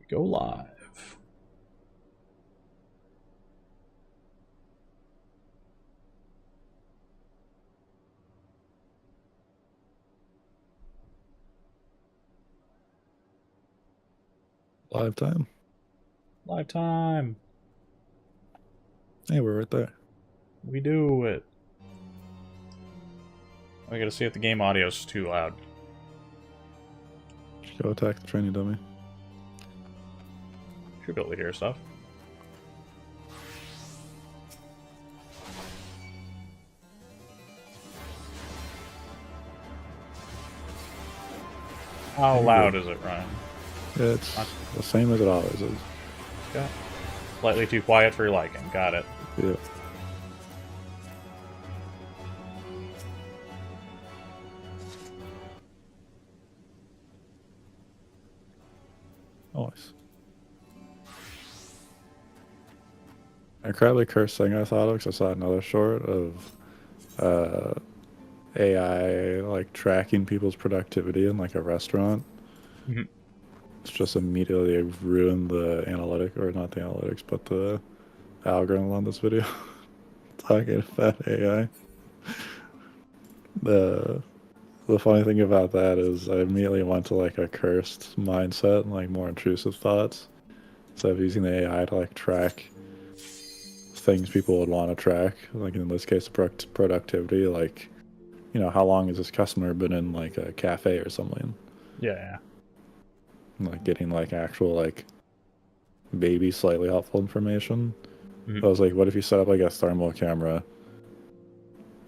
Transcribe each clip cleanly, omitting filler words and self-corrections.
Go live. Live time. Live time. Hey, we're right there. We do it. I gotta see if the game audio is too loud. Go attack the training dummy. Should be able to hear stuff. How loud is it, Ryan? It's the same as it always is. Okay. Slightly too quiet for your liking. Got it. Yeah. Nice. An incredibly cursed thing I thought of because I saw another short of AI like tracking people's productivity in like a restaurant. Mm-hmm. It's just immediately ruined the analytic, or not the analytics, but the algorithm on this video. Talking about AI. The funny thing about that is I immediately went to like a cursed mindset and like more intrusive thoughts. Instead of using the AI to like track things people would want to track, like in this case, productivity, like, you know, how long has this customer been in like a cafe or something? Yeah. Like getting like actual like maybe slightly helpful information. Mm-hmm. I was like, what if you set up like a thermal camera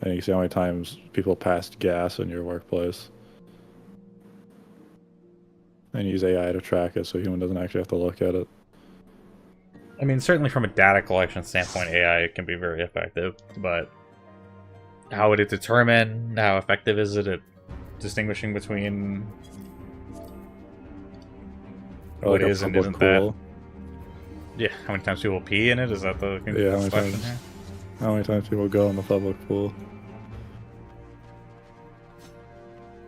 and you see how many times people passed gas in your workplace? And use AI to track it so a human doesn't actually have to look at it. I mean, certainly from a data collection standpoint, AI can be very effective, but how would it determine how effective is it at distinguishing between Or what like a is and public isn't that? pool. Yeah, how many times people pee in it? Is that the Yeah, question here? how many times people go in the public pool?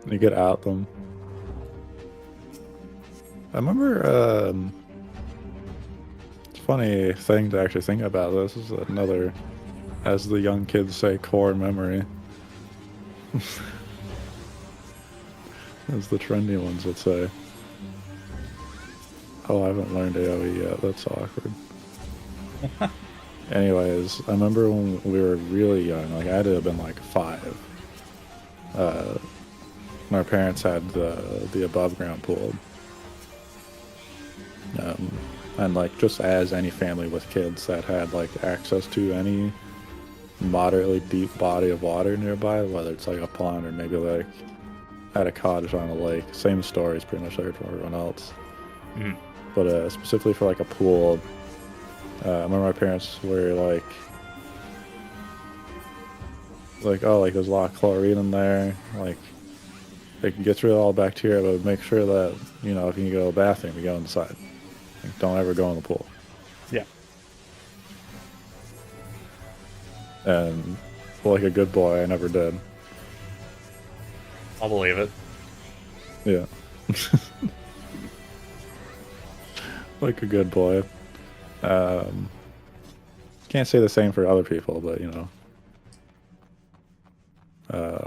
And you get out them. I remember, it's a funny thing to actually think about. This is another, as the young kids say, core memory. As the trendy ones would say. Oh, I haven't learned AoE yet. That's awkward. Anyways, I remember when we were really young, like I had to have been like 5. My parents had the above ground pool. And like just as any family with kids that had like access to any moderately deep body of water nearby, whether it's like a pond or maybe like at a cottage on a lake, same stories pretty much like for everyone else. Mm-hmm. But specifically for like a pool, I remember my parents were like, oh, like there's a lot of chlorine in there, like it gets rid of all bacteria, but make sure that, you know, if you can go to the bathroom, you go inside. Like, don't ever go in the pool. Yeah. And like a good boy, I never did. I'll believe it. Yeah. Like a good boy. Can't say the same for other people, but you know.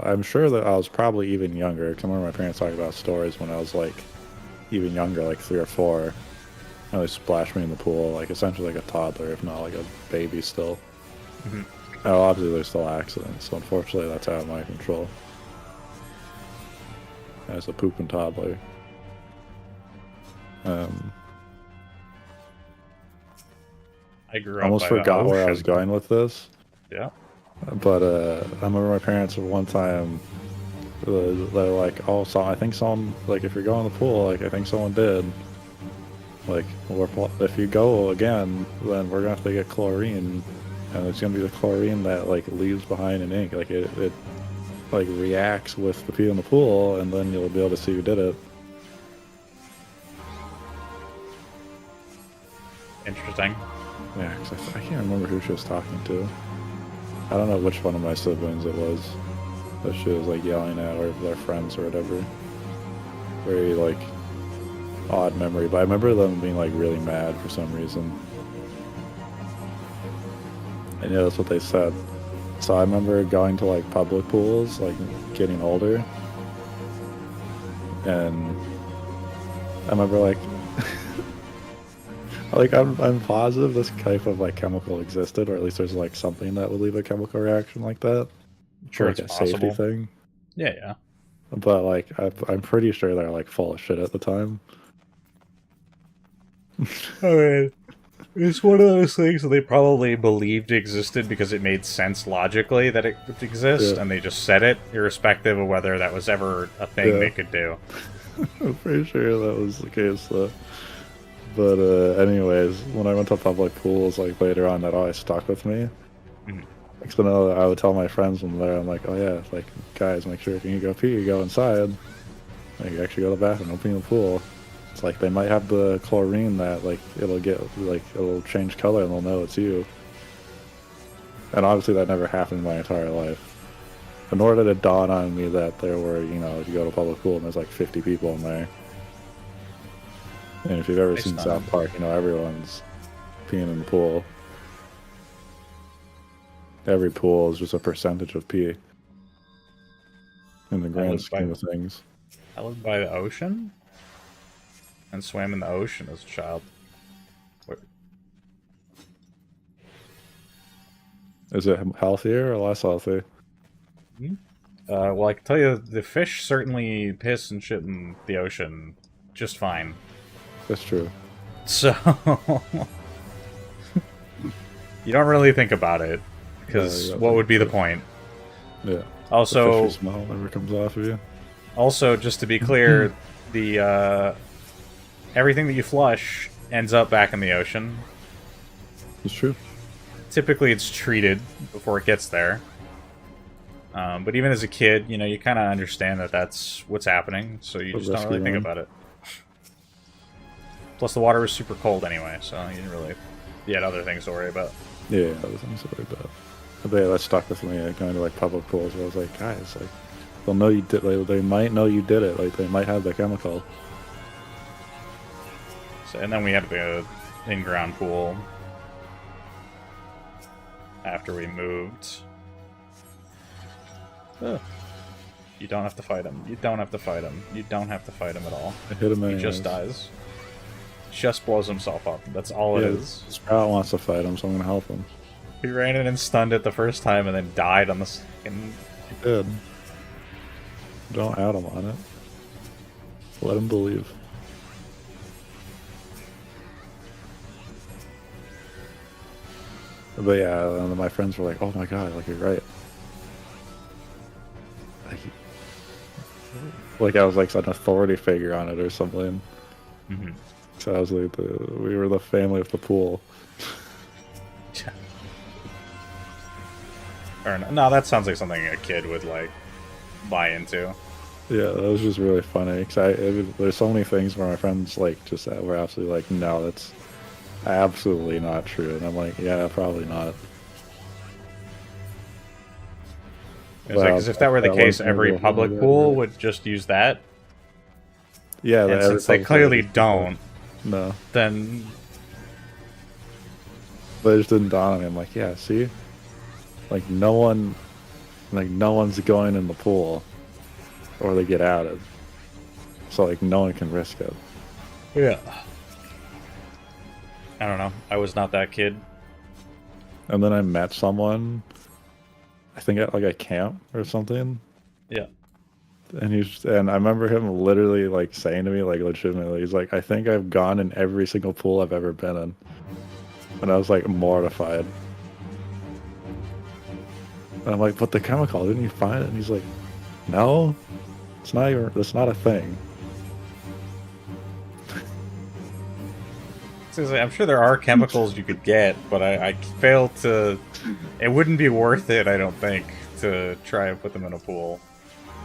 I'm sure that I was probably even younger, because I remember my parents talking about stories when I was like even younger, like 3 or 4. And they splashed me in the pool, like essentially like a toddler, if not like a baby still. Mm-hmm. Oh, obviously there's still accidents, so unfortunately that's out of my control. As a pooping toddler. I grew up Almost by the forgot where I was ocean. going with this. Yeah. But I remember my parents one time, they're like, oh, so I think someone, like if you're going to the pool, like I think someone did. Like, if you go again, then we're gonna have to get chlorine, and it's gonna be the chlorine that like leaves behind an ink. Like it like reacts with the pee in the pool, and then you'll be able to see who did it. Interesting. Yeah, 'cause I can't remember who she was talking to. I don't know which one of my siblings it was that she was like yelling at, or their friends or whatever. Very like odd memory, but I remember them being like really mad for some reason. And yeah, that's what they said. So I remember going to like public pools, like getting older, and I remember like, like I'm positive this type of like chemical existed, or at least there's like something that would leave a chemical reaction like that, Sure, like it's a safety possible. thing. Yeah, yeah. But like I'm pretty sure they're like full of shit at the time. I mean, it's one of those things that they probably believed existed because it made sense logically that it would exist, Yeah, and they just said it, irrespective of whether that was ever a thing yeah. they could do. I'm pretty sure that was the case though. But anyways, when I went to public pools like later on, that always stuck with me. Mhm. Next thing I know, I would tell my friends when they're there, I'm like, oh yeah, like guys, make sure if you go pee, you go inside. Like you actually go to the bathroom, don't pee in the pool. It's like they might have the chlorine that like it'll change color and they'll know it's you. And obviously that never happened in my entire life. But nor did it dawn on me that there were, you go to a public pool and there's like 50 people in there. And if you've ever Nice seen time. South Park, everyone's peeing in the pool. Every pool is just a percentage of pee in the grand lived by- scheme of things. I lived by the ocean and swam in the ocean as a child. Where- Is it healthier or less healthy? Well, I can tell you, the fish certainly piss and shit in the ocean just fine. That's true. So you don't really think about it, because Yeah, what would be the point? Yeah. Also, The fishy smell never comes off of you. also, just to be clear, the everything that you flush ends up back in the ocean. It's true. Typically, it's treated before it gets there. But even as a kid, you kind of understand that that's what's happening, so you just don't really think about it. Plus, the water was super cold anyway, so you didn't really... You had other things to worry about. Yeah, other things to worry about. But yeah, that stuck with me, like, going to like public pools where I was like, guys, like, they'll know you did. They might know you did it. Like, they might have the chemical. So, and then we had the in-ground pool after we moved. Yeah. You don't have to fight him. You don't have to fight him. You don't have to fight him at all. I hit him He anyways. just dies. Just blows himself up. That's all it Yeah, is. Sprout wants to fight him, so I'm gonna help him. He ran in and stunned it the first time and then died on the second. He did. Don't add him on it. Let him believe. But yeah, and then my friends were like, "Oh my god, like you're right." Like I was like an authority figure on it or something. Mm-hmm. So I was like, we were the family of the pool. Or no, that sounds like something a kid would like buy into. Yeah, that was just really funny. There's so many things where my friends like just were absolutely like, "No, that's absolutely not true," and I'm like, "Yeah, probably not." It's like, 'cause if that were the case, every public pool would just use that. Yeah, And since they clearly don't, No, then but it just didn't dawn on me. I'm like, yeah, see, like no one's going in the pool, or they get outed, so like no one can risk it. yeah. I don't know. I was not that kid. And then I met someone, I think at like a camp or something, Yeah. and I remember him literally like saying to me, like legitimately, he's like, "I think I've gone in every single pool I've ever been in," and I was like mortified. And I'm like, "But the chemical, didn't you find it?" And he's like, "No, it's not even. That's not a thing." Seriously, I'm sure there are chemicals you could get, but I fail to... It wouldn't be worth it, I don't think, to try and put them in a pool.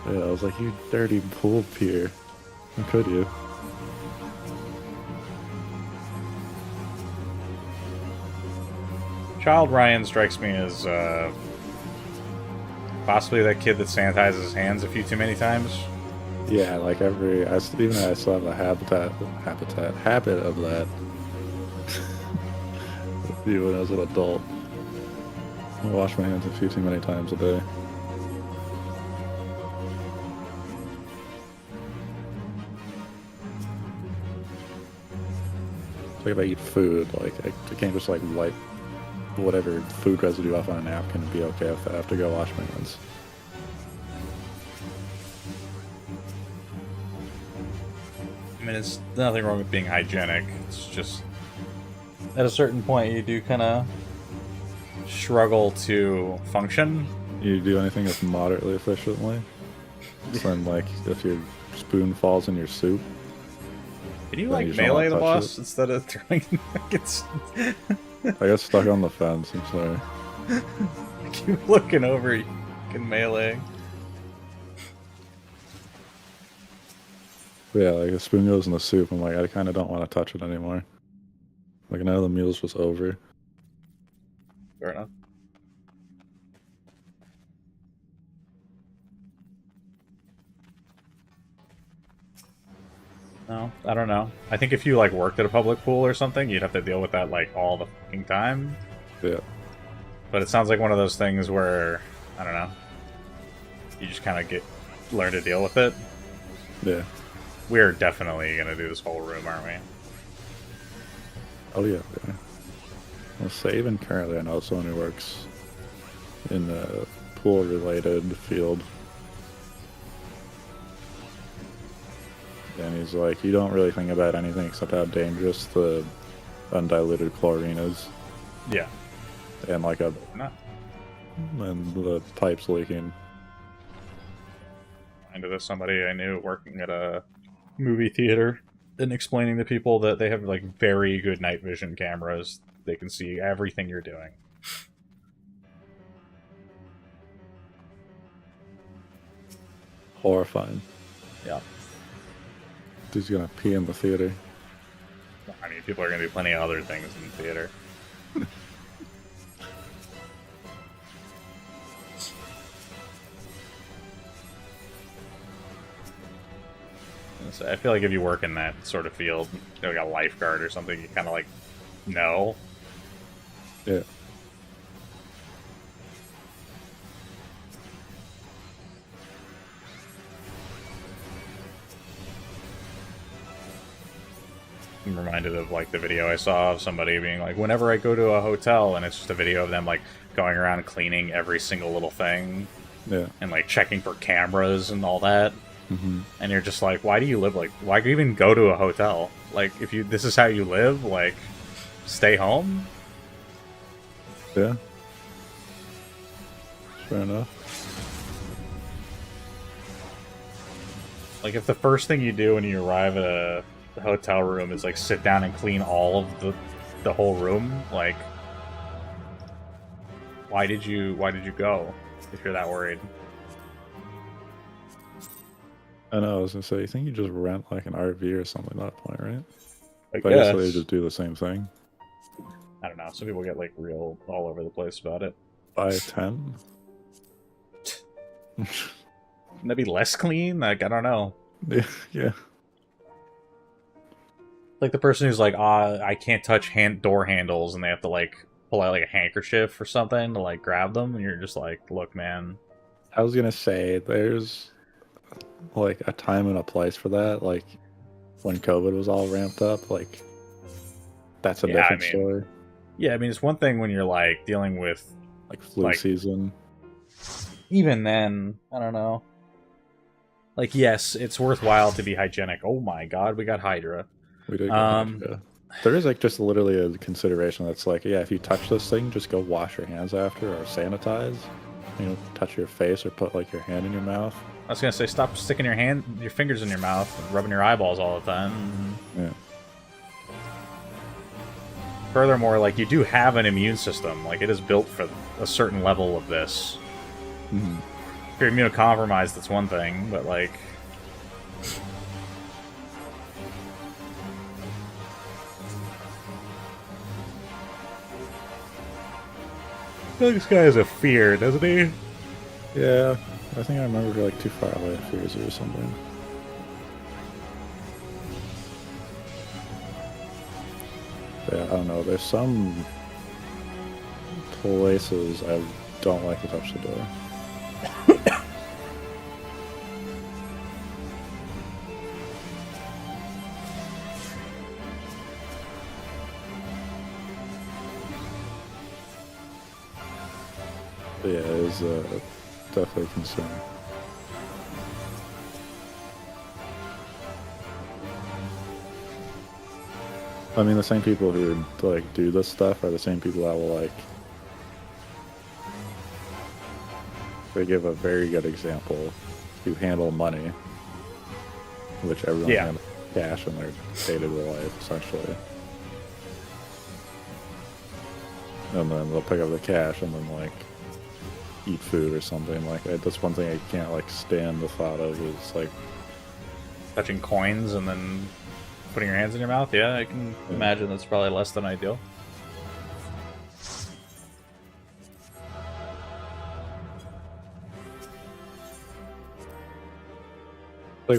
Yeah, I was like, "You dirty pool peer, how could you?" Child Ryan strikes me as possibly that kid that sanitizes his hands a few too many times. Yeah, like even I still have a habit of that. Even as an adult, I wash my hands a few too many times a day. It's like if I eat food, like I can't just like wipe whatever food residue off on a napkin and be okay if I have to go wash my hands. I mean, it's nothing wrong with being hygienic. It's just at a certain point you do kind of struggle to function. You do anything that's moderately efficiently. Then, like, if your spoon falls in your soup. Can you, then like, you just don't melee wanna the touch boss instead of throwing nuggets? I got stuck on the fence, I'm sorry. Keep looking over, you can melee. But yeah, like, a spoon goes in the soup, I'm like, I kind of don't want to touch it anymore. Like, I know the meal's just over. Fair enough. No, I don't know. I think if you, like, worked at a public pool or something, you'd have to deal with that, like, all the fucking time. Yeah. But it sounds like one of those things where, I don't know, you just kind of learn to deal with it. Yeah. We're definitely going to do this whole room, aren't we? Oh, yeah. Well, say even currently, I know someone who works in the pool-related field. And he's like, you don't really think about anything except how dangerous the undiluted chlorine is. Yeah. And like and the pipes leaking. Into this, somebody I knew working at a movie theater and explaining to people that they have like very good night vision cameras. They can see everything you're doing. Horrifying. Yeah. He's gonna pee in the theater. I mean, people are going to do plenty of other things in the theater. So I feel like if you work in that sort of field, like a lifeguard or something, you kind of like know. Yeah. I'm reminded of like the video I saw of somebody being like, whenever I go to a hotel, and it's just a video of them like going around cleaning every single little thing. Yeah. And like checking for cameras and all that. Mm-hmm. And you're just like, why do you live like, why do you even go to a hotel? Like, if you, this is how you live, like, stay home? Yeah. Fair enough. Like, if the first thing you do when you arrive at a hotel room is like sit down and clean all of the whole room, like, why did you go if you're that worried? I know, I was gonna say, you think you just rent like an RV or something at that point, right? I But I guess they just do the same thing. I don't know. Some people get like real all over the place about it. Buy a tent? Wouldn't that be less clean? Like, I don't know. Yeah. Like the person who's like, I can't touch door handles, and they have to like pull out like a handkerchief or something to like grab them, and you're just like, look, man. I was gonna say, there's like a time and a place for that. Like when COVID was all ramped up, like that's a different story. Yeah, I mean, it's one thing when you're like dealing with like flu season. Even then, I don't know. Like, yes, it's worthwhile to be hygienic. Oh my god, we got Hydra. We did. There is like just literally a consideration that's like, yeah, if you touch this thing, just go wash your hands after or sanitize. You know, touch your face or put like your hand in your mouth. I was gonna say, stop sticking your fingers in your mouth and rubbing your eyeballs all the time. Yeah. Furthermore, like, you do have an immune system. Like, it is built for a certain level of this. Mm-hmm. If you're immunocompromised, that's one thing, but like, this guy has a fear, doesn't he? Yeah, I think I remember like Too Far Away Fears or something. Yeah, I don't know. There's some places I don't like to touch the door. But yeah, it is definitely a concern. I mean, the same people who like do this stuff are the same people that will like. They give a very good example who handle money, which everyone Yeah. handles cash in their day-to-day life, essentially. And then they'll pick up the cash and then like eat food or something. Like that's one thing I can't like stand the thought of is like Touching coins and then putting your hands in your mouth. Yeah, I can imagine that's probably less than ideal.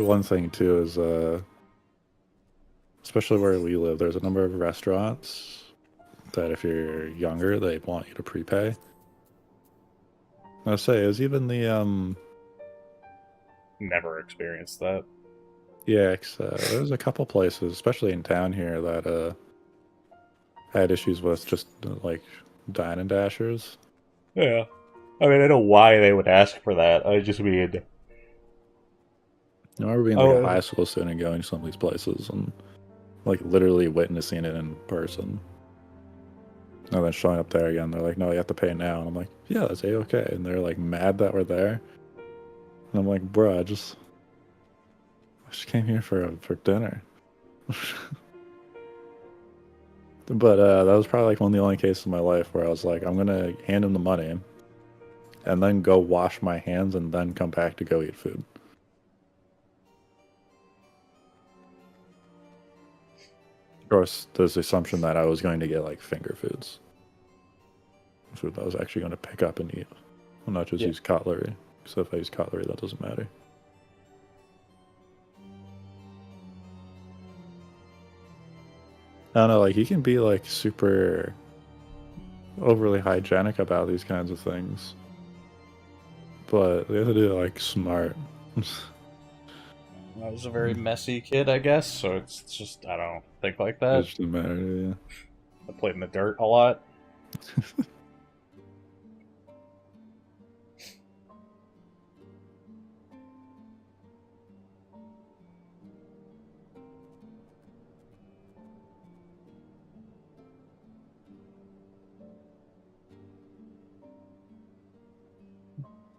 one thing too is especially where we live, there's a number of restaurants that if you're younger, they want you to prepay. I'll say is even the Never experienced that. yeah, there's a couple places, especially in town here, that had issues with just like dine and dashers. Yeah. I mean, I know why they would ask for that. I just mean... I remember being like a high school student going to some of these places and like literally witnessing it in person. And then showing up there again, they're like, no, you have to pay now. And I'm like, yeah, that's A-okay. And they're like mad that we're there. And I'm like, bro, I just came here for dinner. But that was probably like one of the only cases in my life where I was like, I'm going to hand him the money and then go wash my hands and then come back to go eat food. Of course, there's the assumption that I was going to get like finger foods. Food that I was actually going to pick up and eat. Well, not just use cutlery. So if I use cutlery, that doesn't matter. I don't know, like, he can be, like, super overly hygienic about these kinds of things. But they have to do it, like, smart. I was a very messy kid, I guess, so it's just, I don't think like that. It doesn't matter, yeah. I played in the dirt a lot.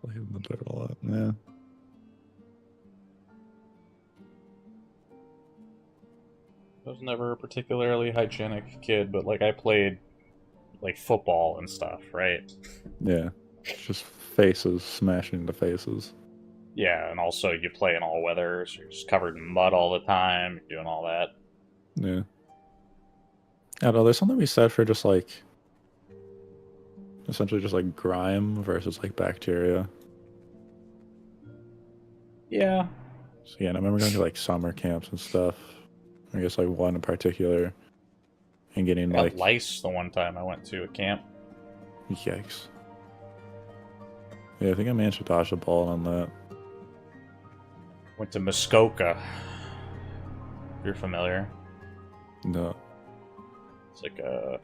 Played in the dirt a lot, yeah. I was never a particularly hygienic kid, but, like, I played, like, football and stuff, right? Yeah. Just faces, smashing into faces. Yeah, and also you play in all weathers, you're just covered in mud all the time, you're doing all that. Yeah. I don't know, there's something we said for just, like, essentially just, like, grime versus, like, bacteria. Yeah. So, yeah, and I remember going to, like, summer camps and stuff. I guess, like, one in particular. And getting, I got like... lice the one time I went to a camp. Yikes. Yeah, I think I managed to dodge the ball on that. Went to Muskoka. If you're familiar. No. It's like a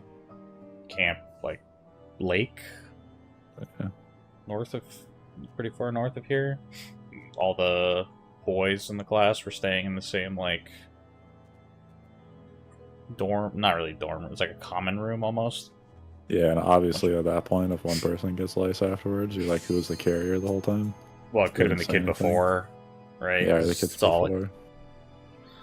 camp, like, lake. Okay. Pretty far north of here. All the boys in the class were staying in the same, like, dorm, not really dorm, it was like a common room almost. Yeah, and obviously at that point, if one person gets lice afterwards, you're like, who was the carrier the whole time? Well, it could have been the kid before, right? Yeah, or the kids before.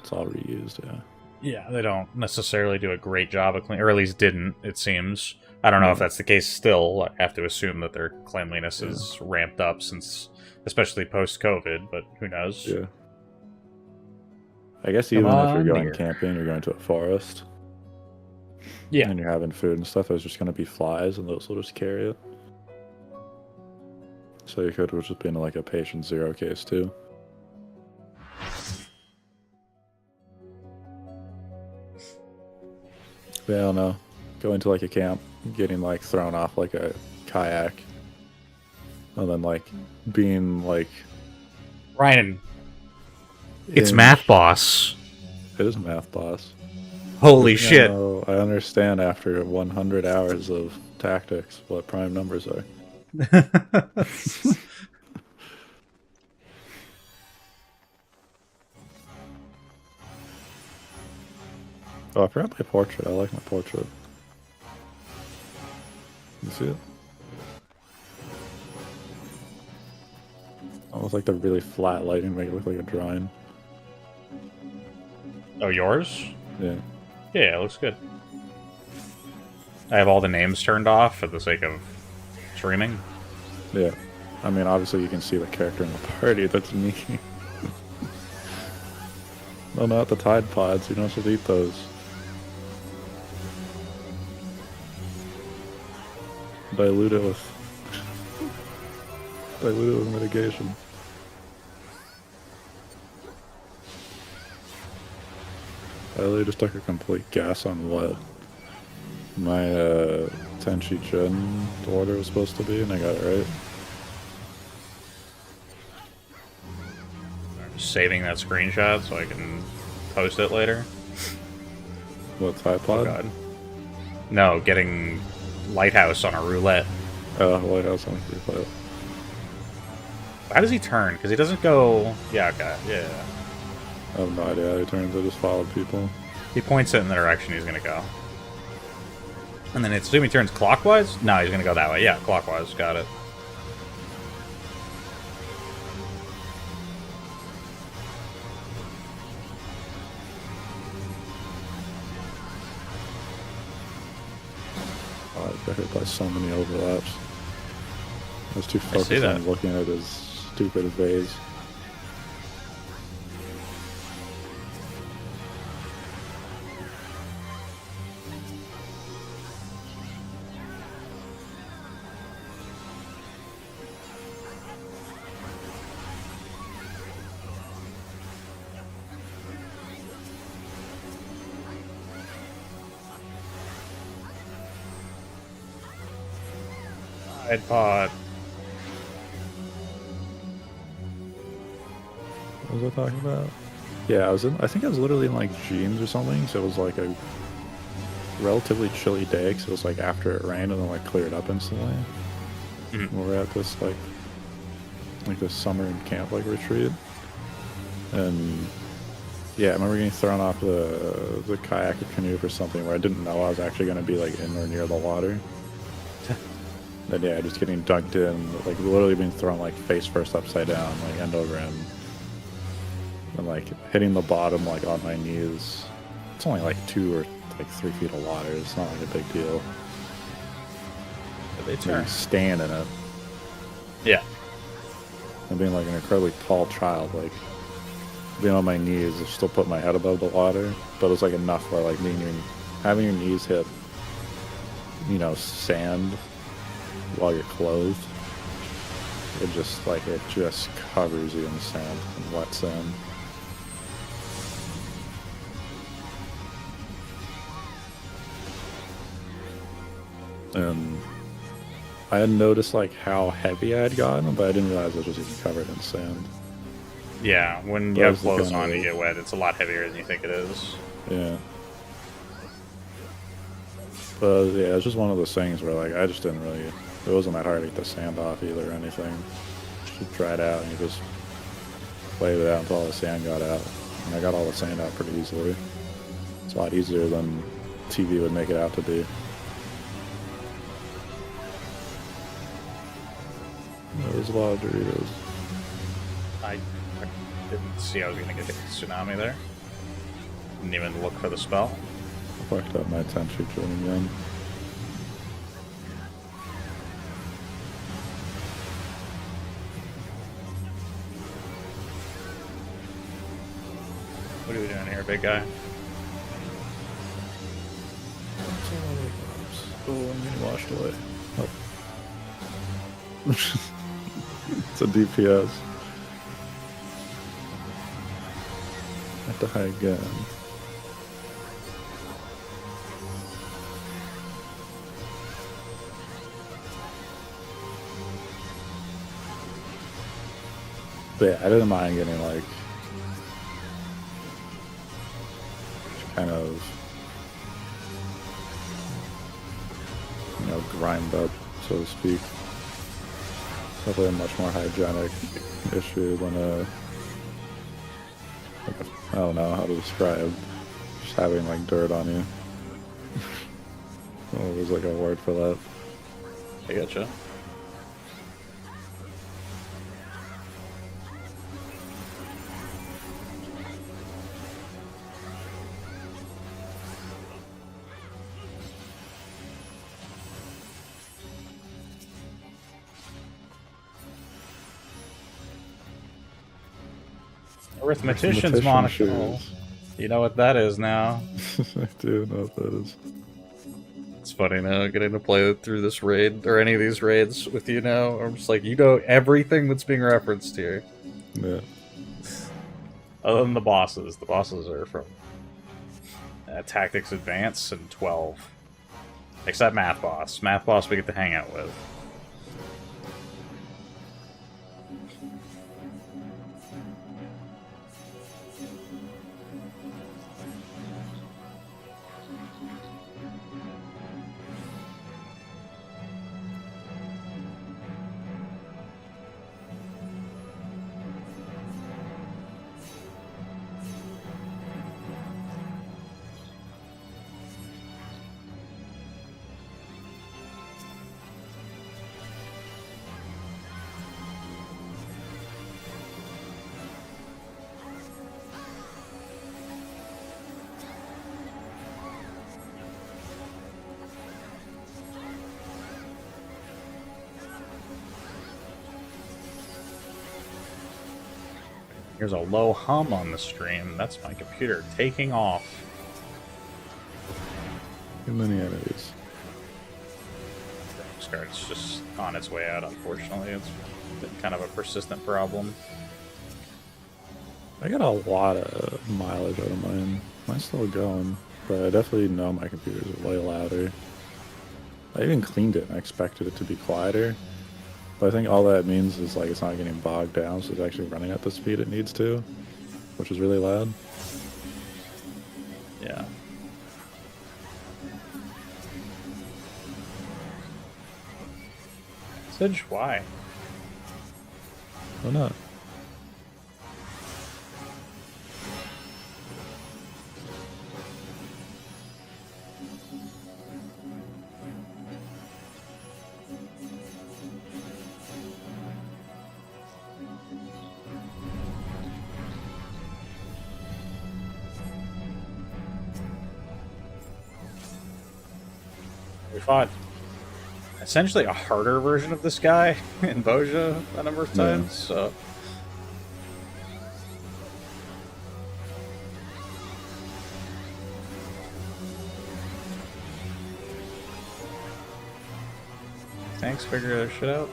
It's all reused, yeah. Yeah, they don't necessarily do a great job of cleaning, or at least didn't, it seems. I don't know if that's the case still. I have to assume that their cleanliness is ramped up since, especially post-COVID, but who knows? Yeah. I guess even if you're going camping, you're going to a forest. Yeah. And you're having food and stuff, there's just going to be flies, and those will just carry it. So you could have just been like a patient zero case, too. Yeah, I don't know. Going to like a camp, getting like thrown off like a kayak, and then like being like Ryan, it's in Math Boss. It is Math Boss. Holy Good thing shit. I understand after 100 hours of tactics what prime numbers are. Oh, I forgot my portrait. I like my portrait. You see it? Almost like the really flat lighting make it look like a drawing. Oh, yours? Yeah. Yeah, it looks good. I have all the names turned off for the sake of streaming. Yeah. I mean, obviously you can see the character in the party. That's me. No, not the Tide Pods. You don't supposed to eat those. Dilute it with mitigation. I literally just took a complete guess on what my Tenchi Jin order was supposed to be, and I got it right. I'm just saving that screenshot so I can post it later. What's iPod? Oh god. No, getting Lighthouse on a roulette. Lighthouse on a roulette. How does he turn? Because he doesn't go... Yeah, okay, yeah. I have no idea how he turns. I just followed people. He points it in the direction he's going to go. And then it's assuming he turns clockwise? No, he's going to go that way. Yeah, clockwise. Got it. Oh, I got hit by so many overlaps. I was too focused on looking at his stupid vase. iPod. What was I talking about? Yeah, I think I was literally in like jeans or something, so it was like a relatively chilly day, because it was like after it rained and then like cleared up instantly. Mm-hmm. We're at this like this summer camp like retreat, and yeah, I remember getting thrown off the kayak or canoe for something where I didn't know I was actually going to be like in or near the water. Then yeah, just getting dunked in, like literally being thrown like face first upside down, like end over end, and like hitting the bottom like on my knees. It's only like 2 or like 3 feet of water. It's not like a big deal. They turn. Staying in it. Yeah. And being like an incredibly tall child, like being on my knees, I still put my head above the water, but it was like enough where like having your knees hit, sand while you're clothed. It just covers you in sand and wet sand. And I had noticed like how heavy I had gotten, but I didn't realize it was even covered in sand. Yeah, when you have clothes on, you get wet. It's a lot heavier than you think it is. Yeah. But yeah, it's just one of those things where like I just didn't really. It wasn't that hard to get the sand off either or anything. Just dried out and you just played it out until all the sand got out. And I got all the sand out pretty easily. It's a lot easier than TV would make it out to be. There's a lot of Doritos. I didn't see I was going to get a tsunami there. Didn't even look for the spell. I fucked up my Tenchi Chillin again. What are we doing here, big guy? Oh, I'm getting washed away. Oh. It's a DPS. I have to hide again. But yeah, I didn't mind getting like kind of, you know, grind up, so to speak. Definitely a much more hygienic issue than I don't know how to describe just having like dirt on you. Oh, there's like a word for that. I getcha. Arithmetician's monocle. shoes. You know what that is now. I do know what that is. It's funny now getting to play through this raid, or any of these raids with you now. I'm just like, you know everything that's being referenced here. Yeah. Other than the bosses. The bosses are from Tactics Advance and 12. Except Math Boss. Math Boss we get to hang out with. Here's a low hum on the stream. That's my computer taking off. Too many enemies. This card's just on its way out, unfortunately. It's been kind of a persistent problem. I got a lot of mileage out of mine. Mine's still going, but I definitely know my computer's way louder. I even cleaned it and I expected it to be quieter. But I think all that means is like it's not getting bogged down, so it's actually running at the speed it needs to, which is really loud. Yeah. Sidge, why? Why not? We fought essentially a harder version of this guy in Boja a number of times, so... Thanks, figure that shit out.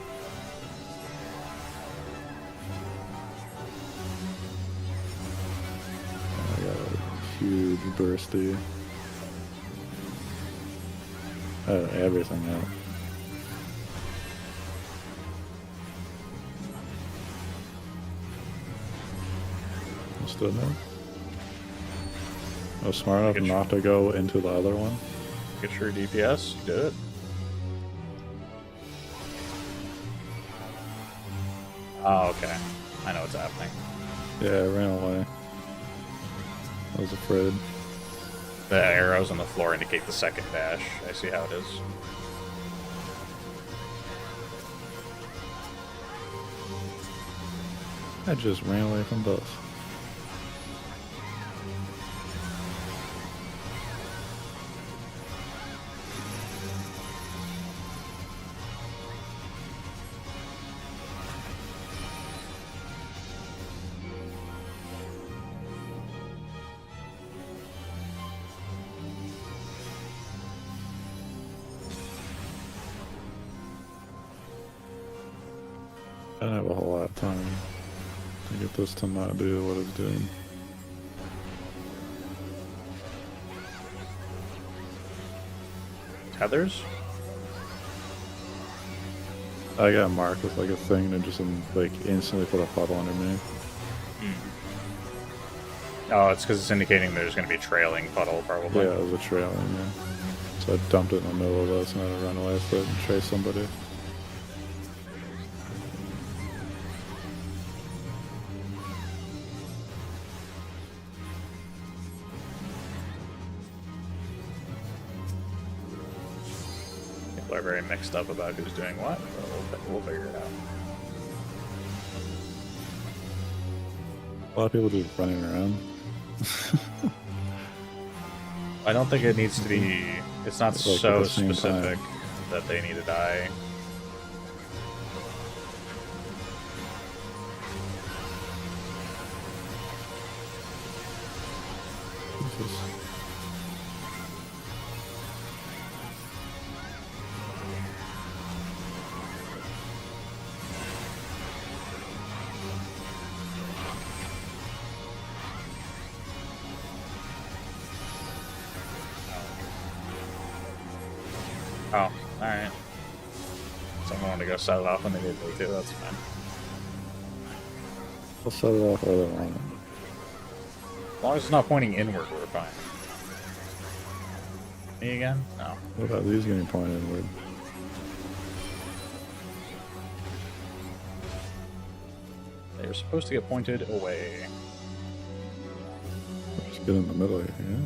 I got a huge bursty. Everything out. Still no? I was smart enough not to go into the other one. Get your DPS, do it. Oh, okay. I know what's happening. Yeah, I ran away. I was afraid. The arrows on the floor indicate the second dash. I see how it is. I just ran away from both. I don't have a whole lot of time to get this to not do what it's doing. Tethers? I got marked with like a thing that just like instantly put a puddle under me. Oh, it's because it's indicating there's going to be trailing puddle, probably. Yeah, it was a trailing, yeah. So I dumped it in the middle of this and I had to run away with it and chase somebody. People are very mixed up about who's doing what, but we'll figure it out. A lot of people just running around. I don't think it needs to be... It's not Like, so at the same specific time. that they need to die. Jesus. Oh, alright. Someone wanted to go set it off when they needed to, that's fine. I'll set it off where they want it. As long as it's not pointing inward, we're fine. Me again? No. What about these getting pointed inward? They're supposed to get pointed away. Just get in the middle here, yeah.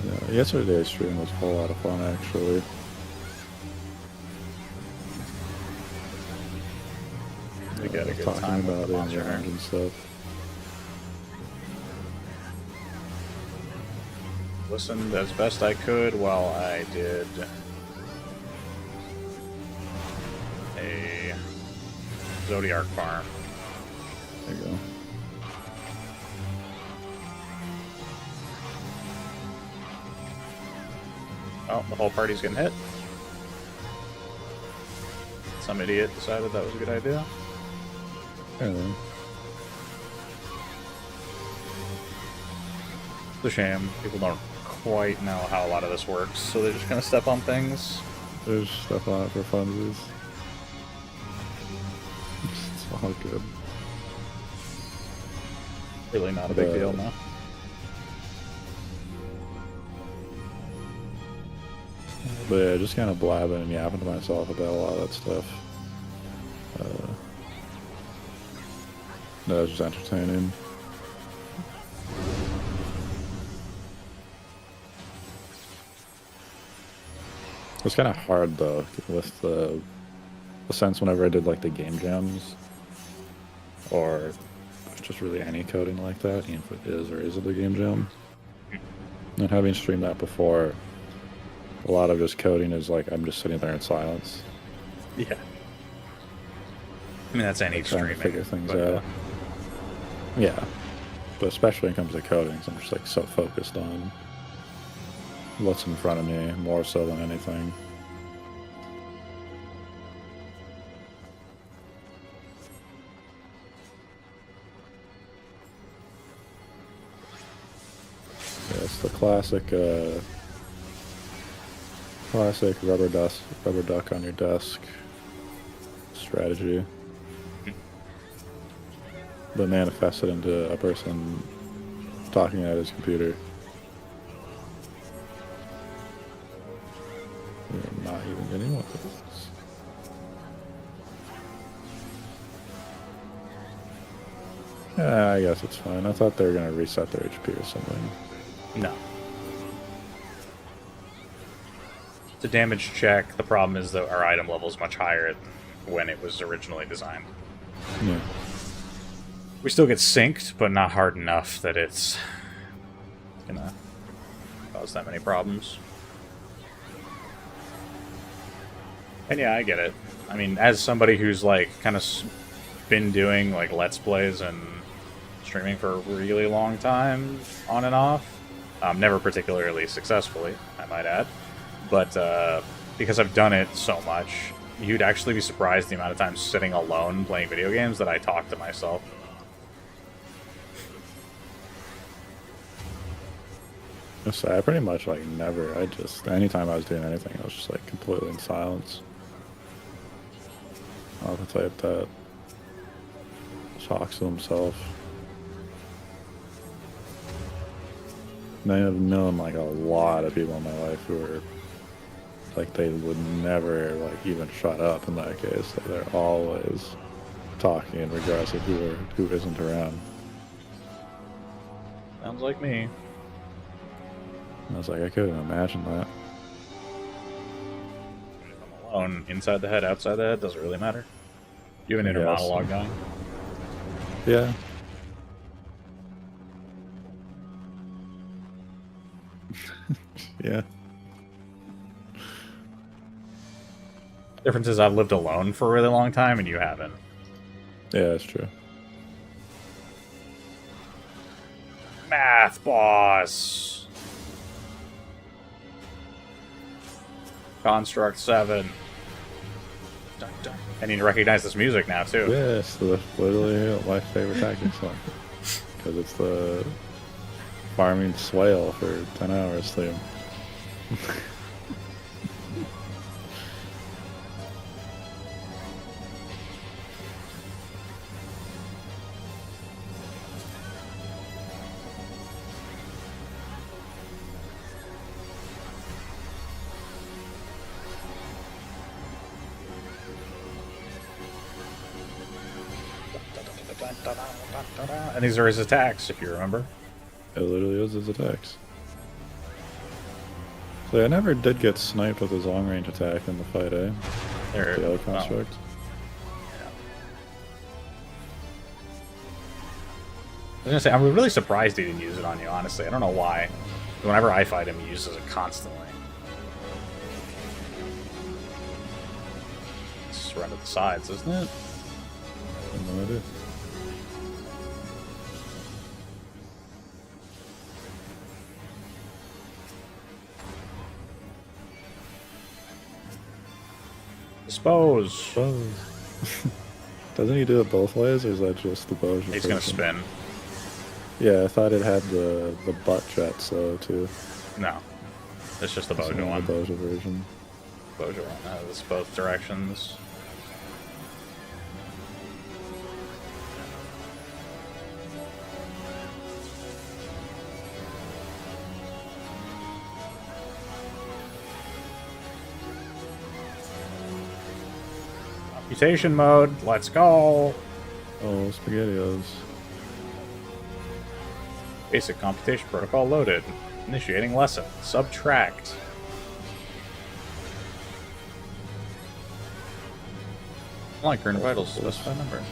Yeah, yesterday's stream was a whole lot of fun, actually. We got a good Talking time with about the it monster and and stuff. Listened as best I could while I did a Zodiac farm. There you go. Oh, the whole party's getting hit. Some idiot decided that was a good idea. There then. It's a shame. People don't quite know how a lot of this works, so they're just gonna step on things. There's stuff on it for funsies. It's all good. Really not a big deal, no. But yeah, just kind of blabbing and yapping to myself about a lot of that stuff. That was just entertaining. It was kind of hard though with the sense whenever I did like the game jams or just really any coding like that, even if it is or isn't a game jam. And having streamed that before, a lot of just coding is like I'm just sitting there in silence. Yeah. I mean, that's any Like, trying to streaming. figure things but, out. Yeah, but especially when it comes to coding, 'cause I'm just like so focused on what's in front of me more so than anything. Yeah, it's the classic rubber duck on your desk strategy, but manifested into a person talking at his computer. We're not even getting one of those. Yeah, I guess it's fine. I thought they were gonna reset their HP or something. No. It's a damage check. The problem is that our item level is much higher than when it was originally designed. Yeah. We still get synced, but not hard enough that it's gonna cause that many problems. And yeah, I get it. I mean, as somebody who's like kind of been doing like Let's Plays and streaming for a really long time, on and off, never particularly successfully, I might add, but because I've done it so much, you'd actually be surprised the amount of time sitting alone playing video games that I talk to myself. So I pretty much like never. I just anytime I was doing anything, I was just like completely in silence. Not the type that talks to himself. And I have known like a lot of people in my life who are like they would never like even shut up in that case. Like, they're always talking regardless of who isn't around. Sounds like me. And I was like, I couldn't imagine that. If I'm alone, inside the head, outside the head, doesn't really matter. You have an inner Yes. monologue going. Yeah. Yeah. Difference is I've lived alone for a really long time and you haven't. Yeah, that's true. Math boss. Construct 7. Dun, dun. I need to recognize this music now too. Yes, that's literally my favorite tactic song. Because it's the farming swale for 10 hours theme. And these are his attacks, if you remember. It literally is his attacks. So I never did get sniped with his long range attack in the fight, eh? There, The other construct. I was gonna say, I'm really surprised he didn't use it on you, honestly. I don't know why. Whenever I fight him, he uses it constantly. Just run to the sides, isn't it? I have no idea. Dispose. Bows. Doesn't he do it both ways, or is that just the bows? He's gonna spin. Yeah, I thought it had the butt jets though too. No. It's just the That's Bojo only one. the Bojo version. Bojo one has both directions. Computation mode, let's go! Oh, SpaghettiOs. Basic computation protocol loaded. Initiating lesson. Subtract. Unlike current vitals, specify number.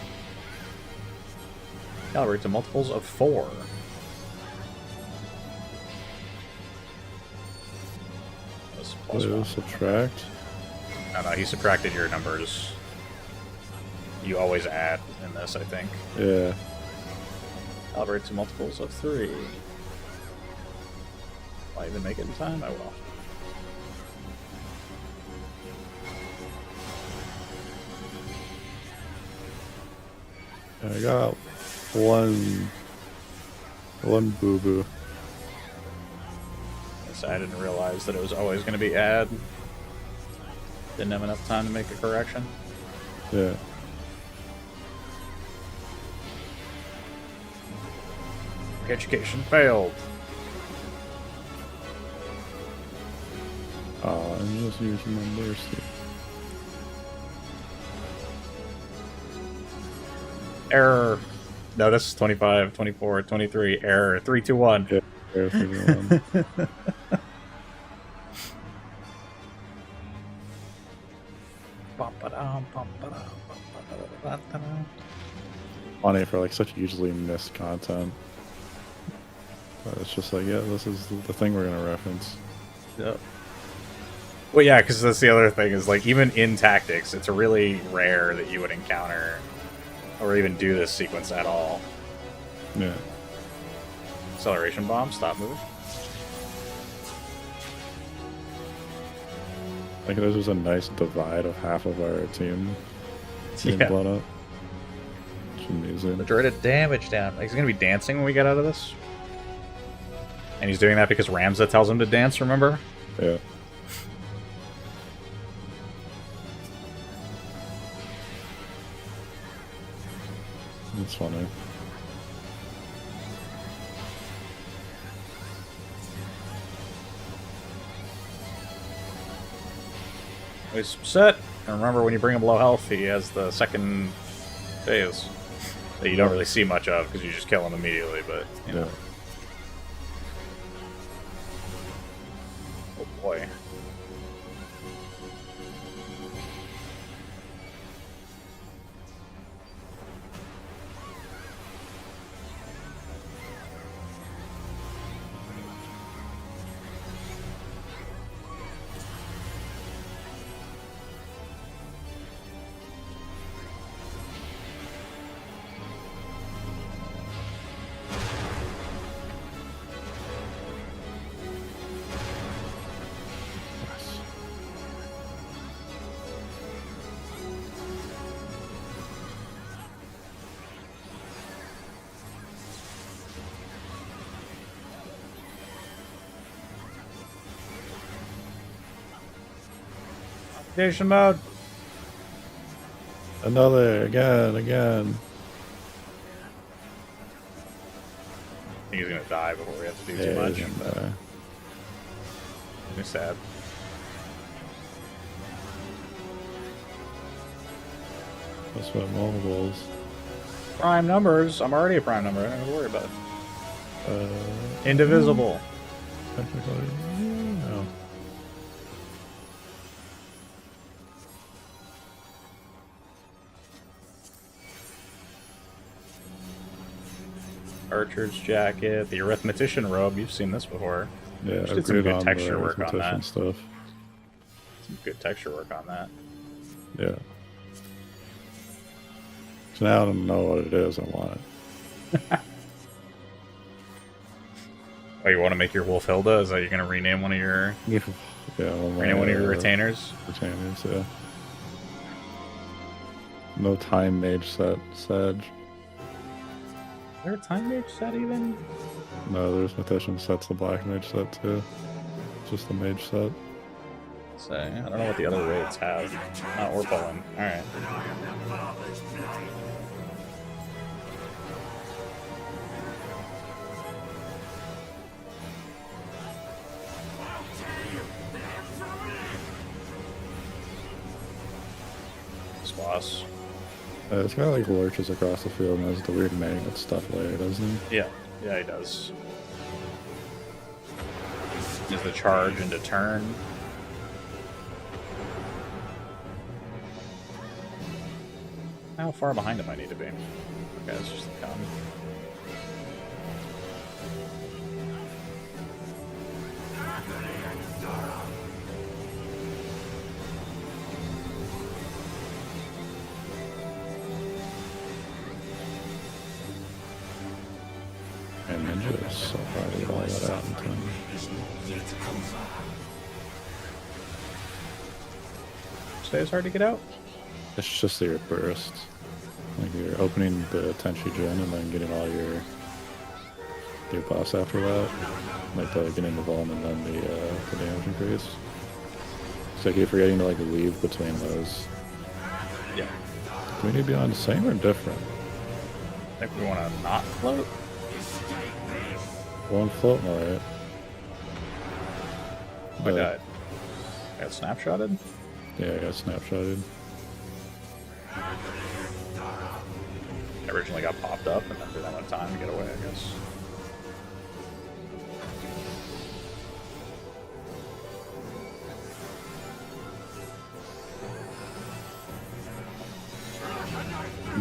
Calibrate to multiples of 4. That's plus Wait, 1. subtract. No, he subtracted your numbers. You always add in this, I think. Yeah. Calibrate to multiples of 3. Will I even make it in time? I will. I got one boo-boo. Yes, I didn't realize that it was always going to be add. Didn't have enough time to make a correction. Yeah. Education failed. I'm just using my mercy. Error. Notice 25, 24, 23. Error. 3, 2, 1. Yeah, there's the one. Funny for like such usually missed content. But it's just like, yeah, this is the thing we're gonna reference. Yep. Well, yeah, because that's the other thing is like even in tactics, it's really rare that you would encounter or even do this sequence at all. Yeah. Acceleration bomb. Stop moving. Like this was a nice divide of half of our team being blown up. It's amazing. Majority of damage down. Like, is he gonna be dancing when we get out of this? And he's doing that because Ramza tells him to dance, remember? Yeah. That's funny. He's set. And remember, when you bring him low health, he has the second phase that you don't really see much of because you just kill him immediately, but, you know. Oh boy. Application mode. Another, again. I think he's gonna die before we have to do too Yeah, much. he's gonna die. It's sad. That's what multiples. Prime numbers. I'm already a prime number. I don't have to worry about it. Indivisible. Technically, no. Archer's jacket, the arithmetician robe. You've seen this before. Yeah, Just I did some agreed good on texture the work on arithmetician that. stuff. Some good texture work on that. Yeah. So now I don't know what it is I want. Oh, you want to make your Wolf Hilda? Is that you're going to rename one of your Yeah, well, rename one of your retainers? Retainers, yeah. No time mage set, Sag. Is there a time mage set even? No, there's Magician sets, the black mage set too. It's just the mage set. Say, I don't know what the other raids have. Oh, we're pulling. Alright. This boss. It's got like lurches across the field and has the weird magnet stuff later, doesn't he? Yeah. Yeah, he does. Is the charge into turn. How far behind him I need to be? Okay, it's just the con. And ninjas, so probably all that out in time. Stays hard to get out? It's just your burst. Like you're opening the Tenshi Jin and then getting all your buffs after that. Like the getting the volume and then the damage increase. So you're forgetting to like leave between those. Yeah. Do we need to be on the same or different? I think we want to not float. One float, alright. I died. I got snapshotted? Yeah, I got snapshotted. I originally got popped up and then didn't have enough time to get away, I guess.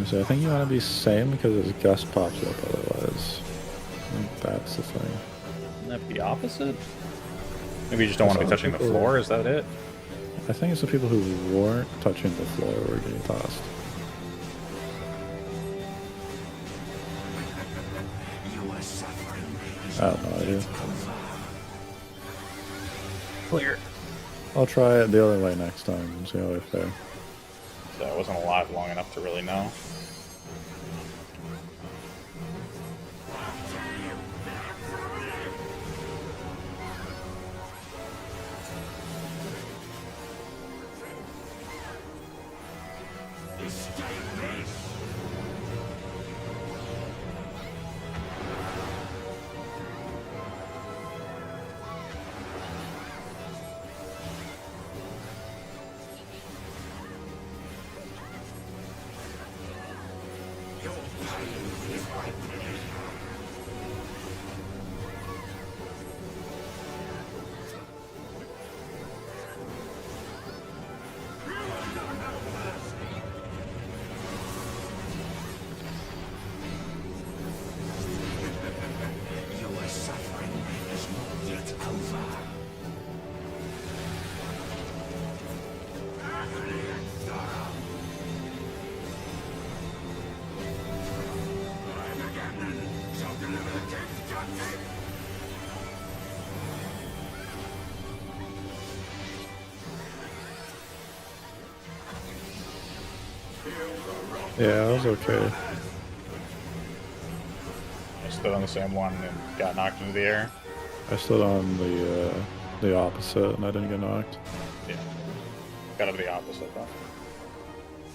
So I think you want to be same because his gust pops up otherwise. I think that's the thing. Isn't that the opposite? Maybe you just don't want to be touching the floor, is that it? I think it's the people who weren't touching the floor were getting tossed. I have no idea. Clear. I'll try it the other way next time and see how I fare. So I wasn't alive long enough to really know. Yeah, I was okay. I stood on the same one and got knocked into the air. I stood on the opposite and I didn't get knocked. Yeah. Got to be the opposite, though.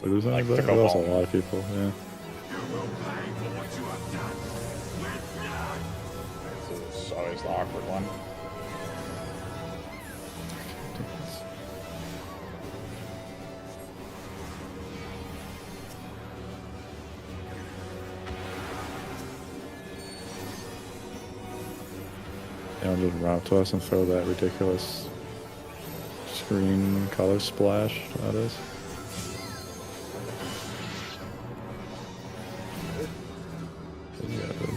What is that? Like, That took a was a ball. lot of people, yeah. This is always the awkward one. And just run up to us and throw that ridiculous screen color splash at us. Yeah, dude.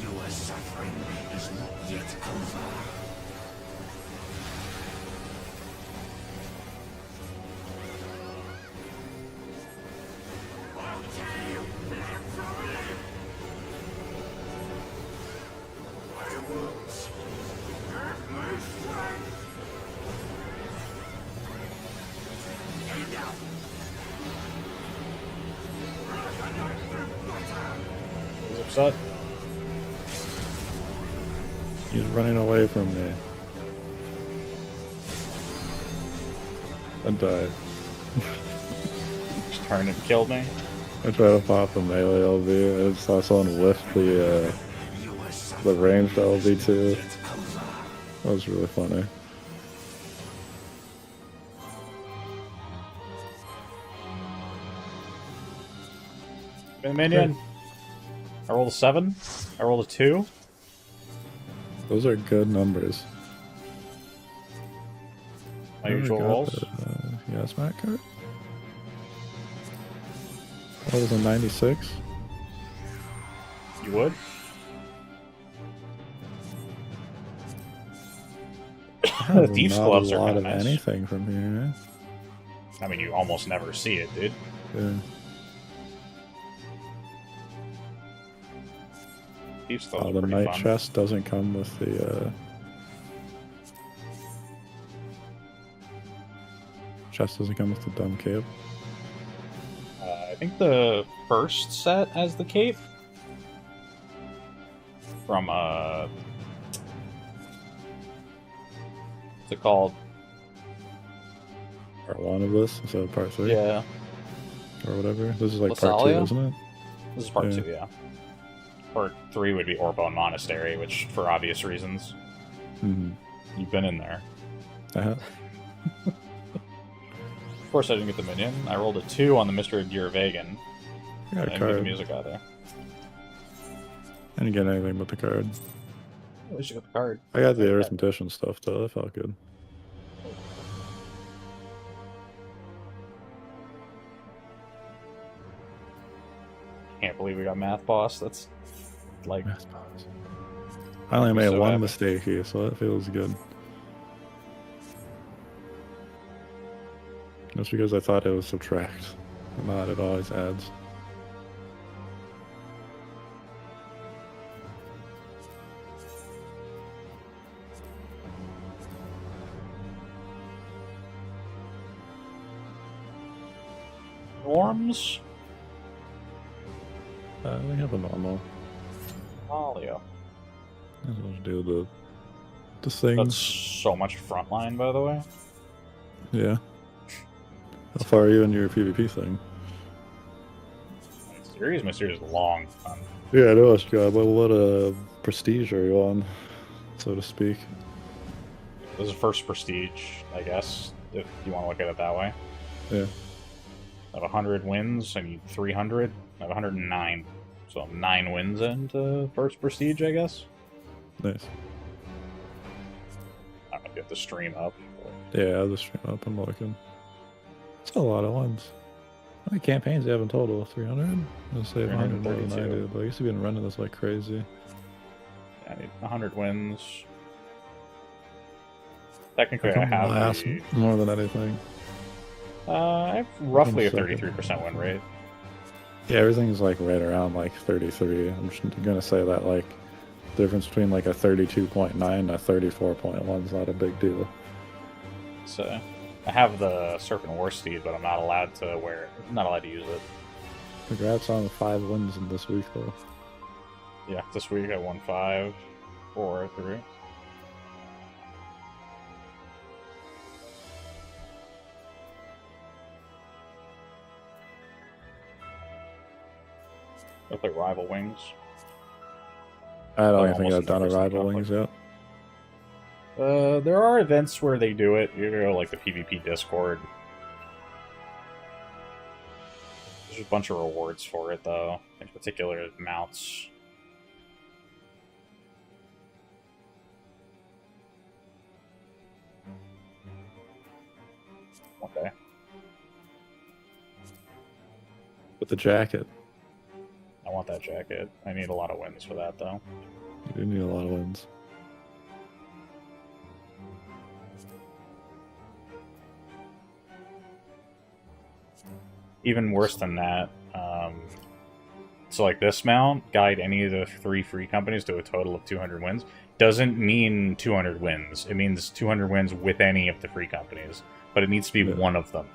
Your suffering is not yet over. He's upset. He's running away from me. And died. Just turned and killed me. I tried to pop a melee LB. I saw someone whiff the ranged LB too. That was really funny. Minion. I rolled a 7. I rolled a 2. Those are good numbers. My Never usual got rolls. the, yes, Matt card. That was a 96. You would? The Thieves' Not gloves a are lot kind of of nice. anything from here. I mean, you almost never see it, dude. Yeah. Thieves' gloves are The pretty night fun. chest doesn't come with the chest doesn't come with the dumb cape. I think the first set has the cape. From, what's it called? Part 1 of this instead of part 3. Yeah, Or whatever. This is like part Lasalia? 2, isn't it? this is part Yeah. 2, yeah. Part 3 would be Orbone Monastery, which, for obvious reasons, Mm-hmm. you've been in there. Uh-huh. Of course, I didn't get the minion. I rolled a 2 on the Mr. Vegan. I got I a didn't get the card. music either. I didn't get anything but the card. At least you got the card. I got the arithmetician stuff though. That felt good. believe we got Math Boss. That's like I only made so one happy. mistake here, so it feels good. Just because I thought it was subtract, but not, it always adds. Norms. We have a normal. Talia. As well as do the things. That's so much frontline, by the way. Yeah. How far are you in your PvP thing? My series is long. Yeah, I know, God, but what prestige are you on, so to speak? This is first prestige, I guess, if you want to look at it that way. Yeah. I have 100 wins. I need 300. I have 109. So I'm 9 wins into first prestige, I guess. Nice. I don't know if you have to stream up. Yeah, I'll just stream up and looking. It's a lot of ones. How many campaigns do you have in total? 300? I'll say 100 more than I 332. do, but I used to be running this like crazy. I need 100 wins. Technically, I come have last the, more than anything. I have roughly a Second. 33% win rate. Yeah, everything's like right around like 33. I'm just gonna say that like the difference between like a 32.9 and a 34.1 is not a big deal. So I have the Serpent War Steed, but I'm not allowed to wear it. I'm not allowed to use it. Congrats on the 5 wins in this week though. Yeah, this week I won 5, 4, 3. I play Rival Wings. I don't Like even think almost I've done a 100% rival conflict. wings yet. There are events where they do it. You know, like the PvP Discord. There's a bunch of rewards for it, though. In particular, mounts. One day. With the jacket, I want that jacket. I need a lot of wins for that, though. you do need a lot of wins. Even worse than that, so like this mount, guide any of the 3 free companies to a total of 200 wins, doesn't mean 200 wins. It means 200 wins with any of the free companies, but it needs to be Yeah. one of them.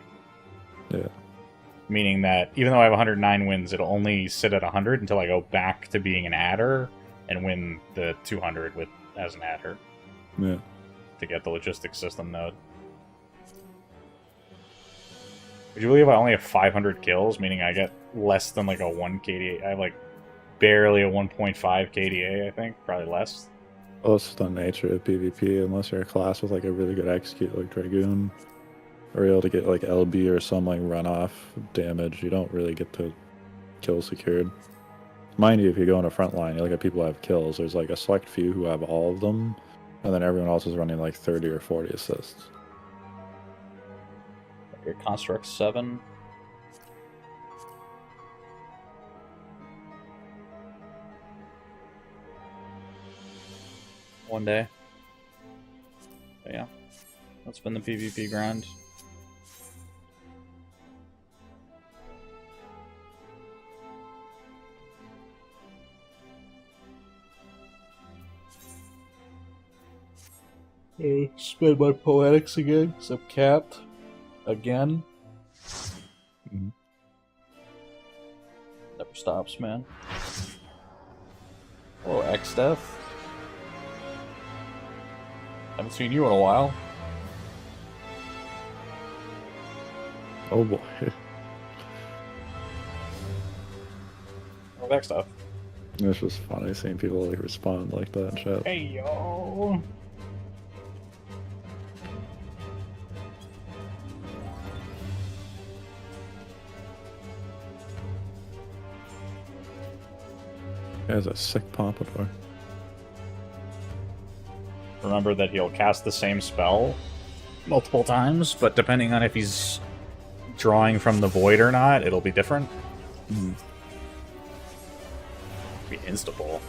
Yeah. Meaning that even though I have 109 wins, it'll only sit at 100 until I go back to being an adder and win the 200 with as an adder Yeah. to get the logistics system node. Would you believe I only have 500 kills, meaning I get less than like a 1 KDA? I have like barely a 1.5 KDA, I think. Probably less. Well, it's just the nature of PvP, unless you're a class with like a really good execute like Dragoon, or you're able to get like LB or some like runoff damage, you don't really get the kill secured. Mind you, if you go in a front line, you look at people who have kills, there's like a select few who have all of them, and then everyone else is running like 30 or 40 assists. Your Construct 7. One day. But yeah. That's been the PvP grind. Spend my poetics again, because I'm capped. Again. Mhm. Never stops, man. Oh, XIV. Haven't seen you in a while. Oh boy. Oh, XIV. It's just funny seeing people like respond like that in chat. Hey, yo. He has a sick pompadour. Remember that he'll cast the same spell multiple times, but depending on if he's drawing from the void or not, it'll be different. Mhm. Be instable.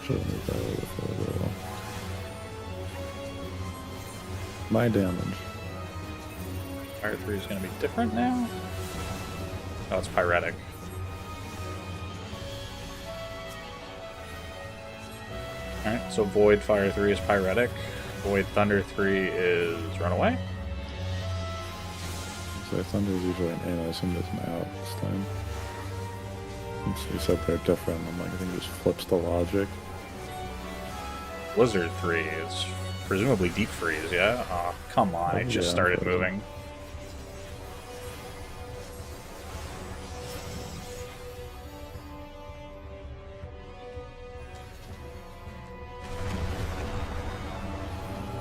Should've moved that a little further. My damage. Fire 3 is going to be different now? Oh, it's pyretic. Alright, so Void Fire 3 is pyretic. Void Thunder 3 is runaway. So Thunder's usually an in, I assume there's an out this time. Since you said they're different, I'm like, I think it just flips the logic. Blizzard 3 is presumably Deep Freeze, yeah? Oh, come on, it just Yeah, started unfortunately. moving.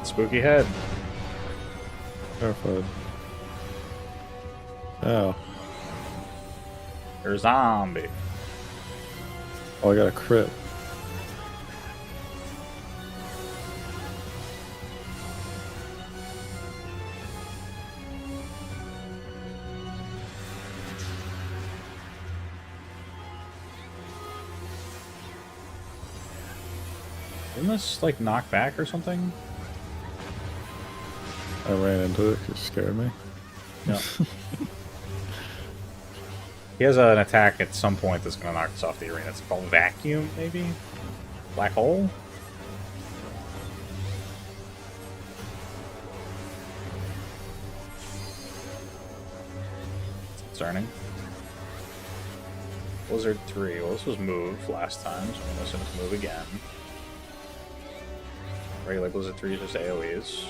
Spooky head. Terrified. Oh. Or zombie. Oh, I got a crit. Didn't this, like, knock back or something? I ran into it, it scared me. No. He has an attack at some point that's going to knock us off the arena. It's called Vacuum, maybe? Black Hole? It's concerning. Blizzard 3. Well, this was moved last time, so I'm going to move again. Regular Blizzard 3 is just AoEs.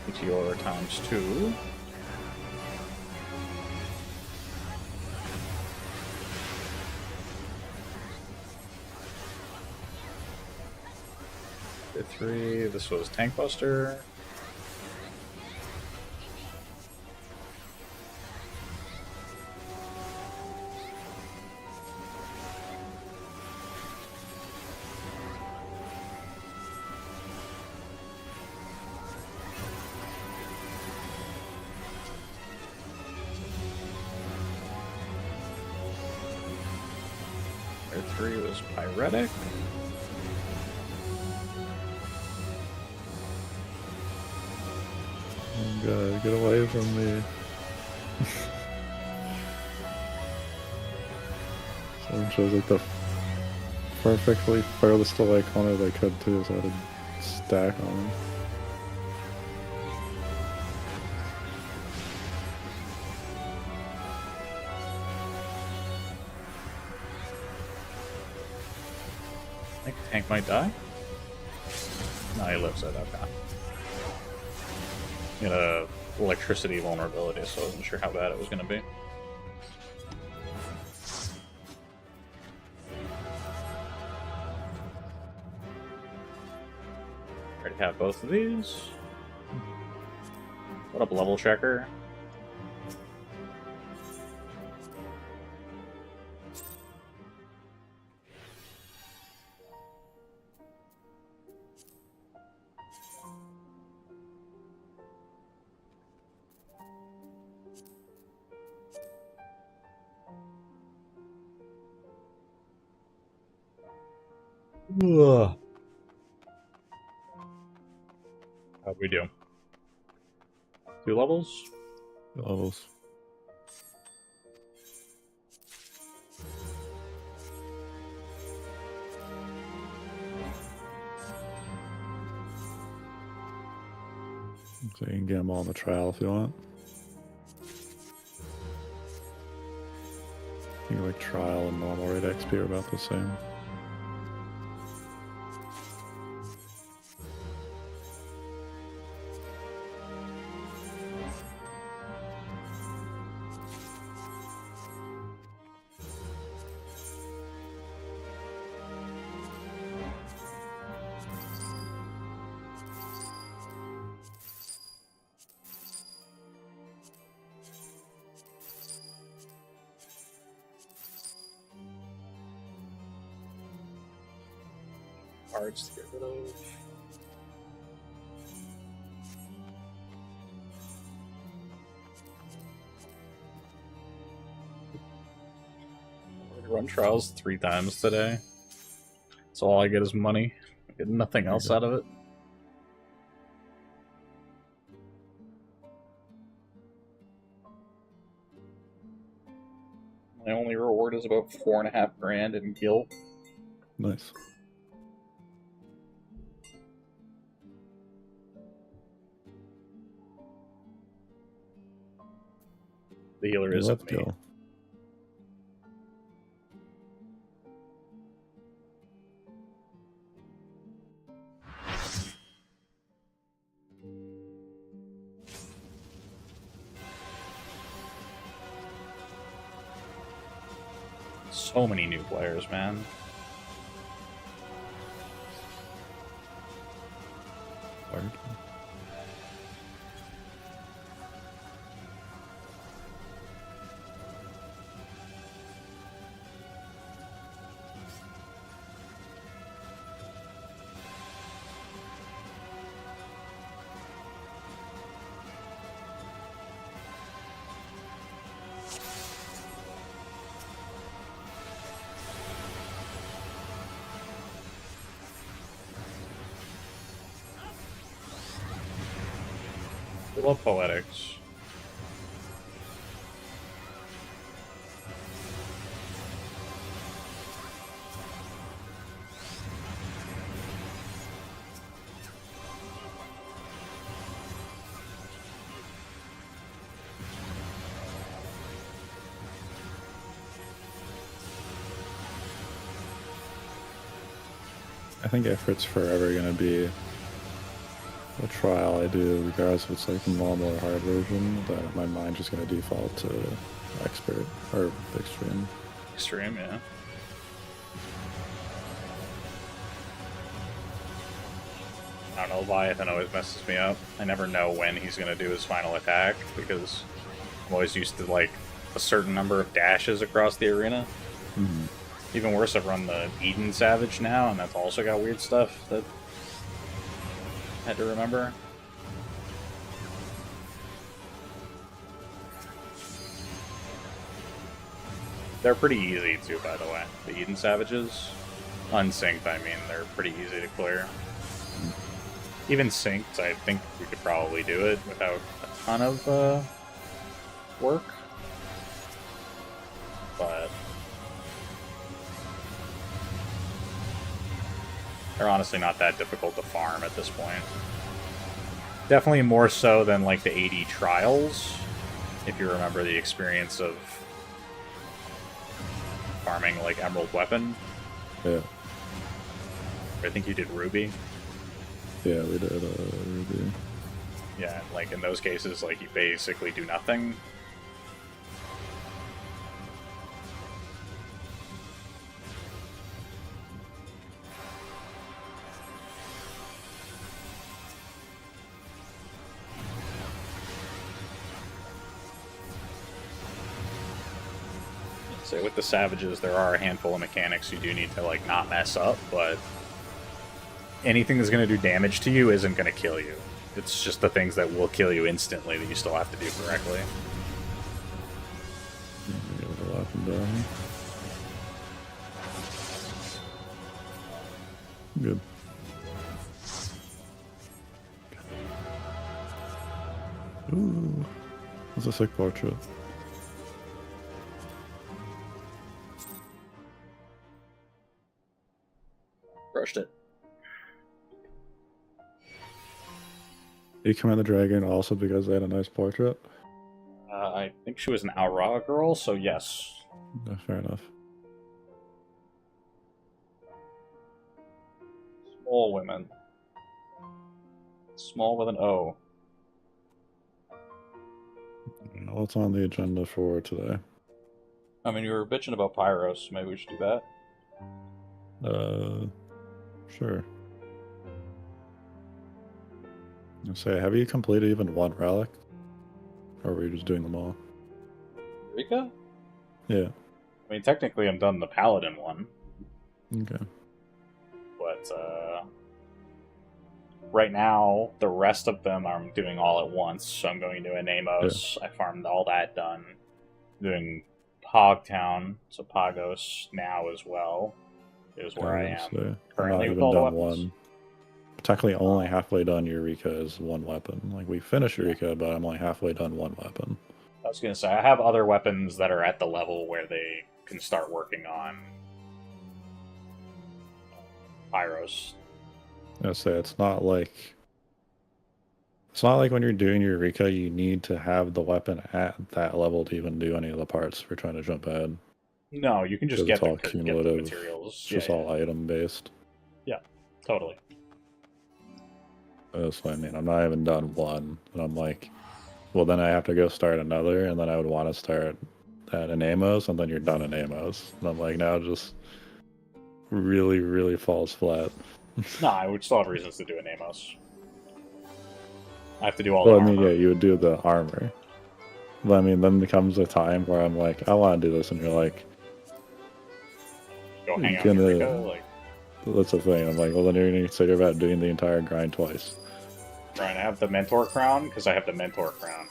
Meteor times 2. Hit 3. This was Tank Buster. Hit 3 was Pyretic. Oh god, get away from me. Someone chose like the perfectly furthest away corner they could too, so I had to stack on them. I think Tank might die. No, he lives it, okay. He had a electricity vulnerability, so I wasn't sure how bad it was going to be. Already have both of these. What up, level checker? Ugh. How'd we do? 2 levels? Levels. So you can get them all in the trial if you want. I think like trial and normal rate XP are about the same. cards to get rid of. I'm gonna run trials 3 times today. So all I get is money. I get nothing else out of it. My only reward is about 4.5 grand in guilt. Nice. The healer isn't Let's me. go. So many new players, man. Word. I love poetics. I think effort's forever gonna be a trial I do, regardless if it's like a normal or hard version. That my mind's just gonna default to expert or extreme. Extreme, yeah. I don't know, Leviathan always messes me up. I never know when he's gonna do his final attack, because I'm always used to, like, a certain number of dashes across the arena. Mm-hmm. Even worse, I've run the Eden Savage now, and that's also got weird stuff that I had to remember. They're pretty easy too, by the way. The Eden Savages. Unsynced, I mean, they're pretty easy to clear. Even synced, I think we could probably do it without a ton of work. But they're honestly not that difficult to farm at this point. Definitely more so than like the 80 trials, if you remember the experience of farming like Emerald Weapon. Yeah. I think you did Ruby. Yeah, we did Ruby. Yeah, like in those cases, like you basically do nothing. So with the Savages, there are a handful of mechanics you do need to like not mess up, but anything that's going to do damage to you isn't going to kill you. It's just the things that will kill you instantly that you still have to do correctly. Good. Ooh, that's a sick portrait. Crushed it. You command the dragon also because they had a nice portrait? I think she was an Aura girl, so yes. No, fair enough. Small women. Small with an O. What's on the agenda for today? I mean, you were bitching about Pyros, maybe we should do that. Sure. I'll say, have you completed even one relic? Or were you just doing them all? Rika? Yeah. I mean, technically I'm done the Paladin one, Okay. but But right now, the rest of them I'm doing all at once. So I'm going to Anamos. I farmed all that done. Doing Hogtown, so Pagos now as well is where I am I'm currently not with even all the done weapons. one. Technically, only halfway done Eureka is one weapon. Like, we finished Eureka, but I'm only halfway done one weapon. I was gonna say I have other weapons that are at the level where they can start working on Pyros. I say it's not like when you're doing Eureka, you need to have the weapon at that level to even do any of the parts if you're trying to jump ahead. No, you can just Because get it's all the cumulative. materials. It's just all item based. Yeah, totally. That's what I mean. I'm not even done one, and I'm like, well, then I have to go start another, and then I would want to start at an Amos, and then you're done at Amos. And I'm like, now it just really, really falls flat. No, I would still have reasons to do an Amos. I have to do all Well, the I mean, armor. yeah, you would do the armor. But I mean, then becomes a time where I'm like, I want to do this, and you're like, Go hang out gonna- in Eureka, like, that's the thing. I'm like, well, then you're going to consider about doing the entire grind twice. Ryan, I have the Mentor Crown because I have the Mentor Crown.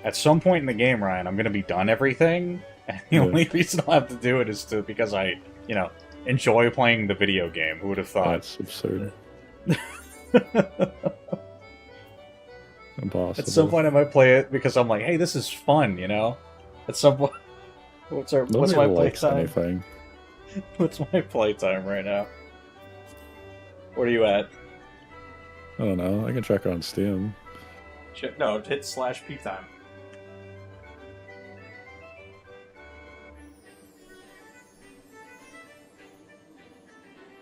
At some point in the game, Ryan, I'm going to be done everything, and the Yeah. only reason I'll have to do it is because I, enjoy playing the video game. Who would have thought? That's absurd. Impossible. At some point, I might play it because I'm like, hey, this is fun, At some point, what's my Nobody play likes time? anything. What's my play time right now? What are you at? I don't know. I can check on Steam. Shit, no, hit /peak time.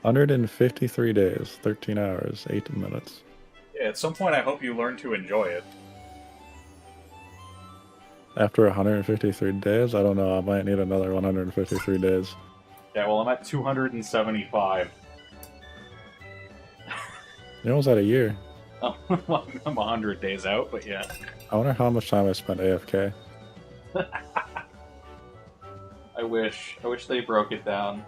$153 days, 13 hours, 8 minutes. Yeah, at some point, I hope you learn to enjoy it. After 153 days, I don't know. I might need another 153 days. Yeah, well, I'm at 275. You're almost at a year. Oh, I'm 100 days out, but yeah. I wonder how much time I spent AFK. I wish they broke it down.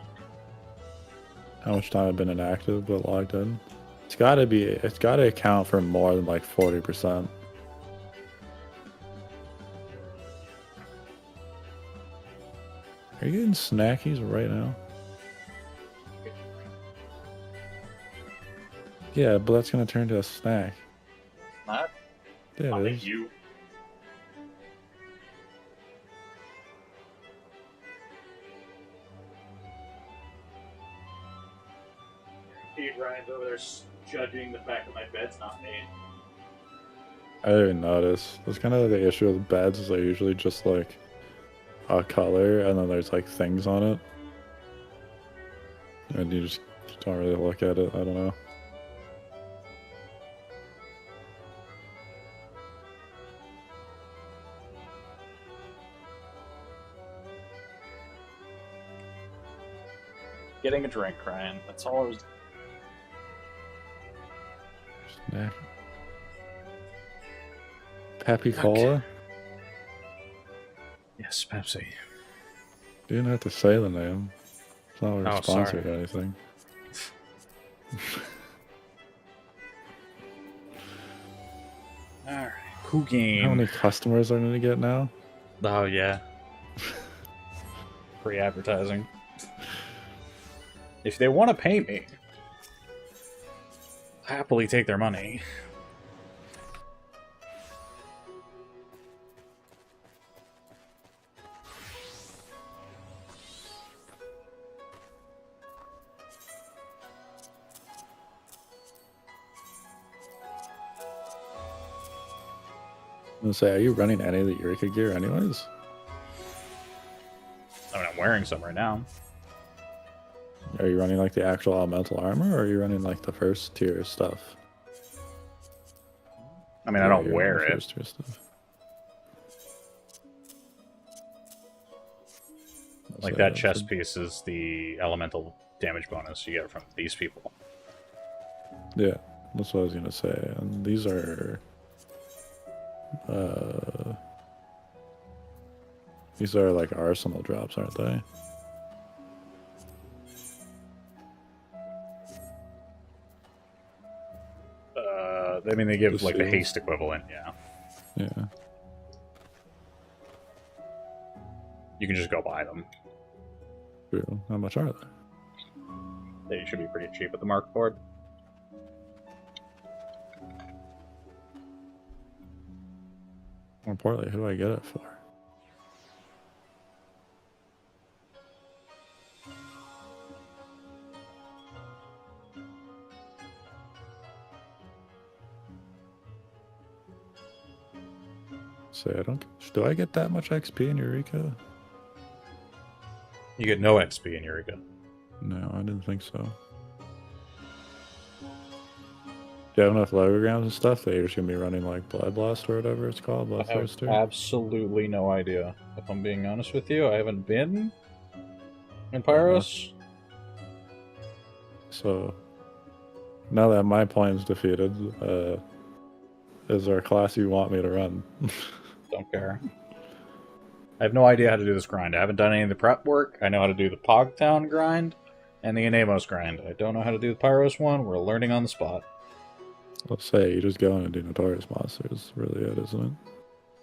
How much time I've been inactive but logged in. It's gotta account for more than like 40%. Are you getting snackies right now? Yeah, but that's gonna turn to a snack. Not Yeah, on it is. you. Ryan's over there judging the fact that my bed's not made. I didn't even notice. That's kind of the issue with beds, is they're usually just like a color and then there's like things on it. And you just don't really look at it. I don't know. Getting a drink, Ryan. That's all I was. Snack. Peppy Cola? Yes, Pepsi. You didn't have to say the name. It's not like Oh, we're sponsored sorry. or anything. Alright. Cool How game. many customers are going to get now? Oh, yeah. Free advertising. If they want to pay me, I'll happily take their money. I'm going to say, are you running any of the Eureka gear anyways? I mean, I'm wearing some right now. Are you running like the actual elemental armor, or are you running like the first tier stuff? I mean, I Yeah, don't you're wear running the it. first tier stuff. Like So that that's chest piece is the elemental damage bonus you get from these people. Yeah, that's what I was gonna say. And these are, like arsenal drops, aren't they? I mean, they give The like the seals. haste equivalent. Yeah, Yeah. you can just go buy them. True. How much are they? They should be pretty cheap at the Mark board. More importantly, who do I get it for? Say, I don't. Do I get that much XP in Eureka? You get no XP in Eureka. No, I didn't think so. Do you have enough logograms and stuff that you're just gonna be running like Bloodlust or whatever it's called? I have Bloodthirster? absolutely no idea. If I'm being honest with you, I haven't been in Pyros. So now that my plan's defeated, is there a class you want me to run? Don't care. I have no idea how to do this grind. I haven't done any of the prep work. I know how to do the Pogtown grind and the Anemos grind. I don't know how to do the Pyros one. We're learning on the spot. Let's say you just go in and do Notorious Monsters. Really it, isn't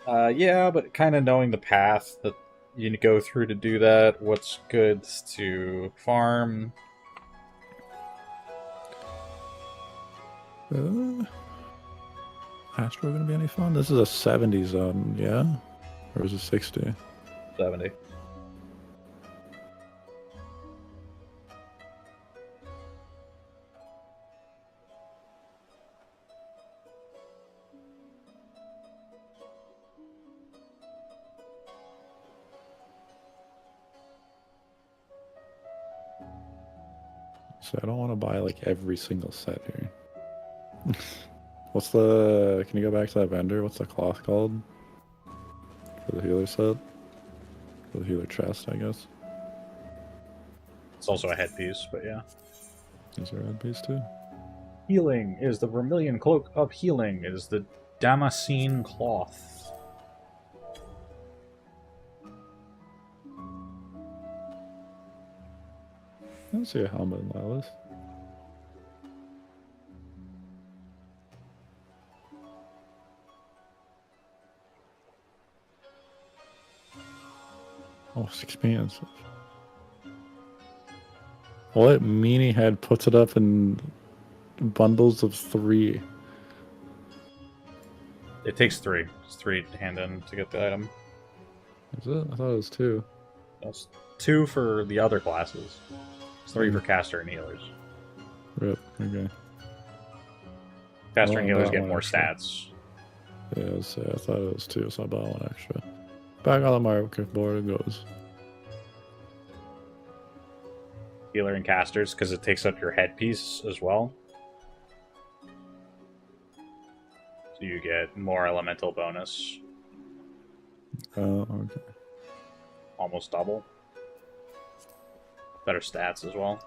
it? Yeah, but kind of knowing the path that you go through to do that, what's good to farm. Astro gonna be any fun? This is a 70 zone, yeah? Or is it 60? 70. So I don't want to buy like every single set here. What's the... Can you go back to that vendor? What's the cloth called? For the healer set? For the healer chest, I guess. It's also a headpiece, but yeah. Is there a red piece too? Healing is the Vermilion Cloak of Healing. It is the Damascene Cloth. I don't see a helmet in my list. Oh, it's expensive. What meanie head puts it up in bundles of 3? It takes 3. It's 3 hand in to get the item. Is it? I thought it was 2. That's 2 for the other classes. It's 3 for caster and healers. Rip. Okay. Caster and Well, healers that get one more actually. stats. Yeah, I thought it was 2, so I bought 1 extra. Back on the market board it goes. Healer and casters, because it takes up your headpiece as well. So you get more elemental bonus. Oh, okay. Almost double. Better stats as well.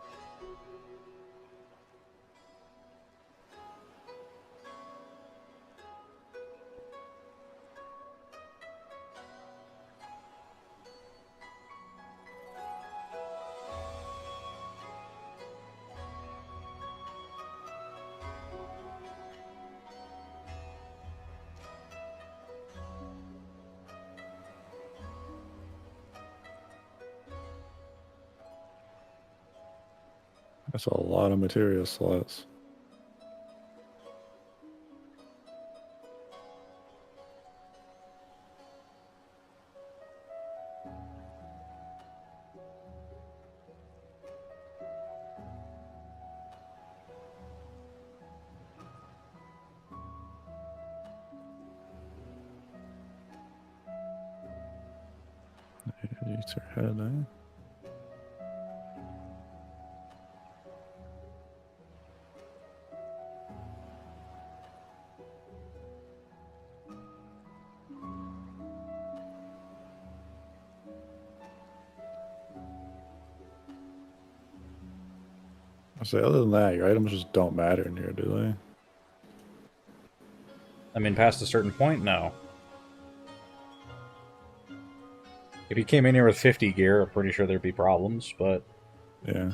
That's a lot of material slots. Eats her head, eh? I say, other than that, your items just don't matter in here, do they? I mean, past a certain point, no. If you came in here with 50 gear, I'm pretty sure there'd be problems, but Yeah.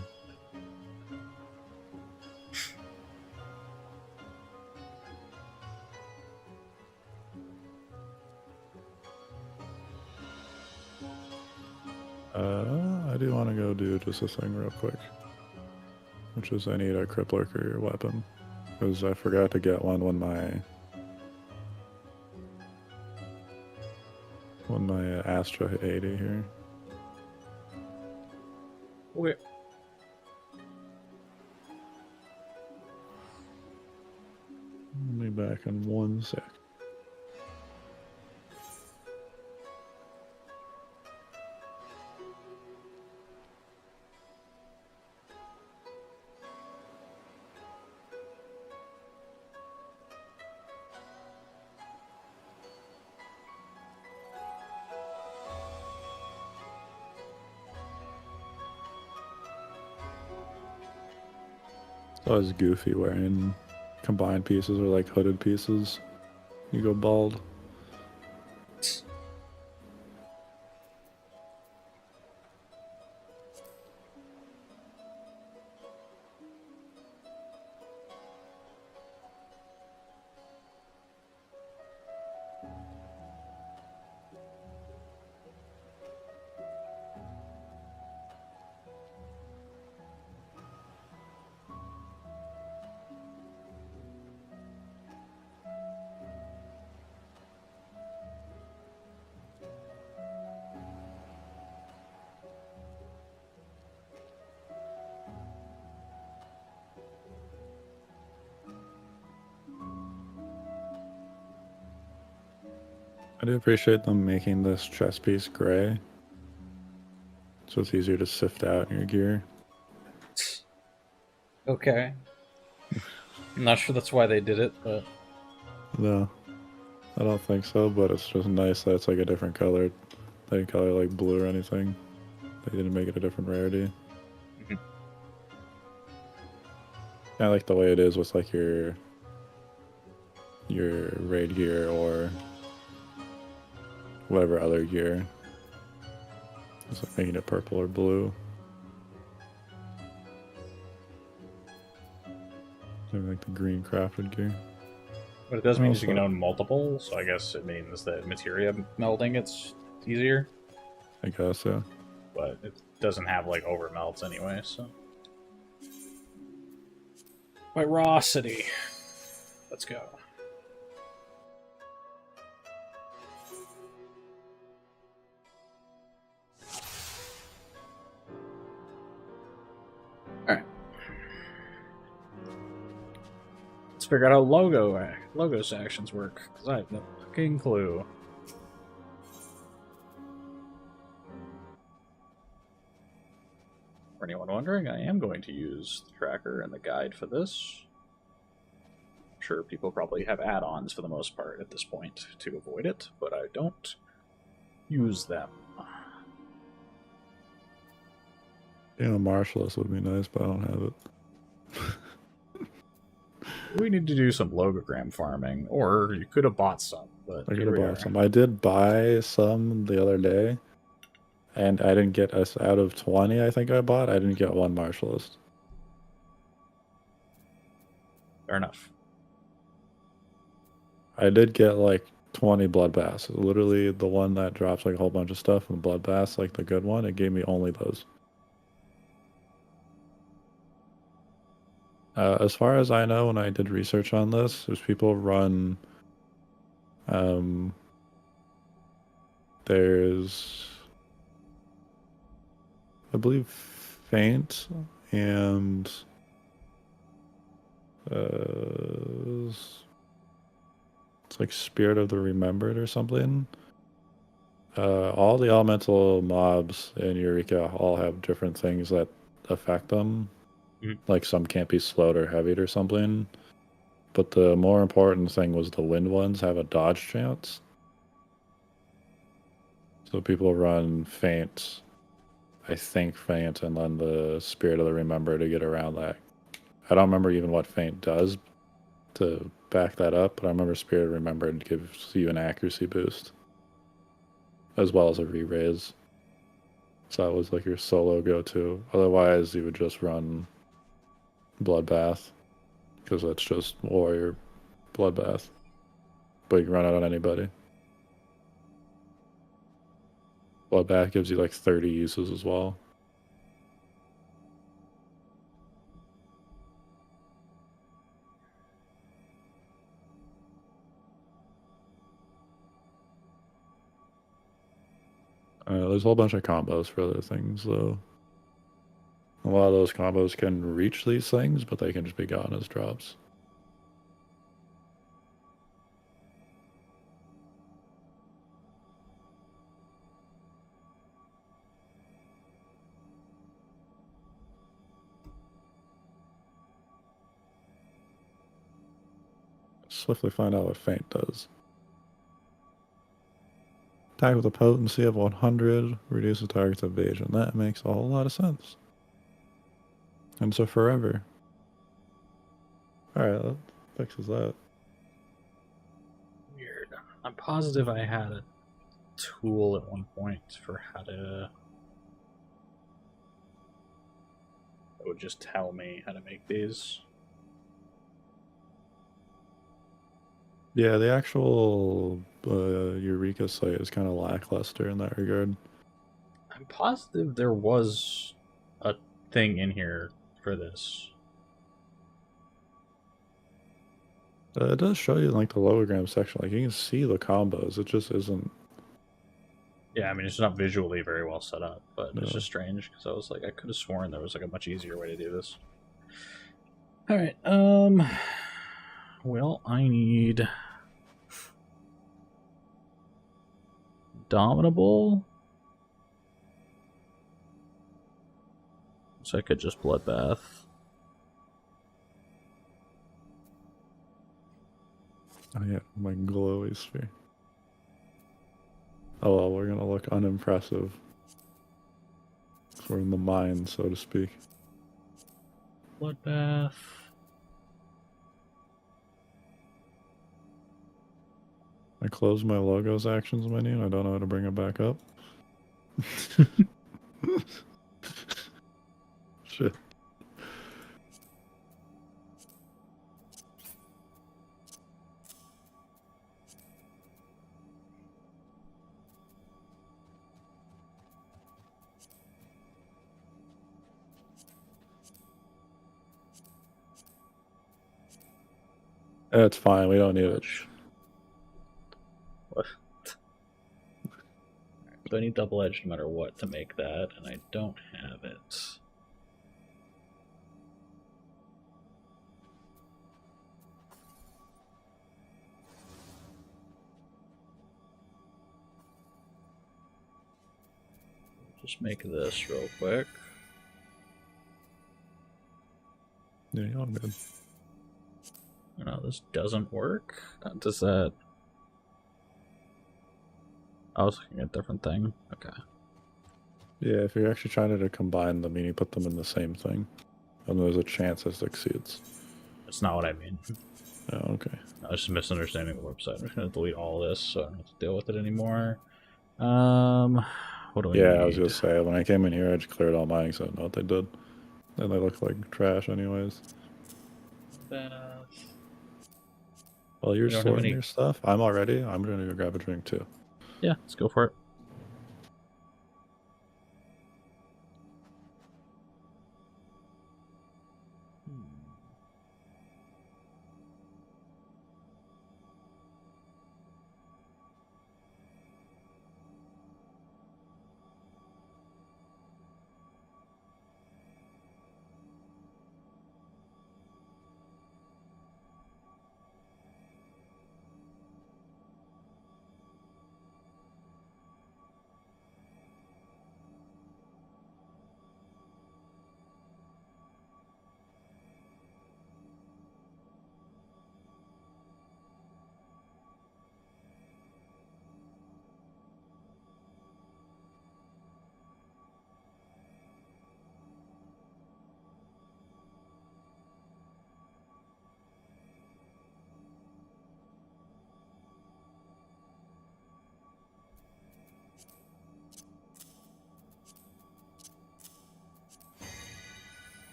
I do want to go do just a thing real quick, which is I need a Crippler weapon, because I forgot to get one when my Astra hit 80 here. Okay. I'll be back in 1 sec. It's always goofy wearing combined pieces or like hooded pieces. You go bald. I do appreciate them making this chest piece gray, so it's easier to sift out in your gear. Okay. I'm not sure that's why they did it, but No, I don't think so, but it's just nice that it's like a different color. They didn't color like blue or anything. They didn't make it a different rarity. Mhm. I like the way it is with like your raid gear or whatever other gear. It's like making it purple or blue. I like the green crafted gear. what it does mean is you can Also- own multiple, so I guess it means that materia melding it's easier, I guess, yeah. but it doesn't have like over melts anyway, so. Virosity. Let's go. Alright. Let's figure out how logos actions work, because I have no fucking clue. For anyone wondering, I am going to use the tracker and the guide for this. I'm sure people probably have add-ons for the most part at this point to avoid it, but I don't use them. You know, Marshalless would be nice, but I don't have it. We need to do some logogram farming, or you could have bought some, but I could here have we bought are. some. I did buy some the other day, and I didn't get us out of 20. I think I bought. I didn't get one Marshallist. Fair enough. I did get like 20 bloodbaths. Literally, the one that drops like a whole bunch of stuff, and bloodbaths, like the good one, it gave me only those. As far as I know, when I did research on this, there's people run. There's, I believe, Faint and it's like Spirit of the Remembered or something. All the elemental mobs in Eureka all have different things that affect them. Mhm. Like some can't be slowed or heavied or something. But the more important thing was the wind ones have a dodge chance. So people run Faint, I think Faint, and then the Spirit of the Remember to get around that. I don't remember even what Faint does to back that up, but I remember Spirit of Remember gives you an accuracy boost as well as a re-raise. So that was like your solo go-to. Otherwise, you would just run Bloodbath because that's just warrior Bloodbath. But you can run it on anybody. Bloodbath gives you like 30 uses as well. There's a whole bunch of combos for other things, though. A lot of those combos can reach these things, but they can just be gone as drops. Swiftly find out what Feint does. Attack with a potency of 100, reduce the target's evasion. That makes a whole lot of sense. And so forever. Alright, that fixes that. Weird. I'm positive I had a tool at one point for how to... It would just tell me how to make these. Yeah, the actual Eureka site is kind of lackluster in that regard. I'm positive there was a thing in here for this. It does show you like the logogram section, like you can see the combos. It just isn't. Yeah, I mean it's not visually very well set up, but No. it's just strange because I was like, I could have sworn there was like a much easier way to do this. All right, well, I need Dominable. So I could just Bloodbath. Oh yeah, my glowy sphere. Oh well, we're gonna look unimpressive. We're in the mine, so to speak. Bloodbath. I closed my logos actions menu and I don't know how to bring it back up. Shit. It's fine, we don't need it. What? So I need double edge no matter what to make that, and I don't have it. Just make this real quick. Yeah, you're all good. No, this doesn't work. Does that? I was looking at a different thing. Okay. Yeah, if you're actually trying to combine them, you put them in the same thing. And there's a chance it succeeds. That's not what I mean. Oh, okay. I was just misunderstanding the website. I'm just going to delete all this so I don't have to deal with it anymore. What do I need? Yeah, I was gonna say, when I came in here, I just cleared all mine, so I don't know what they did. And they look like trash anyways. While you're You don't have sorting any- your stuff, I'm gonna go grab a drink too. Yeah, let's go for it.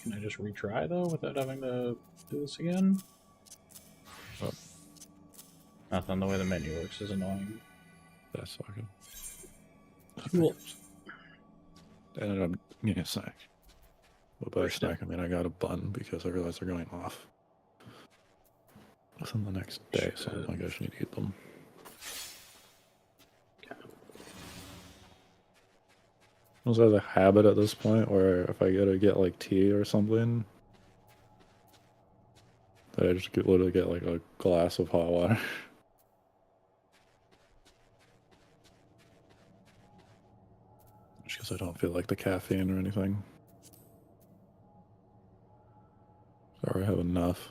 Can I just retry though without having to do this again? Oh. Nothing. The way the menu works is annoying. That's fucking. Cool. And I'm give me a sec. But by snack, I mean I got a bun because I realized they're going off within the next day, so I guess I need to eat them. I also have a habit at this point where if I gotta get like tea or something, that I just literally get like a glass of hot water. Just because I don't feel like the caffeine or anything. Or I have enough.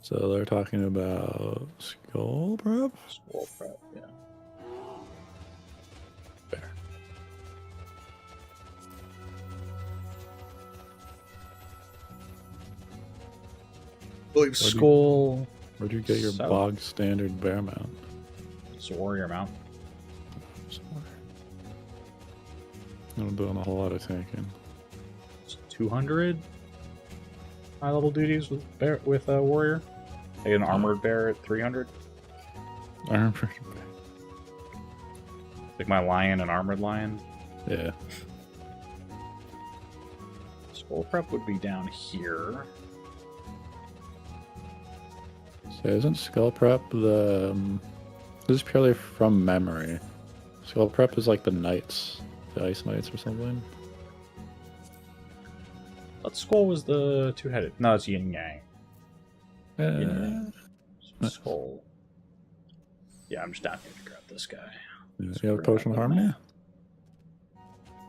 So they're talking about skull prep? Skull prep, yeah. Fair. Believe skull. Where'd you get your South. bog standard bear mount? It's a warrior mount. I'm doing a whole lot of tanking. It's 200 high level duties with warrior. I get an armored bear at 300. Armored bear. Like my lion and armored lion. Yeah. Skull prep would be down here. So isn't skull prep the... this is purely from memory. Skull prep is like the knights. The ice knights or something. That skull was the two-headed. No, it's yin yang. Yeah. Skull. Yeah, I'm just down here to grab this guy. You have a potion of harmony?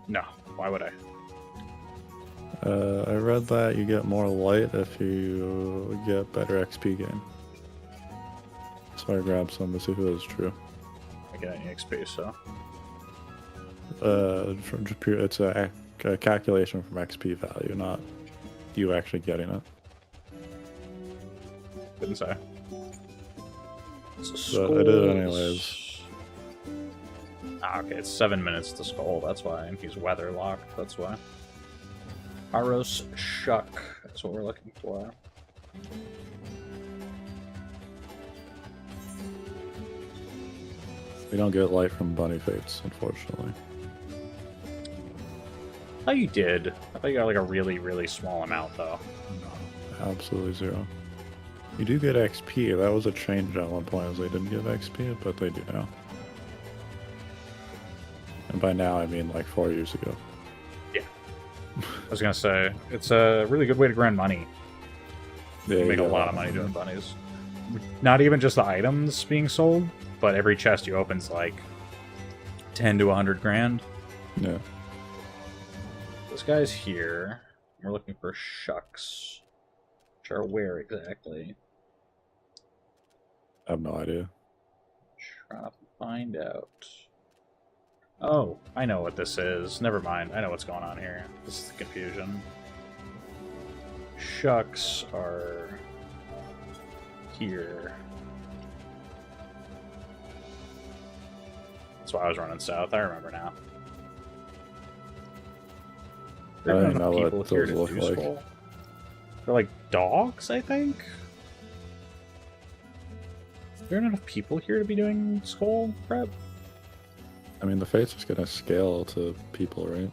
No, why would I? I read that you get more light if you get better XP gain. So I grabbed some to see if it was true. I get any XP, so. It's a calculation from XP value, not you actually getting it. Didn't say. But I did it anyways. Ah, okay, it's 7 minutes to skull, that's why. And he's weather locked, that's why. Aros Shuck, that's what we're looking for. We don't get light from bunny fates, unfortunately. Oh, you did. I thought you got like a really, really small amount, though. No, absolutely zero. You do get XP. That was a change at one point, as they didn't give XP, but they do now. And by now, I mean like 4 years ago. Yeah. I was gonna say, it's a really good way to grind money. Yeah, You make a get lot of money doing bunnies. Not even just the items being sold, but every chest you open's like 10 to 100 grand. Yeah. This guy's here. We're looking for shucks. Which are where exactly? I have no idea. Trying to find out. Oh, I know what this is. Never mind. I know what's going on here. This is the confusion. Shucks are here. That's why I was running south. I remember now. There I are don't enough know people what here those to look do like. skull. They're like dogs, I think. There aren't enough people here to be doing skull prep. I mean, the fate's just gonna scale to people, right?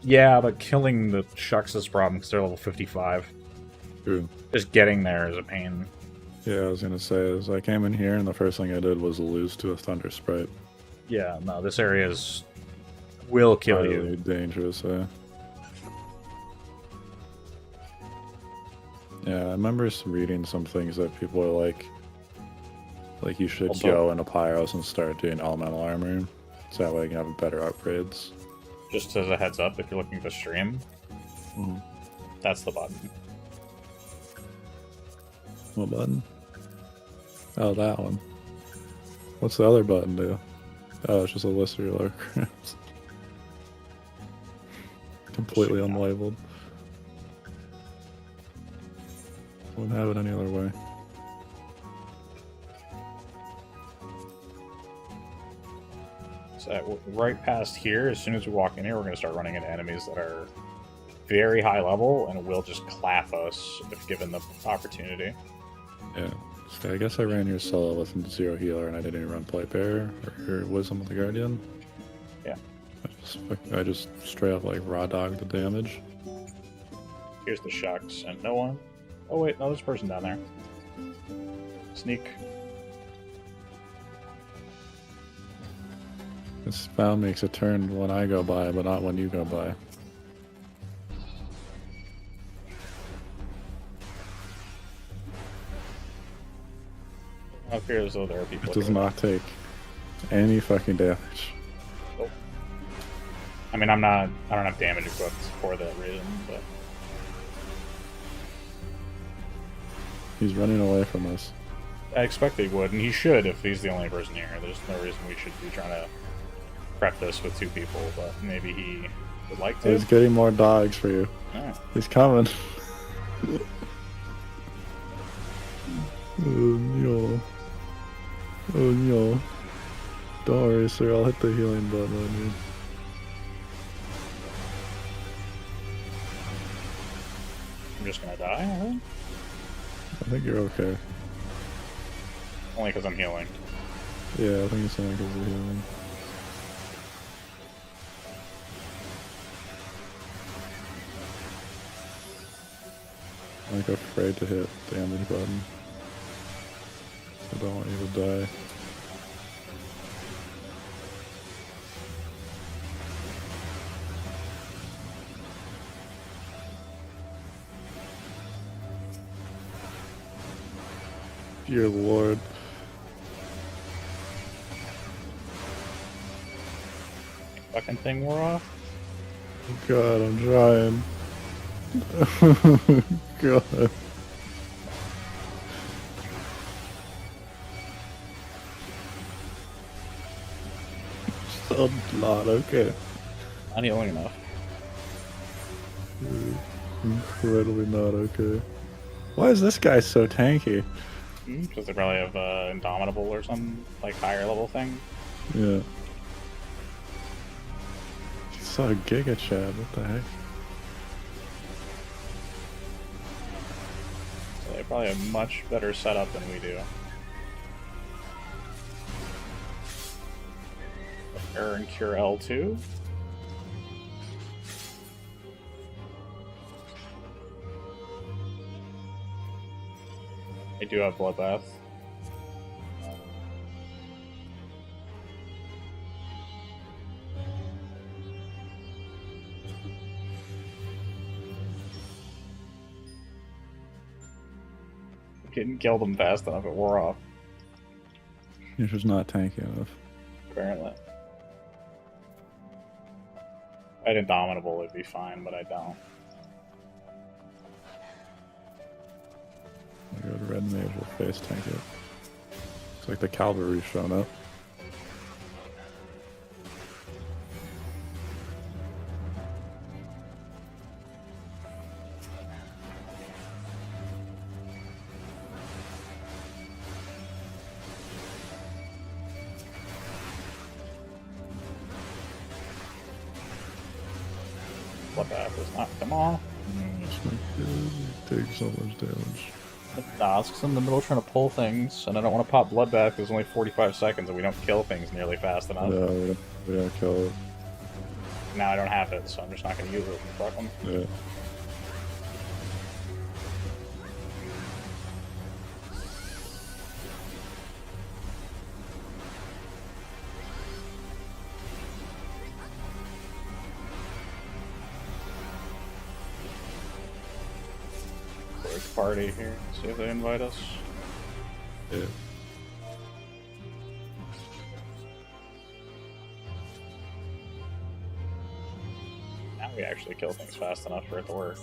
Yeah, but killing the shucks is a problem because they're level 55. True. Just getting there is a pain. Yeah, I was gonna say, is I came in here and the first thing I did was lose to a thunder sprite. Yeah, no, this area will kill you. Highly dangerous, Yeah, I remember reading some things that people are like you should Also- go into Pyros and start doing elemental armor, so that way you can have better upgrades. Just as a heads up, if you're looking to stream, Mhm. that's the button. What button? Oh, that one. What's the other button do? Oh, it's just a list of your lurkers. Completely unlabeled. Wouldn't have it any other way. So right past here, as soon as we walk in here, we're going to start running into enemies that are very high level and will just clap us if given the opportunity. Yeah. So I guess I ran your solo with 0 healer and I didn't even run Plate Bearer or your Wisdom of the Guardian. Yeah. I just straight up like raw dog the damage. Here's the shucks, and no one. Oh wait, no, there's a person down there. Sneak. This found makes a turn when I go by, but not when you go by. It appears as though there are people. It does not take any fucking damage. Oh. I mean, I don't have damage equipped for that reason, but He's running away from us. I expect he would, and he should if he's the only person here. There's no reason we should be trying to prep this with 2 people, but maybe he would like to. He's getting more dogs for you. Alright. He's coming. Oh no. Oh no. Don't worry, sir. I'll hit the healing button on you. I'm just gonna die, I think. I think you're okay. Only because I'm healing. Yeah, I think it's only because of healing. I'm like afraid to hit the damage button. I don't want you to die. Dear Lord. Fucking thing wore off. God, I'm trying. God. Still not okay. Not healing enough. Incredibly not okay. Why is this guy so tanky? Because they probably have Indomitable or some like higher level thing. Yeah. Saw a Giga Chad, what the heck? So they probably have much better setup than we do. Error and Cure L2. I do have Bloodbath. Didn't kill them fast enough, it wore off, You're just not tanky enough. apparently. If I had Indomitable, it'd be fine, but I don't. I go to Red Mage will face tank it. It's like the cavalry's shown up. Bloodbath does not come off. It's not good. It takes so much damage. Nah, it's 'cause I'm in the middle trying to pull things, and I don't want to pop Bloodbath because it's only 45 seconds and we don't kill things nearly fast enough. No, we don't kill it. Now I don't have it, so I'm just not going to use it. Fuck 'em. Yeah. Break party here, see if they invite us. Yeah. Now we actually kill things fast enough for it to work.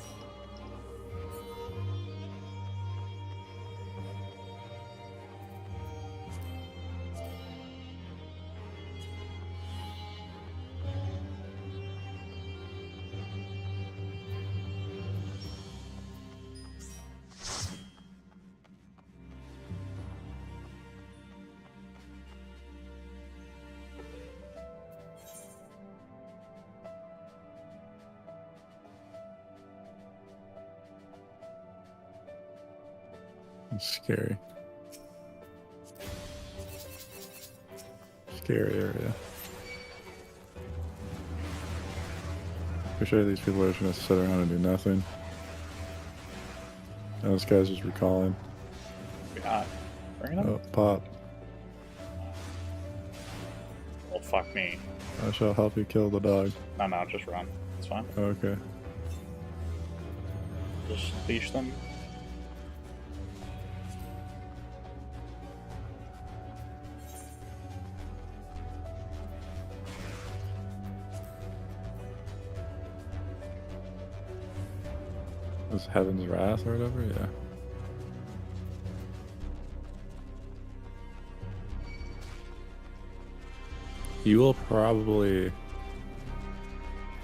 It's scary. Scary area. For sure these people are just gonna sit around and do nothing. And this guy's just recalling. Yeah. Bring it up. Oh, pop. Well, fuck me. I shall help you kill the dog. No, just run. It's fine. Okay. Just leash them. This Heaven's Wrath or whatever? Yeah. You will probably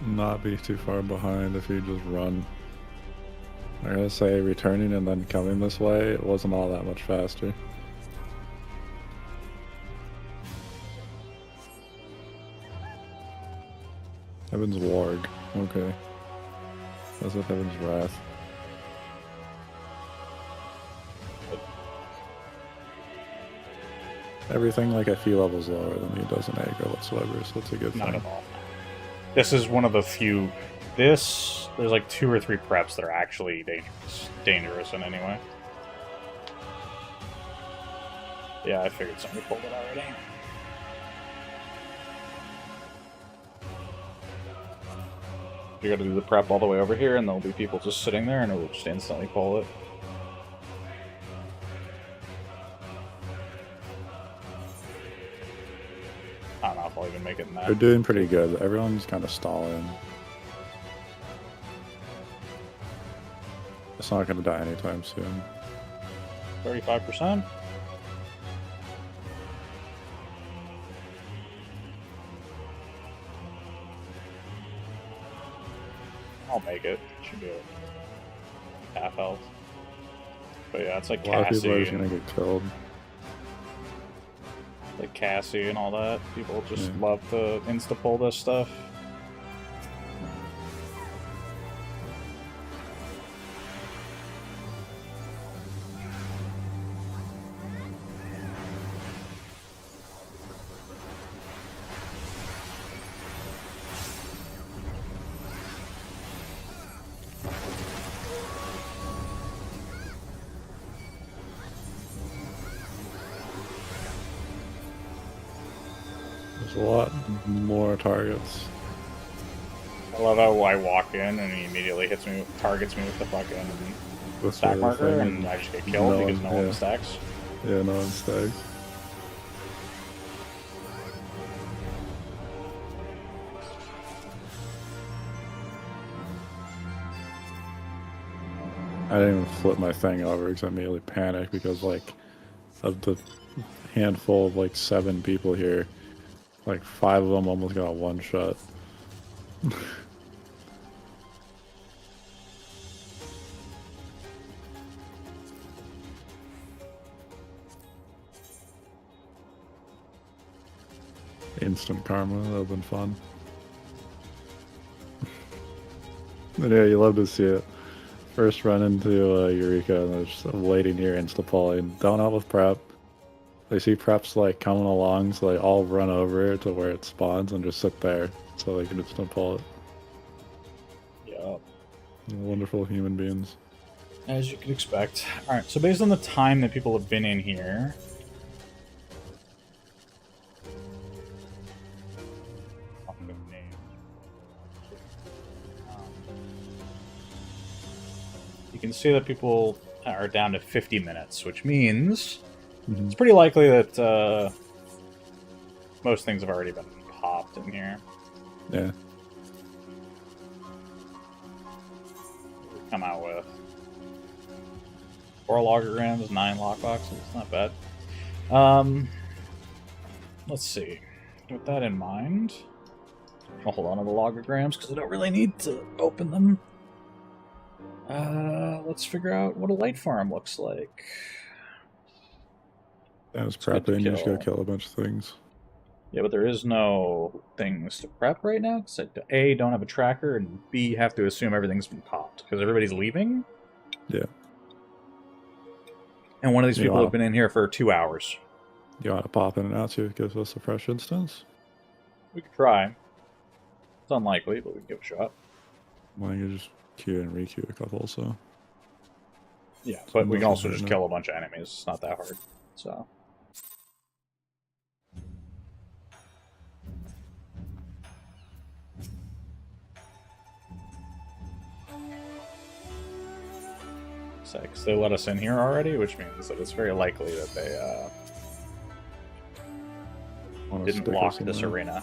not be too far behind if you just run. I gotta say, returning and then coming this way, it wasn't all that much faster. Heaven's Warg. Okay. That's what Heaven's Wrath. Everything like a few levels lower than you doesn't aggro whatsoever, so it's a good Not thing. at all. This is one of the few. There's like 2 or 3 preps that are actually dangerous in any way. Yeah, I figured somebody pulled it already. You gotta do the prep all the way over here, and there'll be people just sitting there, and it will just instantly pull it. I don't know if I'll even make it in that. They're doing pretty good. Everyone's kind of stalling. It's not going to die anytime soon. 35%? I'll make it. Should be a half health. But yeah, it's like A lot of people are Cassie just going to get killed. like Cassie and all that. People just Yeah. love to insta-pull this stuff. There's a lot more targets. I love how I walk in and he immediately targets me with the fucking With stack the marker, thing, and I just get killed because no one stacks. Yeah, no one stacks. I didn't even flip my thing over because I immediately panicked because, like, of the handful of, like, 7 people here, like, 5 of them almost got one shot. Instant karma, that would have been fun. But yeah, you love to see it. First run into Eureka and they're just waiting here insta-pulling. Don't help with prep. They see preps like coming along, so they all run over to where it spawns and just sit there so they can just pull it. Yeah. Wonderful human beings. As you could expect. Alright, so based on the time that people have been in here... You can see that people are down to 50 minutes, which means it's pretty likely that most things have already been popped in here. Yeah. Come out with 4 logograms, 9 lockboxes. It's not bad. Let's see. With that in mind, I'll hold on to the logograms because I don't really need to open them. Let's figure out what a light farm looks like. That was good to prepping, you just kill. go kill a bunch of things. Yeah, but there is no things to prep right now because I, A, don't have a tracker, and B, have to assume everything's been popped because everybody's leaving. Yeah. And one of these You people wanna- have been in here for 2 hours. You want to pop in and out, see if it gives us a fresh instance? We could try. It's unlikely, but we can give it a shot. Well, you can just queue and re-queue a couple, so... Yeah, but we can also nothing just right kill a bunch of enemies. It's not that hard. So. Because they let us in here already, which means that it's very likely that they Wanna didn't stick lock us in this there? arena.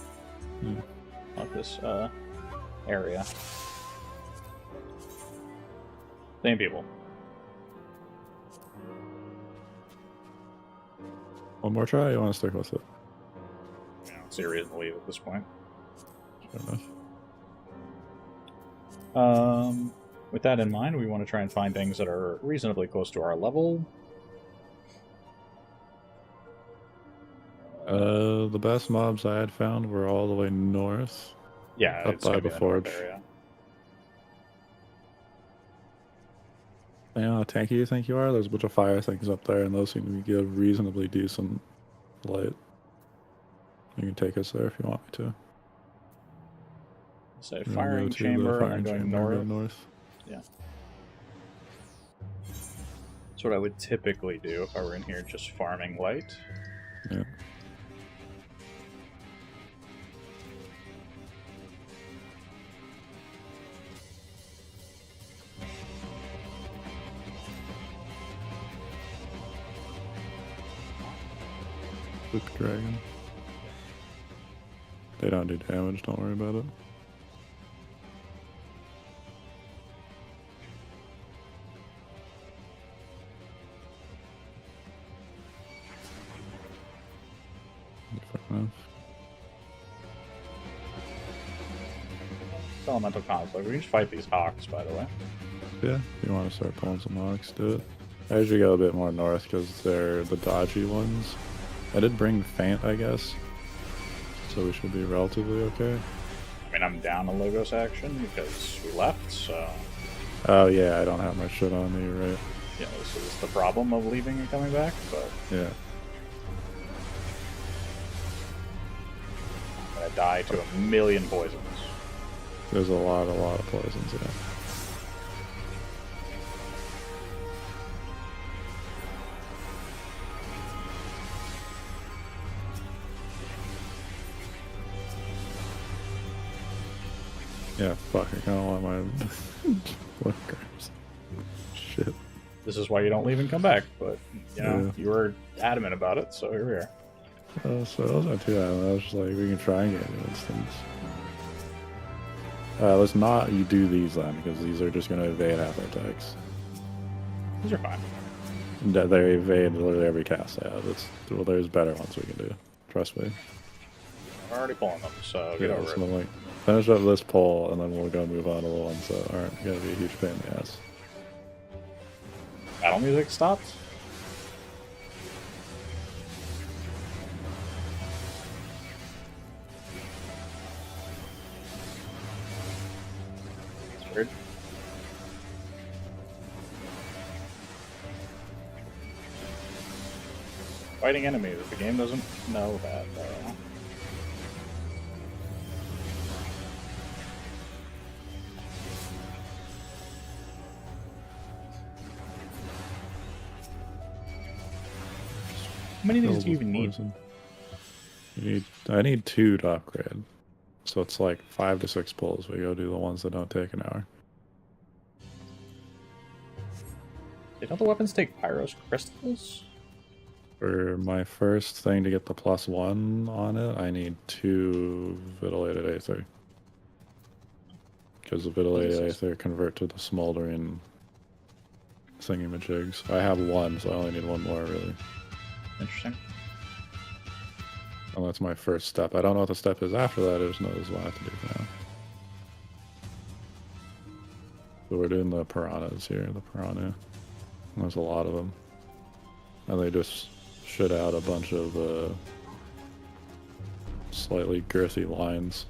Hmm. Lock this area. Same people. One more try, you want to stick with it? I don't see a reason to leave at this point. Fair enough. With that in mind, we want to try and find things that are reasonably close to our level. The best mobs I had found were all the way north. Yeah, Up it's by gonna be the in the north forge. area. Yeah, how tanky you think you are? There's a bunch of fire things up there, and those seem to give reasonably decent light. You can take us there if you want me to. So We're gonna firing go to the chamber firing and then going chamber and north. go north. Yeah. That's what I would typically do if I were in here just farming light. Yeah. Luke Dragon. They don't do damage, don't worry about it. Fair enough. Elemental conflict. We can just fight these hawks, by the way. Yeah, if you want to start pulling some hawks, do it. I usually go a bit more north because they're the dodgy ones. I did bring Faint, I guess, so we should be relatively okay. I mean, I'm down a Logos action because we left, so... Oh yeah, I don't have my shit on me, you're right. Yeah, this is the problem of leaving and coming back, but Yeah. I die to a million poisons. There's a lot of poisons, yeah. Yeah, fuck, I kinda want my blood grabs. Shit. This is why you don't leave and come back, but, you know, Yeah. you were adamant about it, so here we are. So those are too adamant. I was just like, we can try and get new instance. Let's not you do these then, because these are just gonna evade half our attacks. These are fine. They evade literally every cast I have. Well, there's better ones we can do. Trust me. We're already pulling them, so get over so it. like, finish up this poll, and then we're gonna move on to the ones that aren't gonna be a huge pain in the ass. Battle music stopped? It's weird. Fighting enemies. The game doesn't know that, though. How many of these Filled do you with even need? poison. I need 2 to upgrade. So it's like 5 to 6 pulls. We go do the ones that don't take an hour. Did other weapons take Pyros crystals? For my first thing to get the +1 on it, I need 2 Vitilated Aether. Because the Vitilated Aether convert to the Smoldering thingamajigs. I have 1, so I only need 1 more, really. Interesting. And that's my first step. I don't know what the step is after that, I just know this is what I have to do for now. So we're doing the piranhas here, the piranha. And there's a lot of them. And they just shit out a bunch of slightly girthy lines.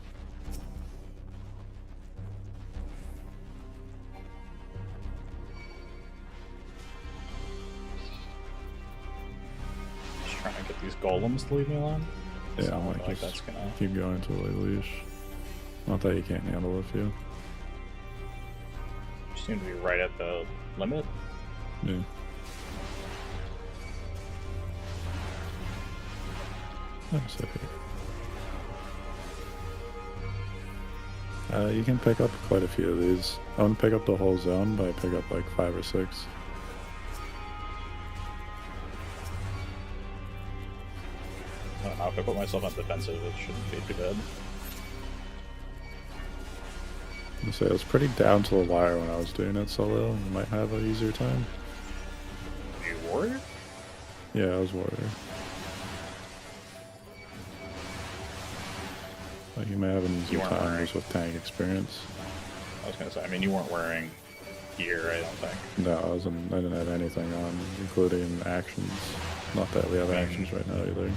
these golems to leave me alone. Yeah, So I I might feel like just that's gonna. keep going until they leash. Not that you can't handle a few. You seem to be right at the limit. Yeah. That's okay. You can pick up quite a few of these. I wouldn't pick up the whole zone, but I pick up like 5 or 6. I don't know, if I put myself on defensive, it shouldn't be too bad. I say I was pretty down to the wire when I was doing it solo. You might have an easier time. Are you warrior? Yeah, I was warrior. Like you may have an easier time just with tank experience. I was gonna say, I mean, you weren't wearing gear, I don't think. No, I didn't have anything on, including actions. Not that we have actions right now either.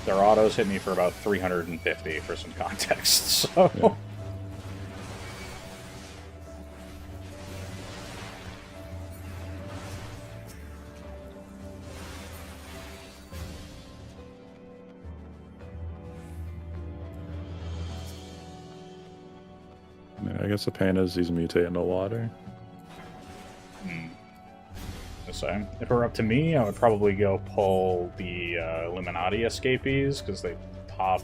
Their autos hit me for about 350 for some context, so... Yeah. I guess the pain is these mutate into water. So, if it were up to me, I would probably go pull the Illuminati escapees, because they pop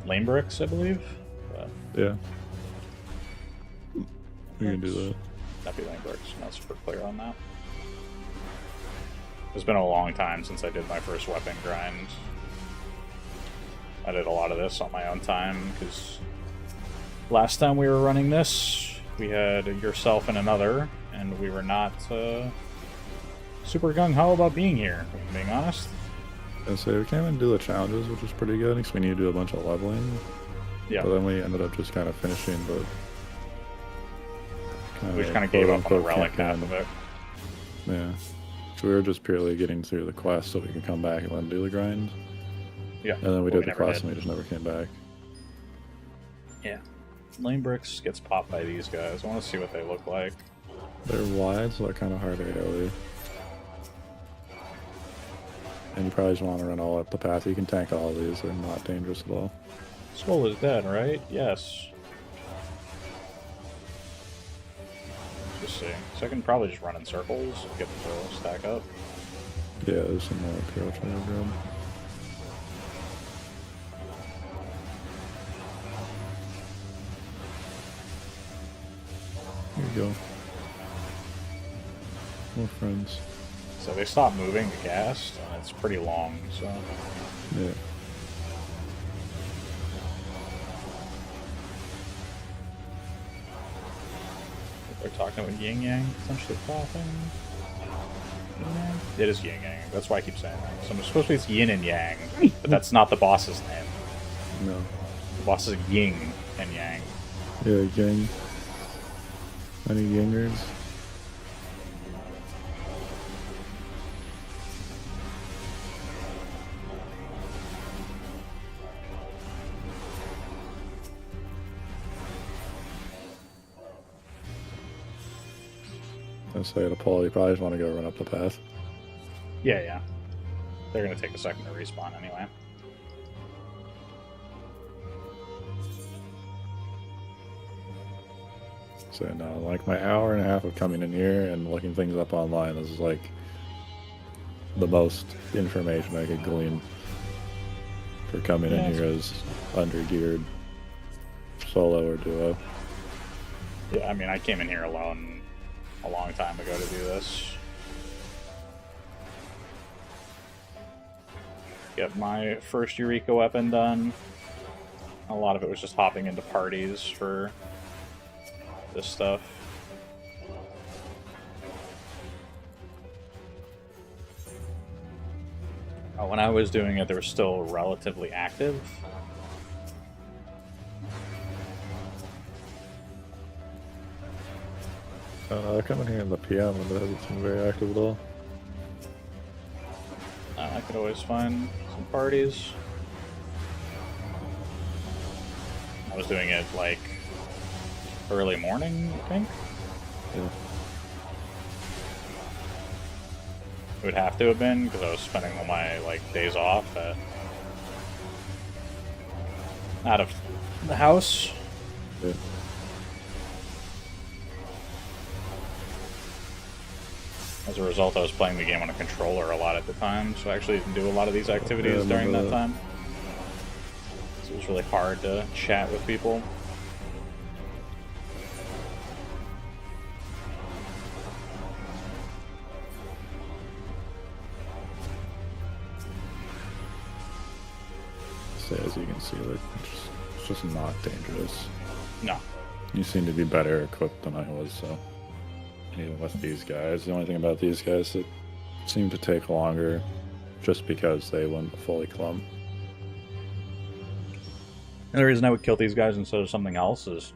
lane bricks, I believe. But Yeah. We can do that. that'd be lane bricks, I'm not super clear on that. It's been a long time since I did my first weapon grind. I did a lot of this on my own time, because last time we were running this, we had yourself and another, and we were not super gung-ho about being here, if I'm being honest. And so we came and do the challenges, which was pretty good, because we need to do a bunch of leveling. Yeah, But then we ended up just kind of finishing the... we just kind of gave up on the relic half campaign. of it. Yeah. So we were just purely getting through the quest so we could come back and then do the grind. Yeah, And then we but did the never quest did. and we just never came back. Yeah. Lane bricks gets popped by these guys. I want to see what they look like. They're wide, so they're kind of hard to AoE. And you probably just want to run all up the path. You can tank all of these. They're not dangerous at all. Skull is dead, right? Yes. Just see. So I can probably just run in circles and get them to stack up. Yeah, there's some more Imperial trying to grab. Here you go. More friends. So they stop moving the cast, and it's pretty long, so... Yeah. They're talking about yin yang potentially popping. Yin yang? It is yin yang. That's why I keep saying that. So I'm supposed to be it's yin and yang, but that's not the boss's name. No. The boss is yin and yang. Yeah, gang. Any gangers? I say to Paul, you probably just want to go run up the path. Yeah, yeah. They're gonna take a second to respawn anyway. So no, like my hour and a half of coming in here and looking things up online is like the most information I could glean for coming in here as under-geared solo or duo. Yeah, I mean, I came in here alone a long time ago to do this. Get my first Eureka weapon done. A lot of it was just hopping into parties for this stuff. When I was doing it, they were still relatively active. I come in here in the PM and it doesn't seem very active at all. I could always find some parties. I was doing it like early morning, I think. Yeah. It would have to have been, because I was spending all my, like, days off out of the house. Yeah. As a result, I was playing the game on a controller a lot at the time, so I actually didn't do a lot of these activities during that time. So it was really hard to chat with people. So as you can see, like, it's just not dangerous. No. You seem to be better equipped than I was, so even with these guys, the only thing about these guys that seem to take longer just because they wouldn't fully clump. And the reason I would kill these guys instead of something else is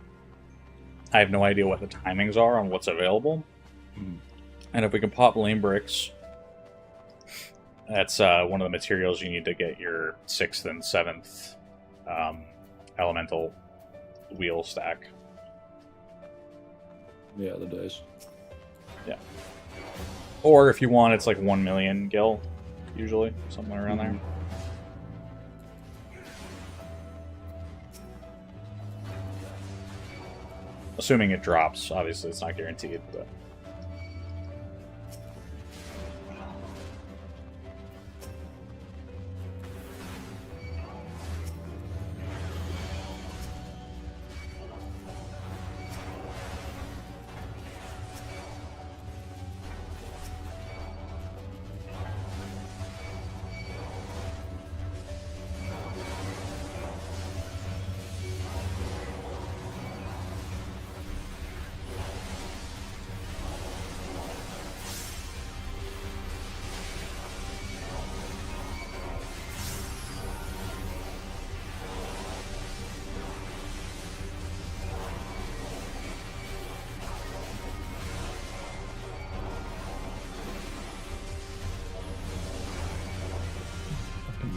I have no idea what the timings are on what's available. And if we can pop lane bricks, that's one of the materials you need to get your 6th and 7th elemental wheel stack. Yeah, the dice. Yeah. Or if you want, it's like 1 million gil, usually, somewhere around there. Assuming it drops, obviously it's not guaranteed, but...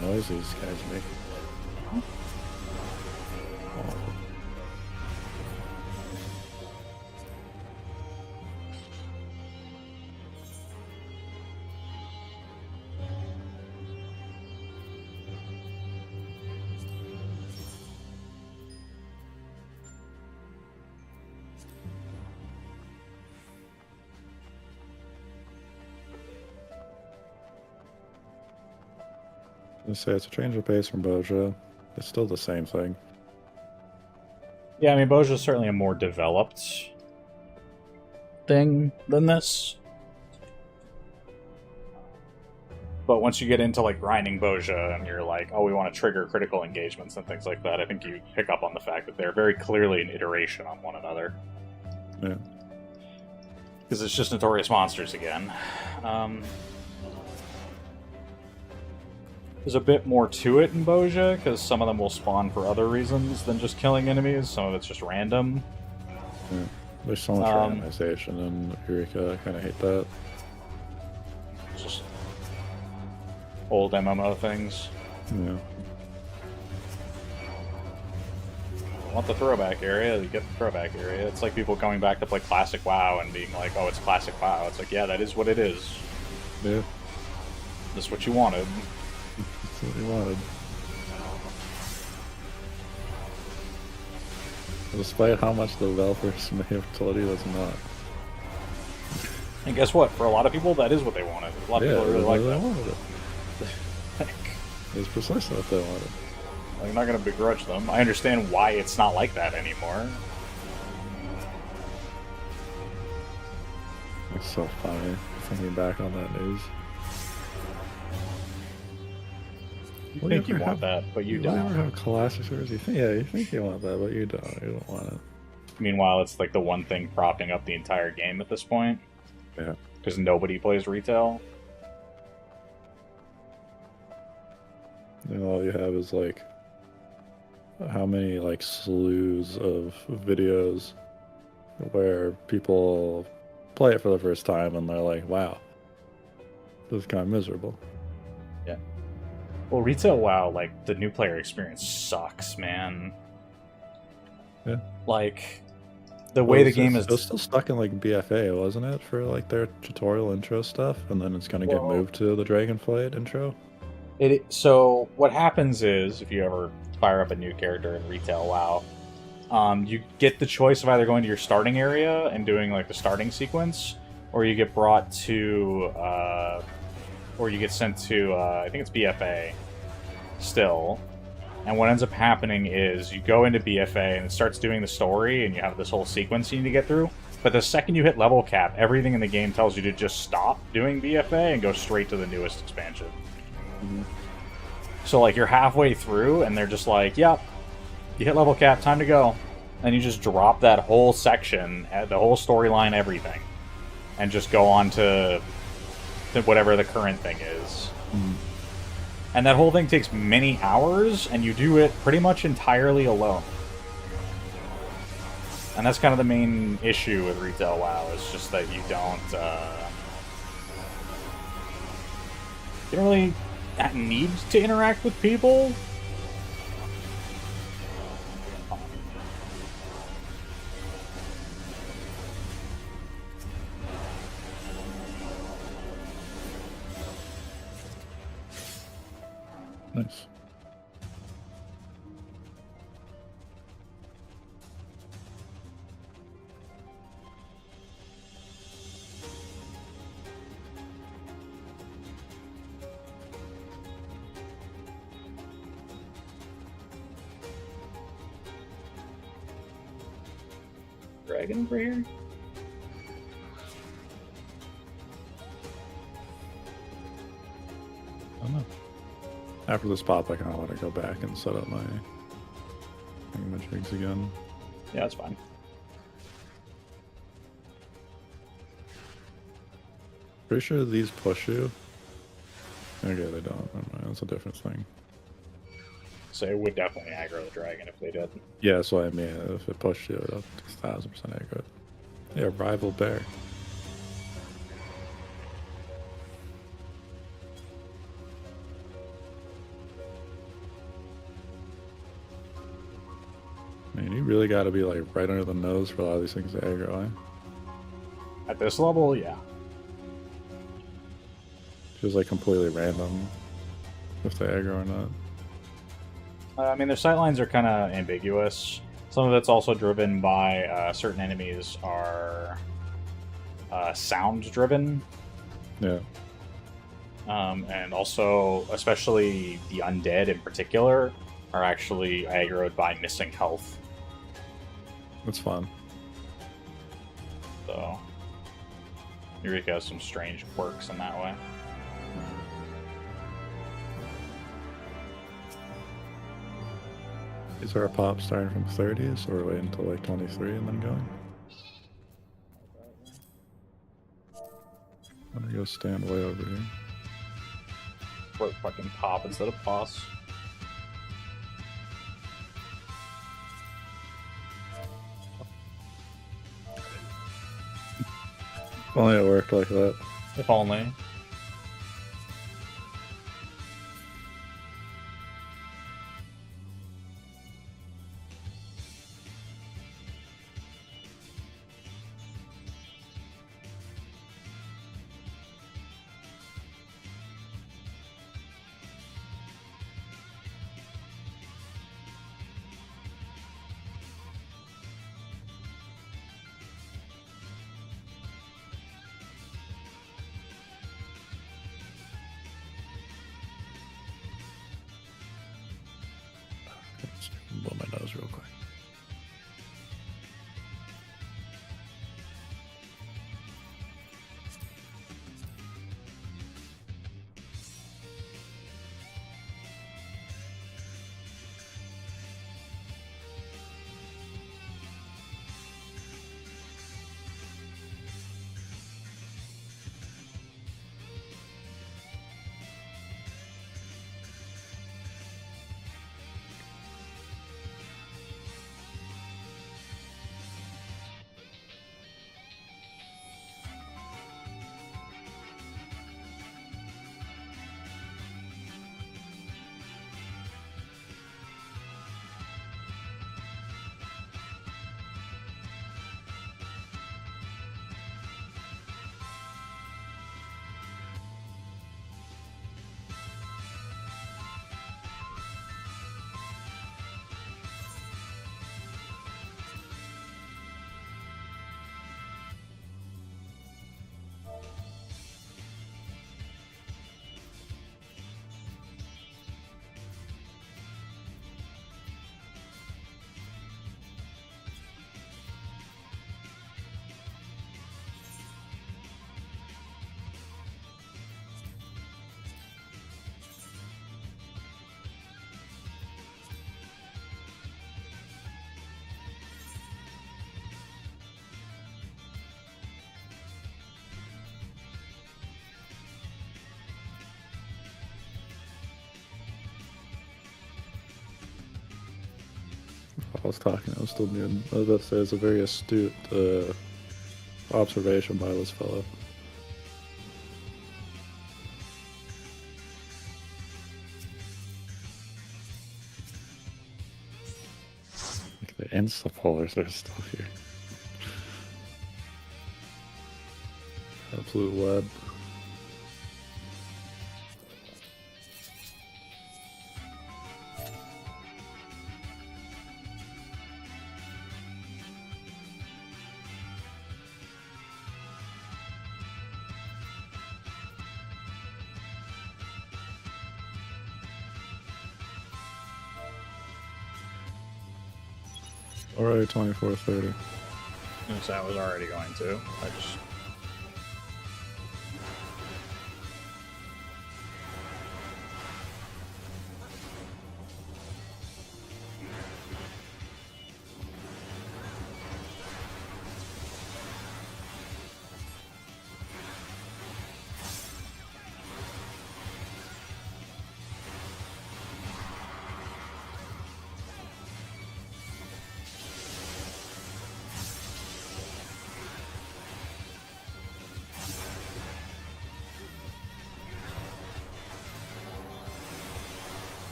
Noise these guys make. Awful. I say it's a change of pace from Boja. It's still the same thing. Yeah, I mean, Boja's certainly a more developed thing than this. But once you get into, like, grinding Boja and you're like, oh, we want to trigger critical engagements and things like that, I think you pick up on the fact that they're very clearly an iteration on one another. Yeah. Because it's just Notorious Monsters again. There's a bit more to it in Boja, because some of them will spawn for other reasons than just killing enemies. Some of it's just random. Yeah. There's so much randomization in Eureka. I kind of hate that. Just old MMO things. Yeah. Want the throwback area, you get the throwback area. It's like people coming back to play Classic WoW and being like, oh, it's Classic WoW. It's like, yeah, that is what it is. Yeah. That's what you wanted. That's what he wanted. Despite how much the developers may have told you that's not. And guess what? For a lot of people, that is what they wanted. A lot of people really like that. Wanted it. It's precisely what they wanted. I'm not going to begrudge them. I understand why it's not like that anymore. It's so funny thinking back on that news. You think you want that, but you don't. You ever have classic servers? You think you want that, but you don't. You don't want it. Meanwhile, it's like the one thing propping up the entire game at this point. Yeah. Because nobody plays retail. And all you have is like how many like slews of videos where people play it for the first time and they're like, wow, this is kind of miserable. Yeah. Well, retail WoW, like, the new player experience sucks, man. Yeah. Like, the way the game It was is. still stuck in like BFA, wasn't it, for like their tutorial intro stuff, and then it's gonna get moved to the Dragonflight intro. So what happens is, if you ever fire up a new character in retail WoW, you get the choice of either going to your starting area and doing like the starting sequence, or you get brought to, or you get sent to, I think it's BFA still. And what ends up happening is you go into BFA and it starts doing the story, and you have this whole sequence you need to get through. But the second you hit level cap, everything in the game tells you to just stop doing BFA and go straight to the newest expansion. Mm-hmm. So, like, you're halfway through, and they're just like, yep, you hit level cap, time to go. And you just drop that whole section, the whole storyline, everything, and just go on to whatever the current thing is. Mm-hmm. And that whole thing takes many hours, and you do it pretty much entirely alone. And that's kind of the main issue with retail WoW, is just that you don't really need to interact with people. Nice. Dragon over here? I don't know. After this pop, I kind of want to go back and set up my jigs again. Yeah, that's fine. Pretty sure these push you. Okay, they don't. Never mind, that's a different thing. So it would definitely aggro the dragon if they did. Yeah, that's what I mean. If it pushed you, it's 1000% accurate. Yeah, rival bear. Man, you really got to be like right under the nose for a lot of these things to aggro, eh? At this level, yeah. Feels like completely random if they aggro or not. I mean, their sightlines are kind of ambiguous. Some of it's also driven by certain enemies are sound-driven. Yeah. And also, especially the undead in particular, are actually aggroed by missing health. That's fun. So, Eureka has some strange quirks in that way. Is there a pop starting from 30s or wait until like 23 and then going? I'm gonna go stand way over here. Or fucking pop instead of boss. If only it worked like that. If only. I was talking, I was still muted. I was about to say, it's a very astute observation by this fellow. Like the insta-polars are still here. Absolute web. Already 24:30. Since I was already going to. I just.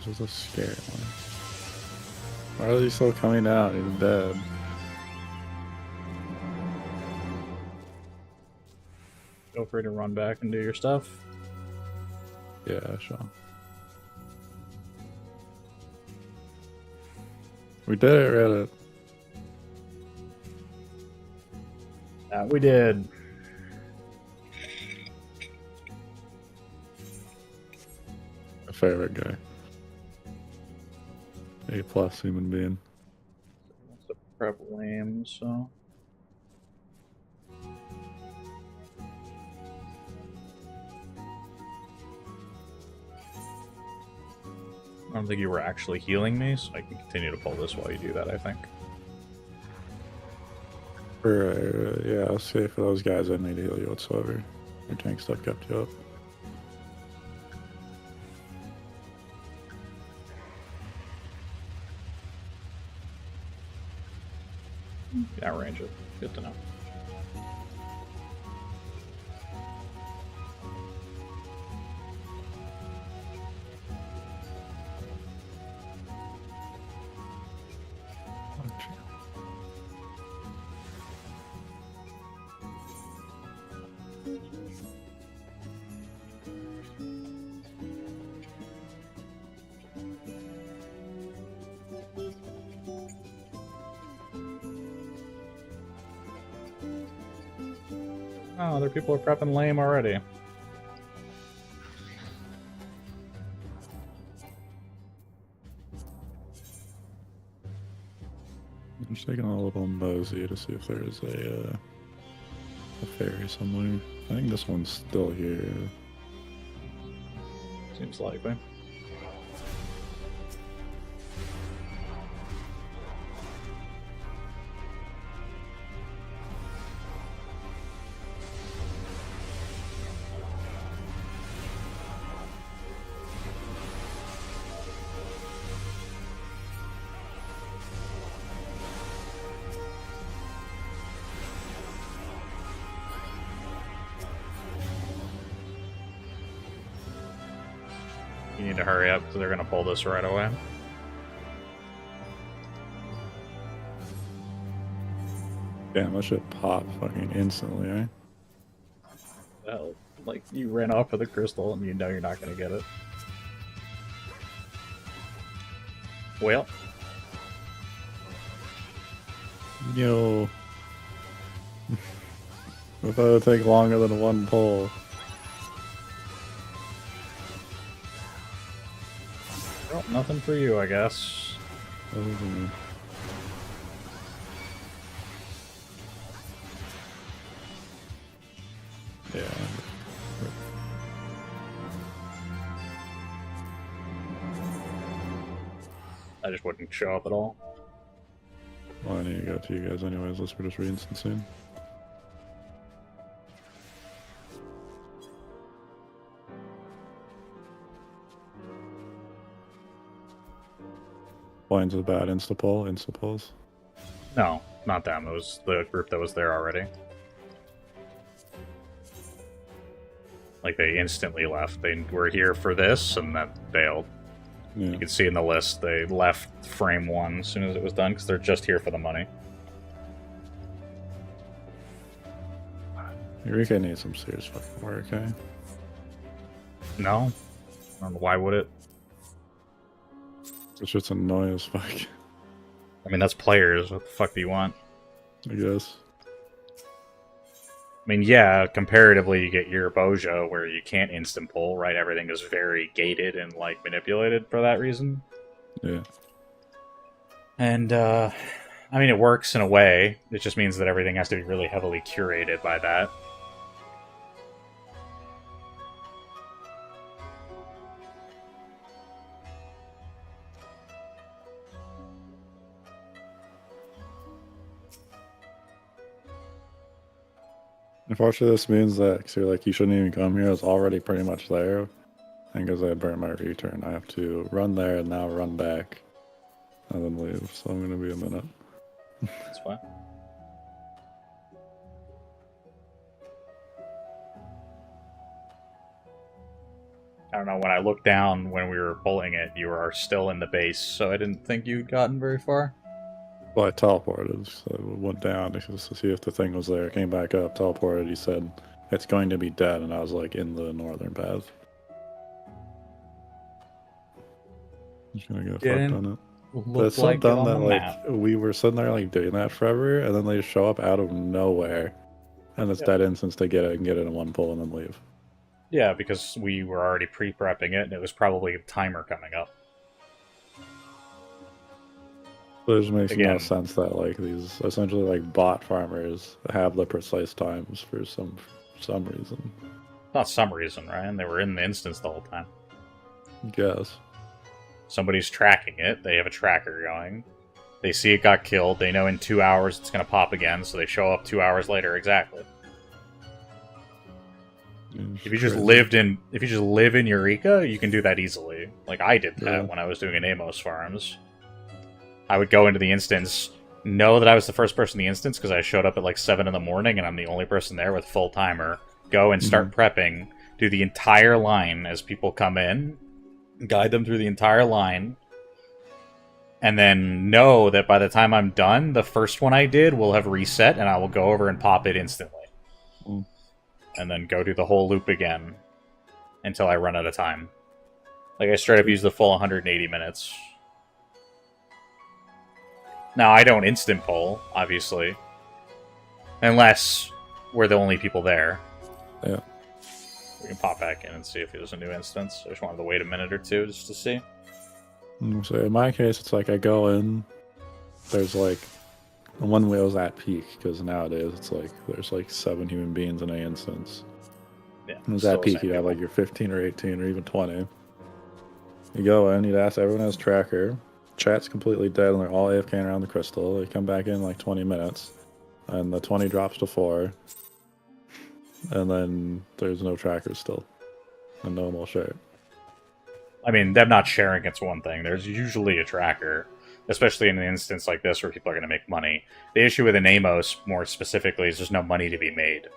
This is a scary one. Why is he still coming out? He's dead. Feel free to run back and do your stuff. Yeah, sure. We did it, Reddit. We did. My favorite guy. A+ human being. What's the prep lame, so. I don't think you were actually healing me, so I can continue to pull this while you do that, I think. Yeah, I'll say for those guys, I need to heal you whatsoever. Your tank stuff kept you up. Outrange it. Good to know. Oh, other people are prepping lame already. I'm just taking a little nosy to see if there's a fairy somewhere. I think this one's still here. Seems likely. You need to hurry up because they're going to pull this right away. Damn, that should pop fucking instantly, eh? hell? Like, you ran off with a crystal and you know you're not going to get it. Well. Yo. If it would take longer than one pull. Well, nothing for you, I guess. Yeah. I just wouldn't show up at all. Well, I need to go to you guys anyways. Let's just re-instancing. Blinds is bad. Insta-pulls. No, not them. It was the group that was there already. Like, they instantly left. They were here for this, and then bailed. Yeah. You can see in the list, they left frame 1 as soon as it was done, because they're just here for the money. Eureka needs some serious fucking work, eh? No? I don't know, why would it? It's just annoying as fuck, I mean, that's players. What the fuck do you want? I guess. I mean, yeah, comparatively, you get your Boja, where you can't instant pull, right? Everything is very gated and, like, manipulated for that reason. Yeah. And, I mean, it works in a way. It just means that everything has to be really heavily curated by that. Unfortunately, this means that so like you shouldn't even come here. It's already pretty much there, and because I burned my return, I have to run there and now run back, and then leave. So I'm gonna be a minute. That's fine. I don't know, when I looked down when we were pulling it, you were still in the base, so I didn't think you'd gotten very far. Well, I teleported, so I went down to see if the thing was there. Came back up, teleported. He said it's going to be dead, and I was like in the northern path. Just gonna get fucked on it. But it's so dumb that like we were sitting there like doing that forever, and then they just show up out of nowhere, and it's dead instance to get it and get it in one pull and then leave. Yeah, because we were already pre-prepping it, and it was probably a timer coming up. But it just makes no sense that like these essentially like bot farmers have the precise times for some reason. Not some reason, Ryan. They were in the instance the whole time. Guess. Somebody's tracking it. They have a tracker going. They see it got killed. They know in 2 hours it's going to pop again, so they show up 2 hours later exactly. If you just live in Eureka, you can do that easily. Like I did that when I was doing Amos farms. I would go into the instance, know that I was the first person in the instance because I showed up at like 7 in the morning and I'm the only person there with full timer. Go and start prepping, do the entire line as people come in, guide them through the entire line, and then know that by the time I'm done, the first one I did will have reset and I will go over and pop it instantly. And then go do the whole loop again until I run out of time. Like I straight up use the full 180 minutes. Now, I don't instant pull, obviously. Unless we're the only people there. Yeah. We can pop back in and see if there's a new instance. I just wanted to wait a minute or two just to see. So in my case, it's like I go in, there's like, one wheel's at peak, because nowadays it's like, there's like 7 human beings in an instance. Yeah. And it's at peak, you have like your 15 or 18 or even 20. You go in, you'd ask everyone has tracker. Chat's completely dead and they're all AFK around the crystal. They come back in like 20 minutes and the 20 drops to 4 and then there's no trackers still and no one will share it. I mean, them not sharing it's one thing. There's usually a tracker, especially in an instance like this where people are going to make money. The issue with an Amos, more specifically, is there's no money to be made.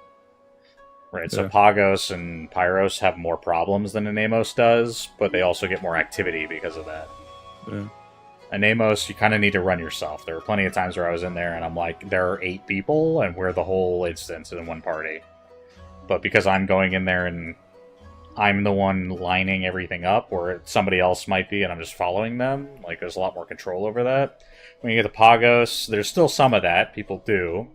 Right, so Pagos and Pyros have more problems than an Amos does, but they also get more activity because of that. Yeah. An Amos, you kind of need to run yourself. There were plenty of times where I was in there and I'm like, there are 8 people and we're the whole instance in one party. But because I'm going in there and I'm the one lining everything up, or somebody else might be, and I'm just following them, like, there's a lot more control over that. When you get to Pagos, there's still some of that, people do,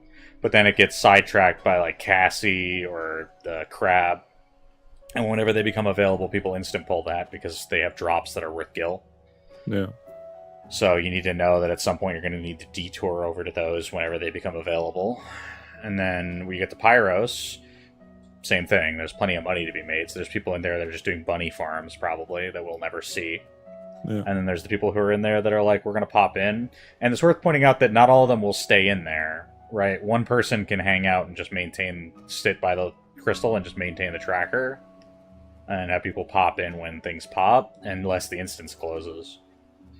but then it gets sidetracked by, like, Cassie or the Crab, and whenever they become available, people instant pull that because they have drops that are worth gil. Yeah. So you need to know that at some point you're going to need to detour over to those whenever they become available. And then we get to Pyros, same thing. There's plenty of money to be made, so there's people in there that are just doing bunny farms, probably, that we'll never see. Yeah. And then there's the people who are in there that are like, we're going to pop in. And it's worth pointing out that not all of them will stay in there, right? One person can hang out and just sit by the crystal and just maintain the tracker, and have people pop in when things pop, unless the instance closes.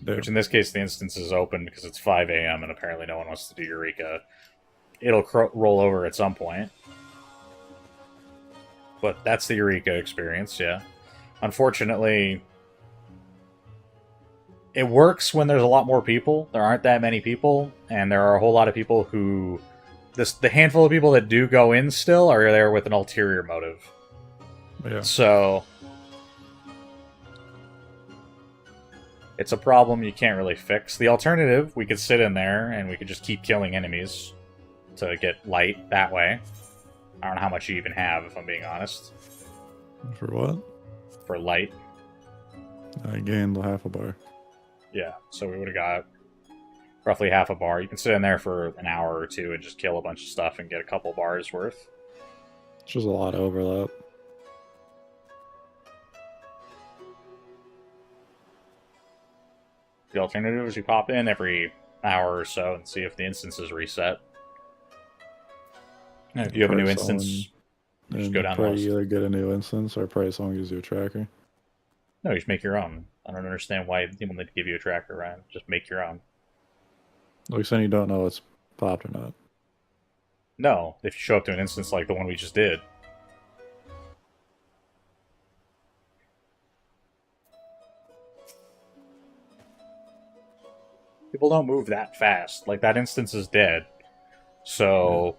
Yeah. Which in this case, the instance is open because it's 5 a.m. and apparently no one wants to do Eureka. It'll roll over at some point. But that's the Eureka experience, yeah. Unfortunately, it works when there's a lot more people. There aren't that many people, and there are a whole lot of people who... The handful of people that do go in still are there with an ulterior motive. Yeah. So... it's a problem you can't really fix. The alternative, we could sit in there and we could just keep killing enemies to get light that way. I don't know how much you even have, if I'm being honest. For what? For light. I gained half a bar. Yeah, so we would have got roughly half a bar. You can sit in there for an hour or two and just kill a bunch of stuff and get a couple bars worth. It's just a lot of overlap. The alternative is you pop in every hour or so and see if the instance is reset. And if you have a new instance, just go down the list. You either get a new instance or pray someone gives you a tracker. No, you just make your own. I don't understand why people need to give you a tracker, Ryan. Just make your own. Like saying you don't know it's popped or not. No, if you show up to an instance like the one we just did. People don't move that fast. Like, that instance is dead. So,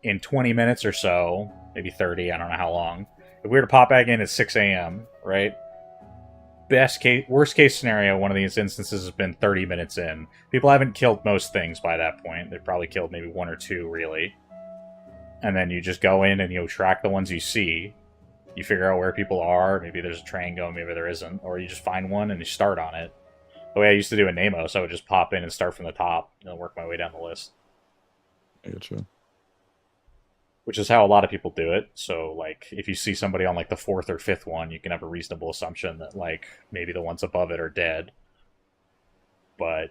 in 20 minutes or so, maybe 30, I don't know how long, if we were to pop back in at 6 a.m., right? Worst case scenario, one of these instances has been 30 minutes in. People haven't killed most things by that point. They've probably killed maybe one or two, really. And then you just go in and you track the ones you see. You figure out where people are. Maybe there's a train going, maybe there isn't. Or you just find one and you start on it. The way I used to do in Namos, I would just pop in and start from the top and work my way down the list. I get you. Which is how a lot of people do it. So, like, if you see somebody on, like, the 4th or 5th one, you can have a reasonable assumption that, like, maybe the ones above it are dead. But...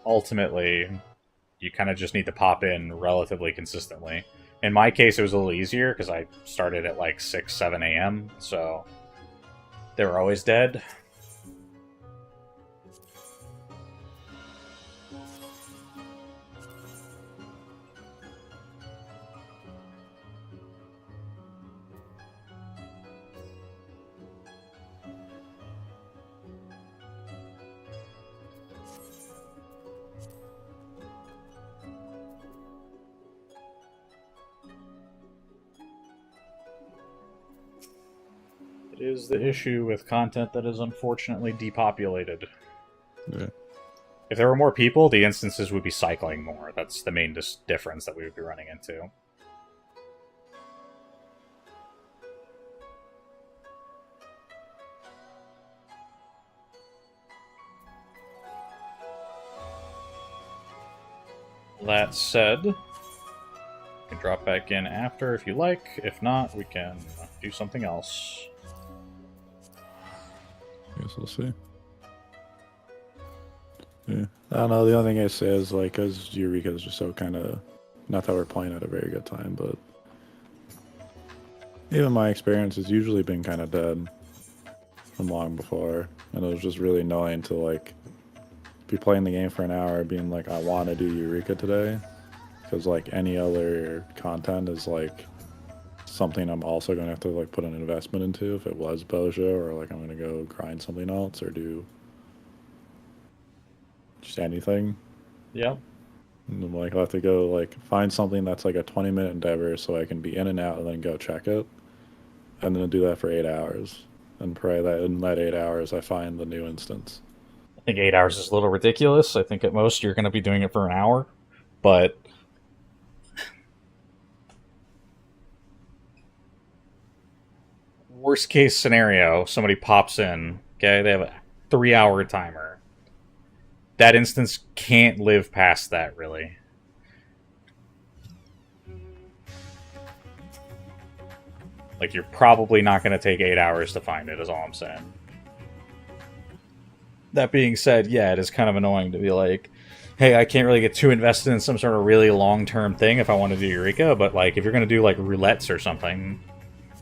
ultimately, you kind of just need to pop in relatively consistently. In my case, it was a little easier, because I started at, like, 6, 7 a.m., so they were always dead. It is the issue with content that is unfortunately depopulated. Yeah. If there were more people, the instances would be cycling more. That's the main difference that we would be running into. That said, you can drop back in after if you like. If not, we can do something else. Guess we'll see. Yeah. I don't know, the only thing I say is, like, because Eureka is just so kind of... not that we're playing at a very good time, but... even my experience has usually been kind of dead from long before. And it was just really annoying to, like, be playing the game for an hour being like, I want to do Eureka today. Because, like, any other content is, like, something I'm also going to have to, like, put an investment into if it was Boja, or, like, I'm going to go grind something else or do just anything. Yeah. And I'm like, I'll have to go like find something that's like a 20-minute endeavor so I can be in and out and then go check it. And then do that for 8 hours. And pray that in that 8 hours I find the new instance. I think 8 hours is a little ridiculous. I think at most you're going to be doing it for an hour. But worst case scenario, somebody pops in, okay, they have a 3-hour timer. That instance can't live past that, really. Like, you're probably not going to take 8 hours to find it, is all I'm saying. That being said, yeah, it is kind of annoying to be like, hey, I can't really get too invested in some sort of really long-term thing if I want to do Eureka, but, like, if you're going to do, like, roulettes or something,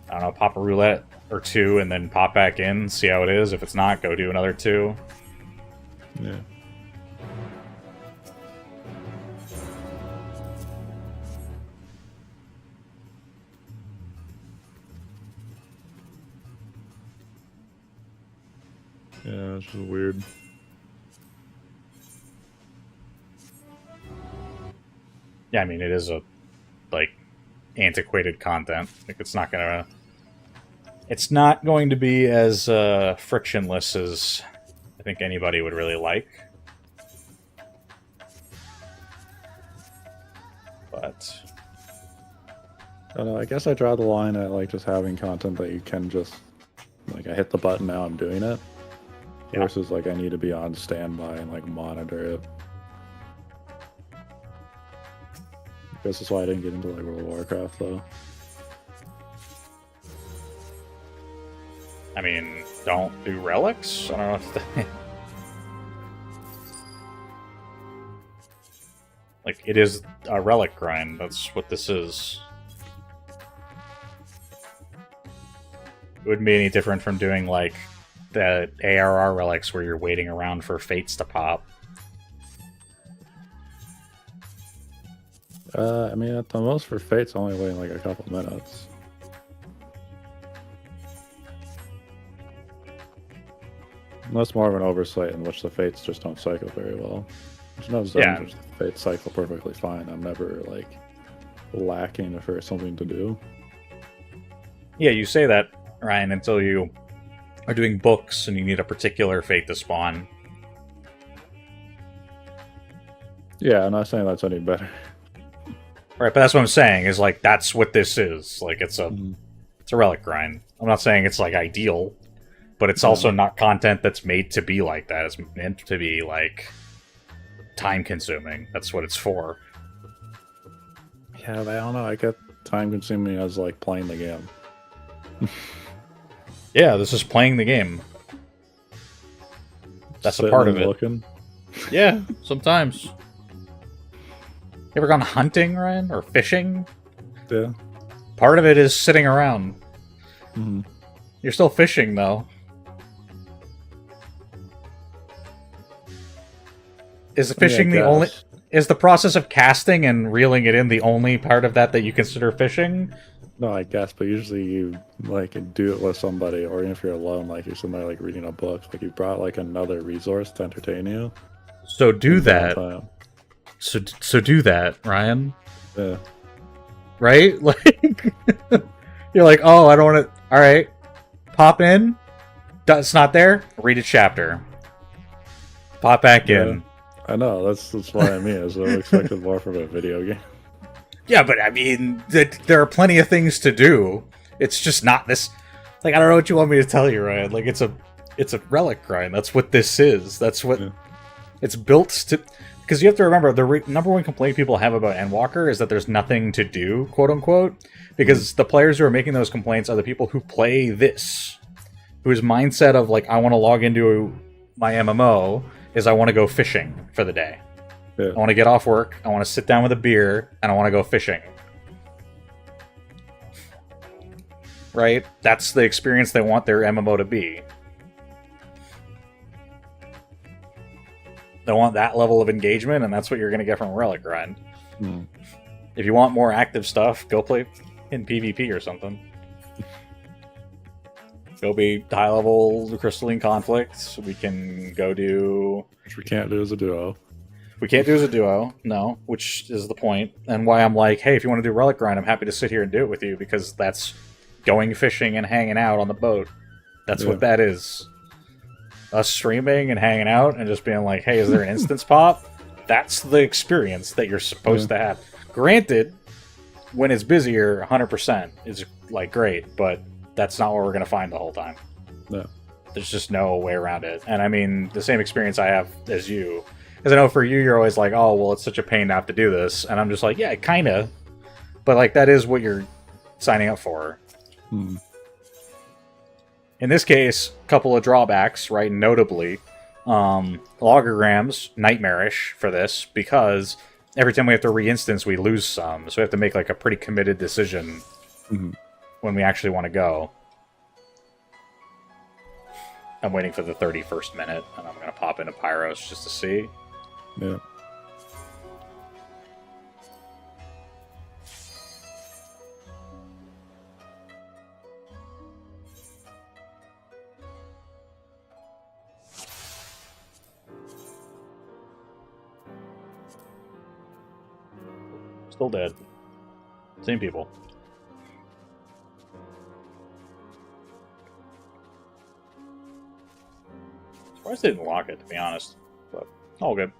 I don't know, pop a roulette or two and then pop back in, see how it is. If it's not, go do another two. Yeah. Yeah, it's just weird. Yeah, I mean, it is a, like, antiquated content. Like, it's not going to be as frictionless as I think anybody would really like. But I don't know, I guess I draw the line at like just having content that you can just like I hit the button, now I'm doing it. Yeah. Versus like I need to be on standby and like monitor it. I guess that's why I didn't get into like World of Warcraft though. I mean, don't do relics? I don't know if they... Like, it is a relic grind. That's what this is. It wouldn't be any different from doing, like, the ARR relics where you're waiting around for fates to pop. I mean, at the most for fates, only waiting like a couple minutes. That's more of an oversight in which the fates just don't cycle very well. There's no zones Yeah. which the fates cycle perfectly fine. I'm never like lacking for something to do. Yeah, you say that, Ryan, until you are doing books and you need a particular fate to spawn. Yeah, I'm not saying that's any better. Right, but that's what I'm saying, is like, that's what this is. Like, it's a relic grind. I'm not saying it's like ideal, but it's also not content that's made to be like that. It's meant to be like time consuming. That's what it's for. Yeah, but I don't know. I get time consuming as like playing the game. Yeah, this is playing the game. That's a part of it. Looking. Yeah, sometimes. You ever gone hunting, Ryan? Or fishing? Yeah. Part of it is sitting around. Mm-hmm. You're still fishing, though. Is fishing the only... Is the process of casting and reeling it in the only part of that you consider fishing? No, I guess, but usually you like do it with somebody, or even if you're alone, like you're somebody like reading a book, like you brought like another resource to entertain you. So do that. So do that, Ryan. Yeah. Right? Like, you're like, oh, I don't want to... Alright. Pop in. It's not there. Read a chapter. Pop back in. I know, that's what I mean. Is I expected more from a video game. Yeah, but I mean, there are plenty of things to do. It's just not this... Like, I don't know what you want me to tell you, Ryan. Like, it's a relic grind. That's what this is. That's what... Yeah. It's built to... Because you have to remember, the number one complaint people have about Endwalker is that there's nothing to do, quote-unquote. Because the players who are making those complaints are the people who play this. Whose mindset of, like, I want to log into my MMO is I want to go fishing for the day. Yeah. I want to get off work, I want to sit down with a beer, and I want to go fishing. Right? That's the experience they want their MMO to be. They want that level of engagement, and that's what you're going to get from Relic Grind. If you want more active stuff, go play in PvP or something. Go be high-level Crystalline Conflict. We can go do... Which we can't do as a duo. We can't do as a duo, no, which is the point, and why I'm like, hey, if you want to do relic grind, I'm happy to sit here and do it with you, because that's going fishing and hanging out on the boat. That's what that is. Us streaming and hanging out and just being like, hey, is there an instance pop? That's the experience that you're supposed to have. Granted, when it's busier, 100% is like great, but that's not what we're going to find the whole time. No. There's just no way around it. And I mean, the same experience I have as you. Because I know for you, you're always like, oh, well, it's such a pain to have to do this. And I'm just like, yeah, kind of. But, like, that is what you're signing up for. Hmm. In this case, a couple of drawbacks, right? Notably, logograms, nightmarish for this, because every time we have to re-instance, we lose some. So we have to make, like, a pretty committed decision when we actually want to go. I'm waiting for the 31st minute, and I'm going to pop into Pyros just to see. Yeah. Still dead. Same people. Surprised they didn't lock it, to be honest. But all good.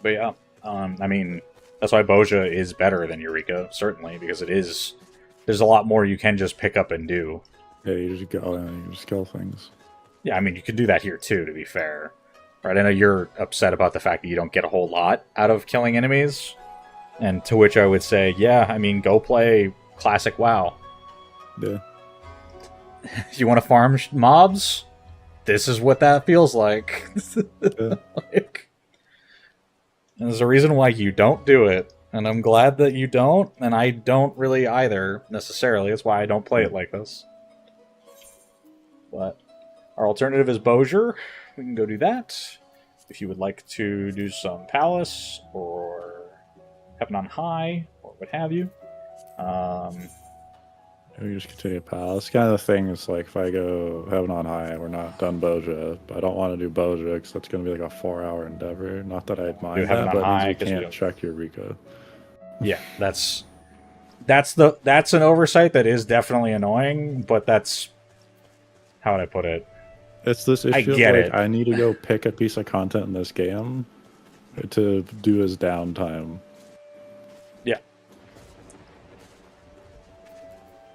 But yeah, I mean, that's why Boja is better than Eureka, certainly, because it is. There's a lot more you can just pick up and do. Yeah, you just go and you just kill things. Yeah, I mean, you could do that here too, to be fair. Right? I know you're upset about the fact that you don't get a whole lot out of killing enemies, and to which I would say, yeah, I mean, go play classic WoW. Yeah. You want to farm mobs? This is what that feels like. Yeah. Like, and there's a reason why you don't do it, and I'm glad that you don't, and I don't really either, necessarily. That's why I don't play it like this. But our alternative is Bozier. We can go do that. If you would like to do some Palace, or Heaven on High, or what have you. We just continue Palace. Kind of the thing is, like, if I go Heaven on High, we're not done Boja, but I don't want to do Boja because that's going to be like a 4-hour endeavor. Not that I'd mind that, but it means you can't check Eureka. Yeah, that's an oversight that is definitely annoying, but that's how would I put it? It's this issue. I get of, like, it. I need to go pick a piece of content in this game to do as downtime. Yeah.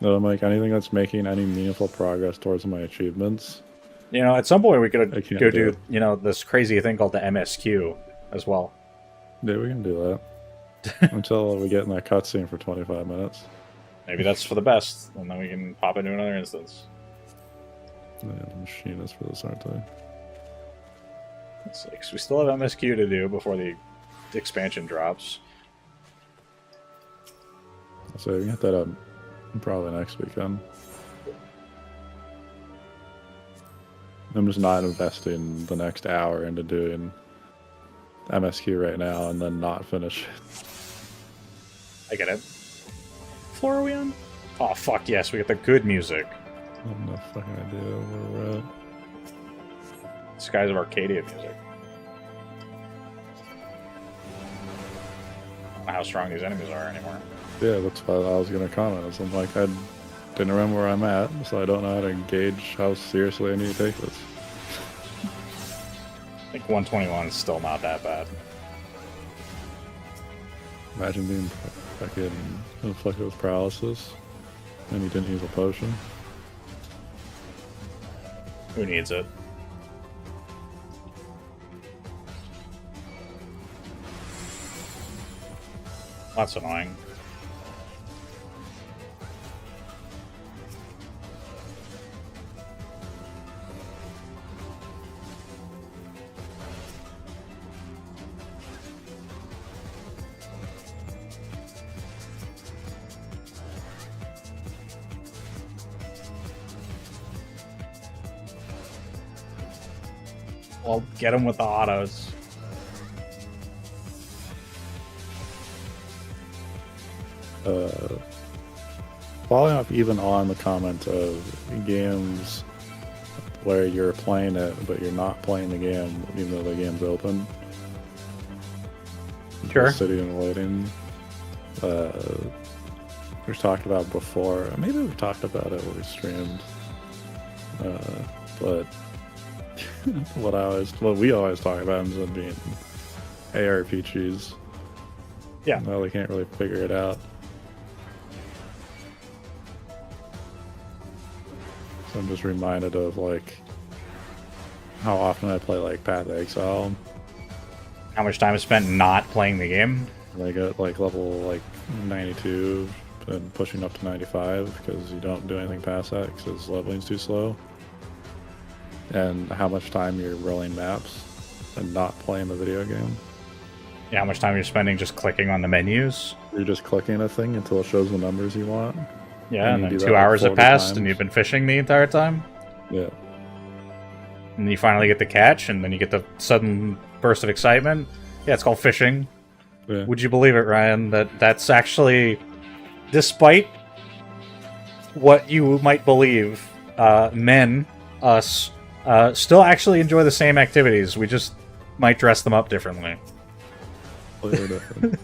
No, I'm like, anything that's making any meaningful progress towards my achievements. You know, at some point we could go do, it. you know, this crazy thing called the MSQ as well. Yeah, we can do that. Until we get in that cutscene for 25 minutes. Maybe that's for the best, and then we can pop into another instance. Yeah, the machinists for this, aren't they? Let's see, 'cause we still have MSQ to do before the expansion drops. So we can get that up probably next weekend. I'm just not investing the next hour into doing MSQ right now and then not finish it. I get it. Floor are we on? Oh, fuck yes, we get the good music. I have no fucking idea where we're at. Skies of Arcadia music. I don't know how strong these enemies are anymore. Yeah, that's why I was going to comment. I'm like, I didn't remember where I'm at, so I don't know how to gauge how seriously I need to take this. I think 121 is still not that bad. Imagine being fucking inflicted with paralysis and you didn't use a potion. Who needs it? That's annoying. Well, get him with the autos. Following up even on the comment of games where you're playing it, but you're not playing the game, even though the game's open. Sure. Just sitting and waiting. We've talked about before. Maybe we've talked about it when we streamed. But what we always talk about ends up being ARPGs. Yeah. No, they can't really figure it out. So I'm just reminded of like how often I play like Path of Exile. How much time is spent not playing the game? I get like level like 92 and pushing up to 95 because you don't do anything past that because leveling's too slow. And how much time you're rolling maps and not playing the video game. Yeah, how much time you're spending just clicking on the menus? You're just clicking a thing until it shows the numbers you want. Yeah, and you then do 2 that, like, hours have 40 passed times. and you've been fishing the entire time? Yeah. And you finally get the catch, and then you get the sudden burst of excitement. Yeah, it's called fishing. Yeah. Would you believe it, Ryan, that that's actually, despite what you might believe, men, us, still actually enjoy the same activities. We just might dress them up differently. Completely different.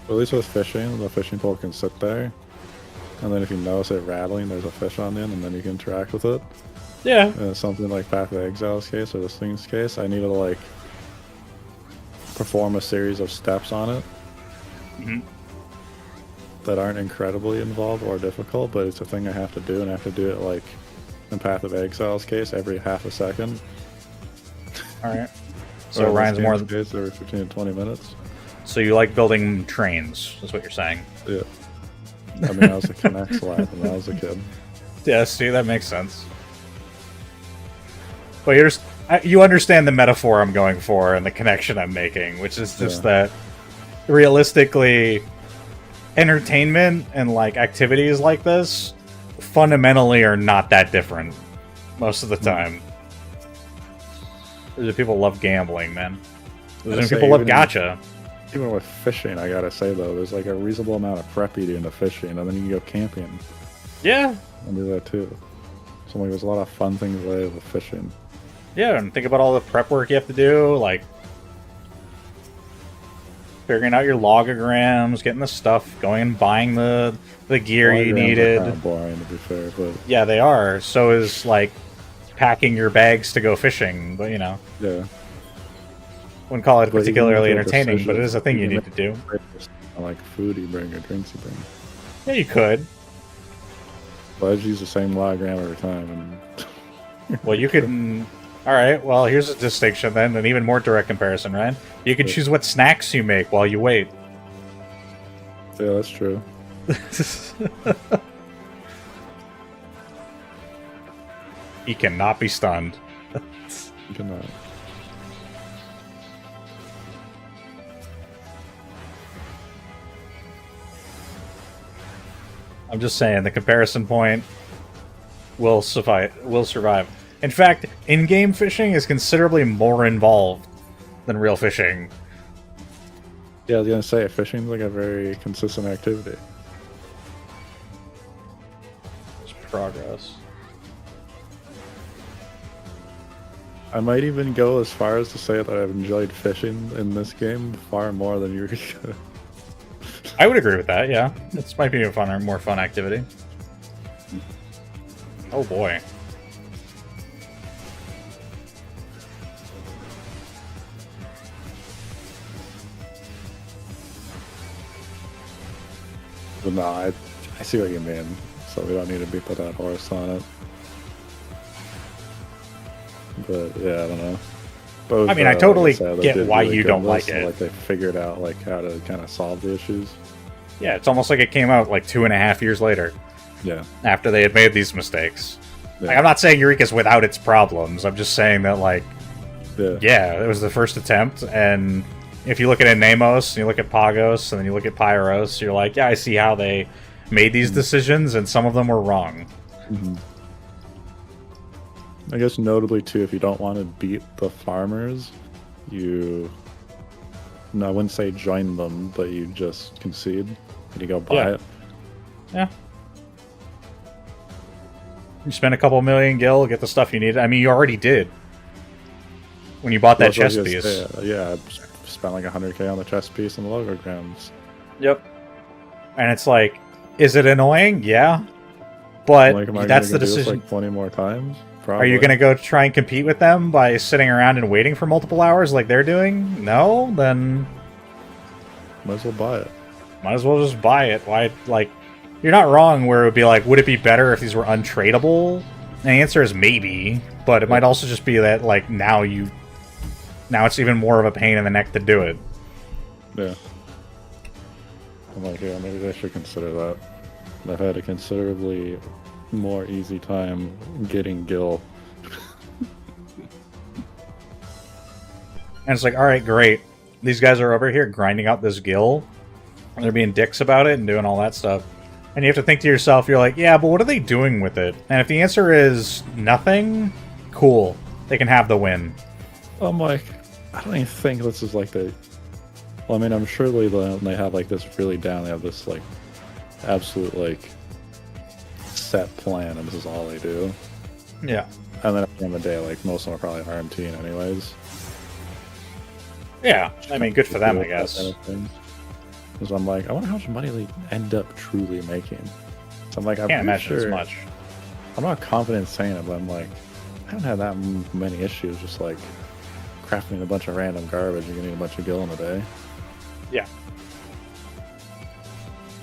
At least with fishing, the fishing pole can sit there. And then if you notice it rattling, there's a fish on the end, and then you can interact with it. Yeah. And something like Path of Exile's case, or this thing's case, I need to like perform a series of steps on it that aren't incredibly involved or difficult, but it's a thing I have to do, and I have to do it like in Path of Exile's case every half a second. Alright. Or So in this Ryan's more... game's case, every 15 to 20 minutes. So you like building trains, is what you're saying. Yeah. I mean, I was a Connect lad when I was a kid. Yeah, see, that makes sense. But you understand the metaphor I'm going for and the connection I'm making, which is just that realistically, entertainment and like activities like this fundamentally are not that different most of the time. There's people love gambling, man. There's people love gacha. Even with fishing, I gotta say though, there's like a reasonable amount of prep you do into fishing, and then you can go camping Yeah. and do that too. So like, there's a lot of fun things related with fishing. Yeah, and think about all the prep work you have to do, like figuring out your logograms, getting the stuff, going and buying the gear you Diagrams are needed. kinda boring, to be fair, but Yeah, they are. So is like packing your bags to go fishing, but you know, yeah. wouldn't call it But you can particularly make entertaining, but it is a thing you decisions. need to do. Like food you bring or drinks you bring. Yeah, you could. But I just use the same logogram every time, and Well, you could. All right. Well, here's a distinction then, an even more direct comparison, right? You can choose what snacks you make while you wait. yeah, that's true. He cannot be stunned. You cannot. I'm just saying the comparison point will survive. In fact, in-game fishing is considerably more involved than real fishing. Yeah, I was gonna say fishing's like a very consistent activity. It's progress. I might even go as far as to say that I've enjoyed fishing in this game far more than Eureka. I would agree with that. Yeah, this might be a more fun activity. Oh boy. But no, I see what you mean. So we don't need to beat that horse on it. But yeah, I don't know. But I mean, I totally said, they get did why really you good don't with this, like it. Like they figured out like how to kind of solve the issues. Yeah, it's almost like it came out like 2.5 years later Yeah. after they had made these mistakes. Yeah. Like, I'm not saying Eureka's without its problems. I'm just saying that, like, yeah, it was the first attempt, and if you look at Anemos, and you look at Pagos, and then you look at Pyros, you're like, yeah, I see how they made these decisions, and some of them were wrong. Mm-hmm. I guess notably too, if you don't want to beat the farmers, you, no, I wouldn't say join them, but you just concede and you go buy it. Yeah. You spend a couple million gil, get the stuff you need. I mean, you already did when you bought that That's what chest I was piece. gonna say. Yeah, I spent like 100k on the chest piece and the logograms. Yep. And it's like, is it annoying? Yeah. But Like, am I that's gonna the do this decision. like 20 more times? Are Probably. you going to go try and compete with them by sitting around and waiting for multiple hours like they're doing? No? Then Might as well buy it. might as well just buy it. Why, like, you're not wrong where it would be like, would it be better if these were untradeable? And the answer is maybe, but it might also just be that, like, now it's even more of a pain in the neck to do it. Yeah. I'm like, yeah, maybe I should consider that. I've had a considerably more easy time getting gil. And it's like, alright, great. These guys are over here grinding out this gil, and they're being dicks about it and doing all that stuff. And you have to think to yourself, you're like, yeah, but what are they doing with it? And if the answer is nothing, cool. They can have the win. I'm like, I don't even think this is like the... Well, I mean, I'm sure they have like this really down. They have this like absolute like set plan, and this is all they do. Yeah. And then at the end of the day, like most of them are probably RMT anyways. Yeah, I mean, good for them, I guess. Because I'm like, I wonder how much money they end up truly making. So I'm like, I'm Can't pretty imagine sure, as much. I'm not confident saying it, but I'm like, I haven't had that many issues just like crafting a bunch of random garbage and getting a bunch of gil in a day. Yeah.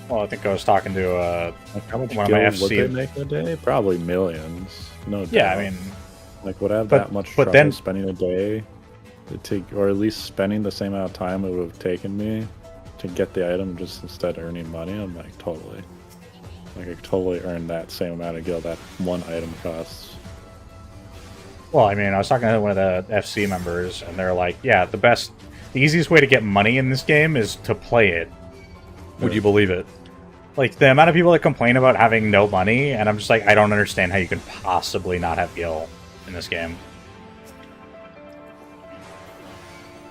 Well, I think I was talking to Like, how much one of gil my would they FC. make in a day? Probably millions. No doubt. Yeah, I mean, like, would I have but- that much but trouble then- spending a day to take, or at least spending the same amount of time it would have taken me to get the item just instead of earning money? I'm like, totally. Like, I could totally earn that same amount of gil that one item costs. well, I mean, I was talking to one of the FC members, and they're like, yeah, the easiest way to get money in this game is to play it. Would you believe it? Like, the amount of people that complain about having no money, and I'm just like, I don't understand how you can possibly not have gil in this game.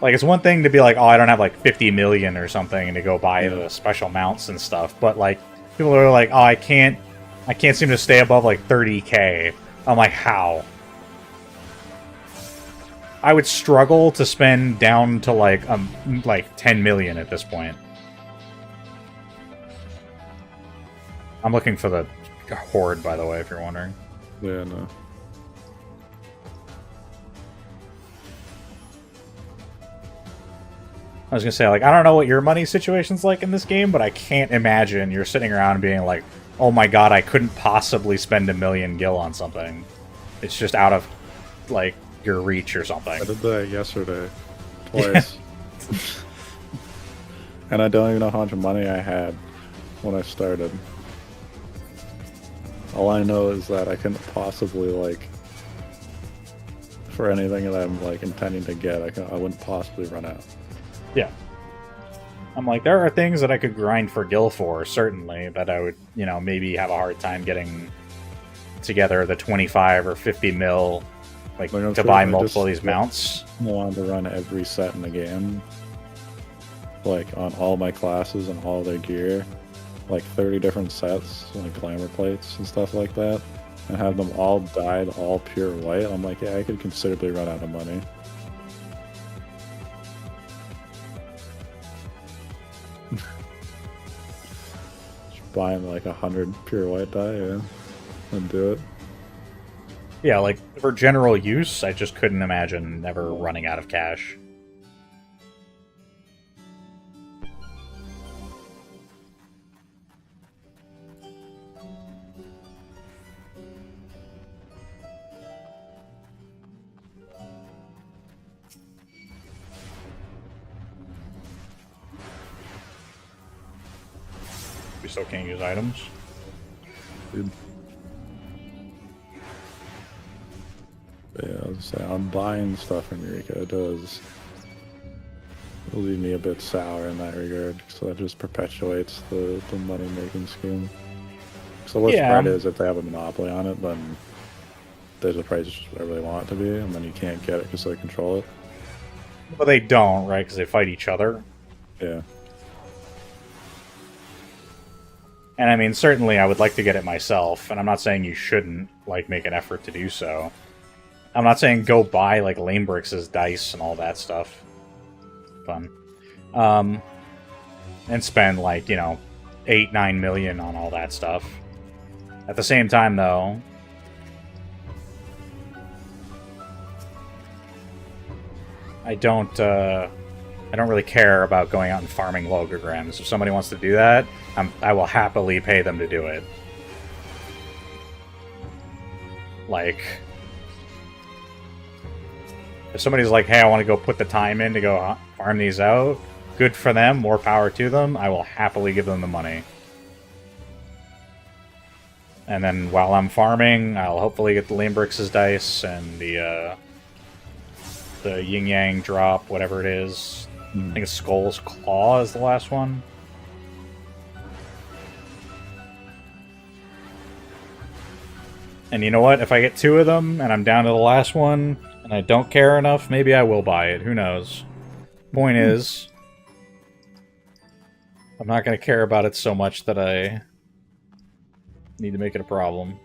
Like, it's one thing to be like, oh, I don't have like 50 million or something, and to go buy the special mounts and stuff, but like, people are like, oh, I can't seem to stay above like 30k. I'm like, how? I would struggle to spend down to like 10 million at this point. I'm looking for the horde, by the way, if you're wondering. Yeah, no. I was gonna say, like, I don't know what your money situation's like in this game, but I can't imagine you're sitting around being like, oh my god, I couldn't possibly spend 1 million gil on something. It's just out of, like, your reach or something. I did that yesterday. Twice. And I don't even know how much money I had when I started. All I know is that I couldn't possibly, like, for anything that I'm, like, intending to get, I wouldn't possibly run out. Yeah. I'm like, there are things that I could grind for gil for, certainly, that I would, you know, maybe have a hard time getting together the 25 or 50 mil, like, Like, I'm to sure buy if I multiple of just- these mounts. I wanted to run every set in the game, like, on all my classes and all their gear, like 30 different sets, like glamour plates and stuff like that, and have them all dyed all pure white. I'm like, yeah, I could considerably run out of money. Just buying like 100 pure white dye, yeah, and do it. Yeah, like, for general use, I just couldn't imagine never running out of cash. We still can't use items. Dude. But yeah, I was saying, I'm buying stuff from Eureka. It does leave me a bit sour in that regard, so that just perpetuates the money making scheme. So the worst Yeah. part is if they have a monopoly on it, then there's a price just whatever they want it to be, and then you can't get it because they control it. But they don't, right? Because they fight each other. Yeah. And I mean, certainly I would like to get it myself, and I'm not saying you shouldn't, like, make an effort to do so. I'm not saying go buy, like, Lanebrix's dice and all that stuff. Fun. And spend, like, you know, 8-9 million on all that stuff. At the same time, though, I don't really care about going out and farming logograms. If somebody wants to do that, I will happily pay them to do it. Like, if somebody's like, hey, I want to go put the time in to go farm these out, good for them, more power to them, I will happily give them the money. And then while I'm farming, I'll hopefully get the Lanebrix's dice and the Yin Yang drop, whatever it is. I think it's Skull's Claw is the last one. And you know what? If I get 2 of them and I'm down to the last one and I don't care enough, maybe I will buy it. Who knows? Point is, I'm not going to care about it so much that I need to make it a problem.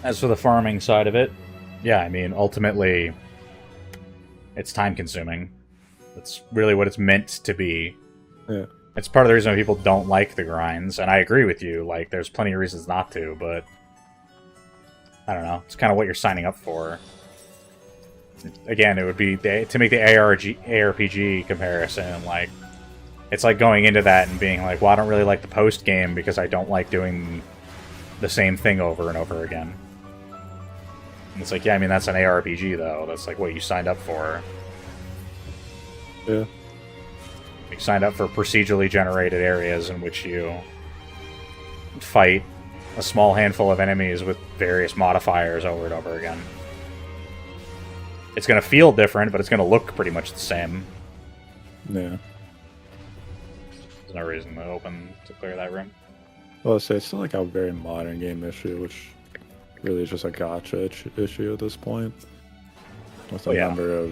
As for the farming side of it, yeah, I mean, ultimately, it's time-consuming. That's really what it's meant to be. Yeah. It's part of the reason why people don't like the grinds, and I agree with you, like, there's plenty of reasons not to, but I don't know, it's kind of what you're signing up for. Again, it would be, to make the ARPG comparison, like, it's like going into that and being like, well, I don't really like the post-game because I don't like doing the same thing over and over again. And it's like, yeah, I mean, that's an ARPG, though. That's like what you signed up for. Yeah. You signed up for procedurally generated areas in which you fight a small handful of enemies with various modifiers over and over again. It's going to feel different, but it's going to look pretty much the same. Yeah. There's no reason to clear that room. Well, it's still like a very modern game issue, which really is just a gotcha issue at this point. With a number of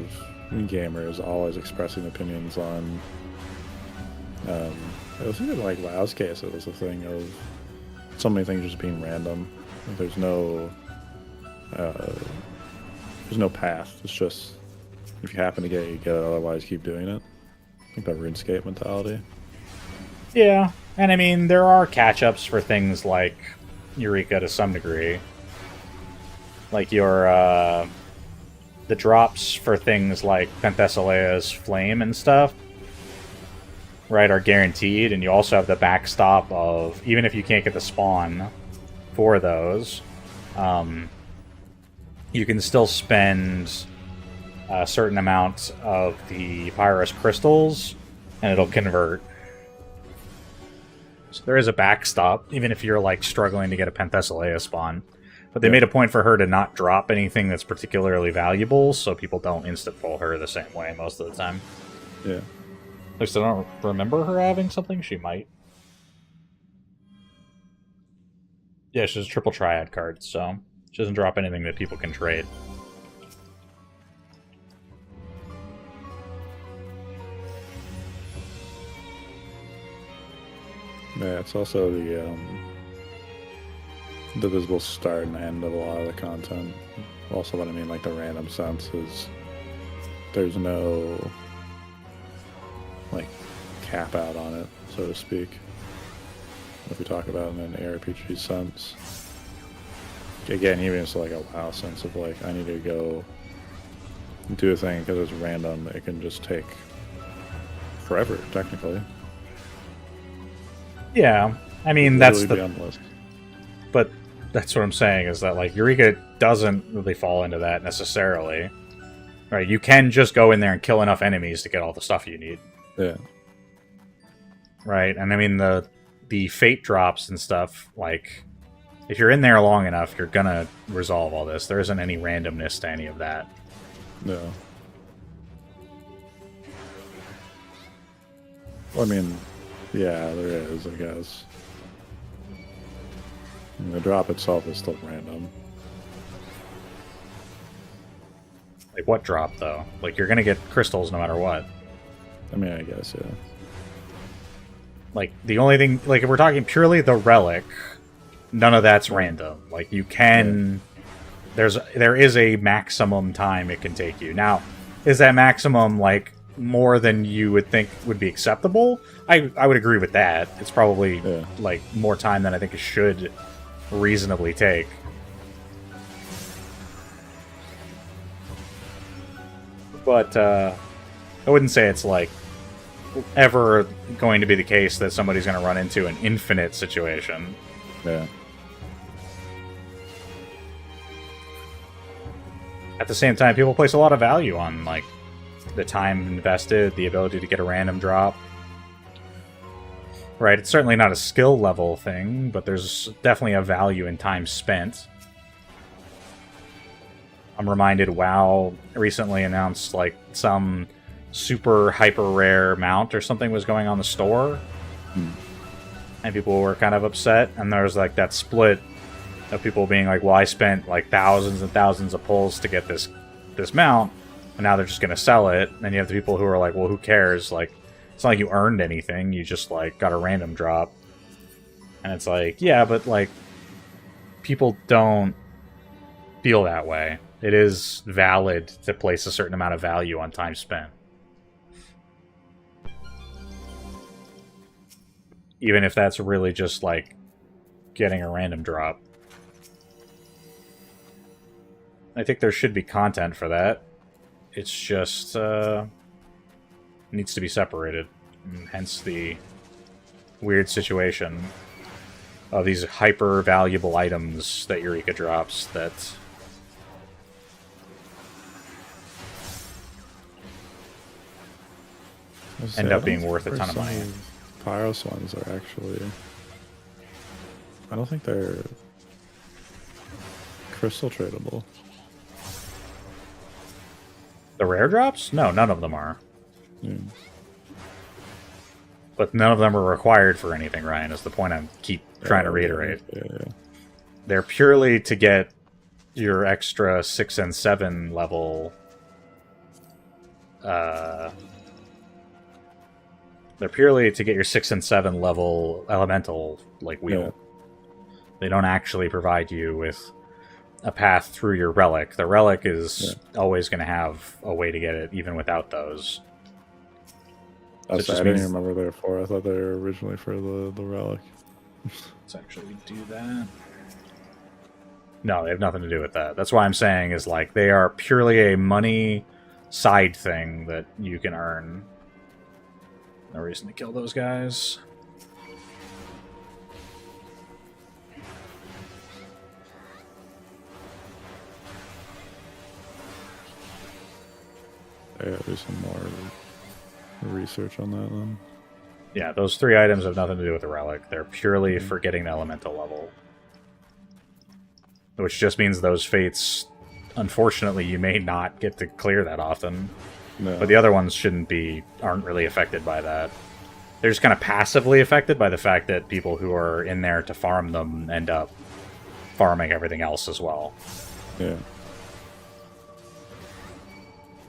gamers always expressing opinions on. It was even like WoW's case. It was a thing of so many things just being random. Like, there's no path. It's just if you happen to get it, you get it. Otherwise, keep doing it. I think that RuneScape mentality. Yeah, and I mean, there are catch-ups for things like Eureka to some degree. Like the drops for things like Penthesileia's Flame and stuff, right, are guaranteed, and you also have the backstop of, even if you can't get the spawn for those, you can still spend a certain amount of the Pyrus crystals, and it'll convert. So there is a backstop, even if you're like struggling to get a Penthesileia spawn. But they made a point for her to not drop anything that's particularly valuable, so people don't instant pull her the same way most of the time. Yeah. At least I don't remember her having something. She might. Yeah, she's a triple triad card, so she doesn't drop anything that people can trade. Yeah, it's also the visible start and end of a lot of the content. Also, what I mean, like the random sense is there's no like cap out on it, so to speak. If we talk about it in an ARPG sense, again, even it's like a WoW sense of like I need to go do a thing because it's random. It can just take forever, technically. Yeah, I mean that's the list. But that's what I'm saying is that like Eureka doesn't really fall into that necessarily. Right? You can just go in there and kill enough enemies to get all the stuff you need. Yeah. Right, and I mean the fate drops and stuff, like if you're in there long enough, you're gonna resolve all this. There isn't any randomness to any of that. No. I mean, yeah, there is, I guess. And the drop itself is still random. Like, what drop, though? Like, you're gonna get crystals no matter what. I mean, I guess, yeah. Like, the only thing... Like, if we're talking purely the relic, none of that's random. Like, you can... Yeah. There is a maximum time it can take you. Now, is that maximum, like, more than you would think would be acceptable? I would agree with that. It's probably, like, more time than I think it should reasonably take. But, I wouldn't say it's, like, ever going to be the case that somebody's going to run into an infinite situation. Yeah. At the same time, people place a lot of value on, like, the time invested, the ability to get a random drop. Right, it's certainly not a skill level thing, but there's definitely a value in time spent. I'm reminded WoW recently announced, like, some super hyper rare mount or something was going on the store. And people were kind of upset, and there was, like, that split of people being like, well, I spent, like, thousands and thousands of pulls to get this mount, and now they're just going to sell it. And then you have the people who are like, well, who cares? Like, it's not like you earned anything. You just, like, got a random drop. And it's like, yeah, but, like, people don't feel that way. It is valid to place a certain amount of value on time spent. Even if that's really just, like, getting a random drop. I think there should be content for that. It's just, needs to be separated. And hence the weird situation of these hyper valuable items that Eureka drops that end up being worth a ton of money. Pyros ones are actually... I don't think they're crystal tradable. The rare drops? No, none of them are. Yeah. But none of them are required for anything, Ryan, is the point I keep trying to reiterate. Yeah. They're purely to get your extra 6 and 7 level... They're purely to get your 6 and 7 level elemental, like, wheel. Yeah. They don't actually provide you with a path through your relic. The relic is always going to have a way to get it, even without those. I didn't even remember they were for. I thought they were originally for the relic. Let's actually do that. No, they have nothing to do with that. That's why I'm saying is, like, they are purely a money side thing that you can earn. No reason to kill those guys. I gotta do some more research on that then. Yeah, those 3 items have nothing to do with the relic. They're purely for getting the elemental level. Which just means those fates, unfortunately, you may not get to clear that often. No. But the other ones aren't really affected by that. They're just kind of passively affected by the fact that people who are in there to farm them end up farming everything else as well. Yeah.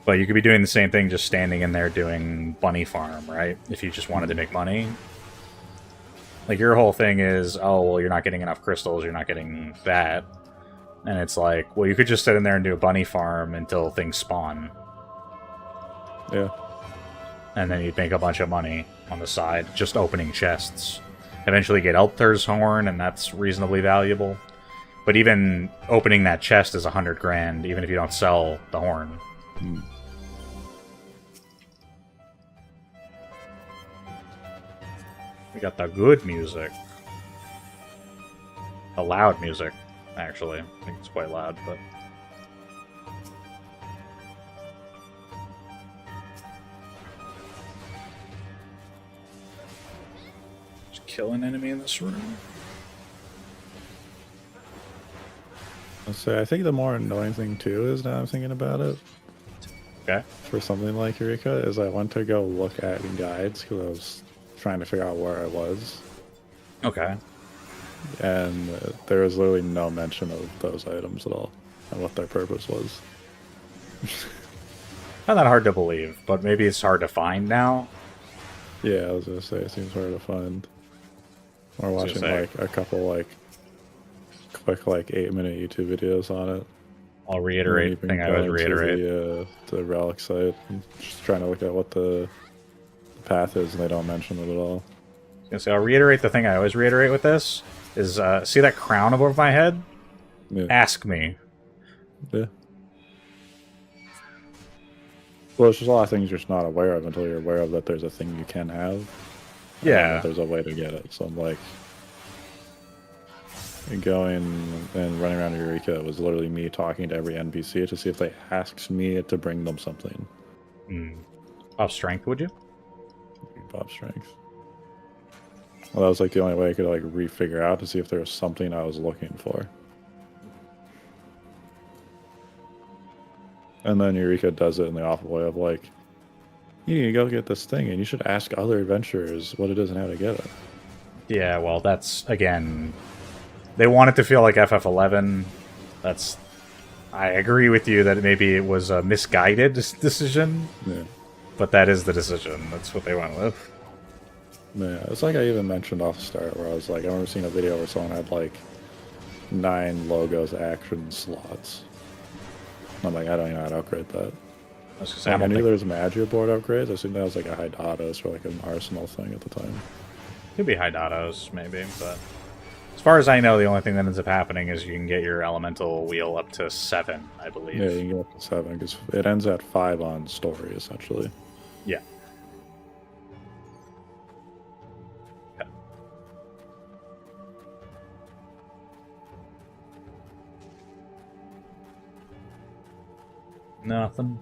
But you could be doing the same thing, just standing in there doing bunny farm, right? If you just wanted to make money. Like, your whole thing is, oh, well, you're not getting enough crystals, you're not getting that. And it's like, well, you could just sit in there and do a bunny farm until things spawn. Yeah. And then you'd make a bunch of money on the side, just opening chests. Eventually get Elpter's Horn, and that's reasonably valuable. But even opening that chest is 100 grand, even if you don't sell the horn. We got the good music. The loud music, actually. I think it's quite loud, but... Just kill an enemy in this room. I think the more annoying thing, too, is now I'm thinking about it. Okay. For something like Eureka, is I went to go look at guides, because I was trying to figure out where I was, Okay. and there was literally no mention of those items at all and what their purpose was. Not that hard to believe, but maybe it's hard to find now. Yeah, I was gonna say it seems hard to find. Or watching like a couple like quick like 8-minute YouTube videos on it. I'll reiterate the thing I always reiterate. The relic site, and just trying to look at what the path is, and they don't mention it at all. I was gonna say, I'll reiterate the thing I always reiterate with this is see that crown above my head? Yeah. Ask me. Yeah. Well, it's just a lot of things you're just not aware of until you're aware of that there's a thing you can have. Yeah. And there's a way to get it. So I'm like, going and running around Eureka was literally me talking to every NPC to see if they asked me to bring them something. Off strength, would you? Pop strength. Well, that was like the only way I could like refigure out to see if there was something I was looking for. And then Eureka does it in the awful way of like, you need to go get this thing, and you should ask other adventurers what it is and how to get it. Yeah, well, that's, again, they want it to feel like FF11. That's, I agree with you that maybe it was a misguided decision, Yeah. but that is the decision. That's what they went with. Yeah, it's like I even mentioned off the start where I was like, I remember seeing a video where someone had like 9 logos action slots. I'm like, I don't even know how to upgrade that. I was gonna say, Like, I knew there was Magia board upgrades. I assumed that was like a Hydatos or like an Arsenal thing at the time. Could be Hydatos, maybe, but as far as I know, the only thing that ends up happening is you can get your elemental wheel up to 7, I believe. Yeah, you can get up to 7 because it ends at 5 on story, essentially. Yeah. Nothing.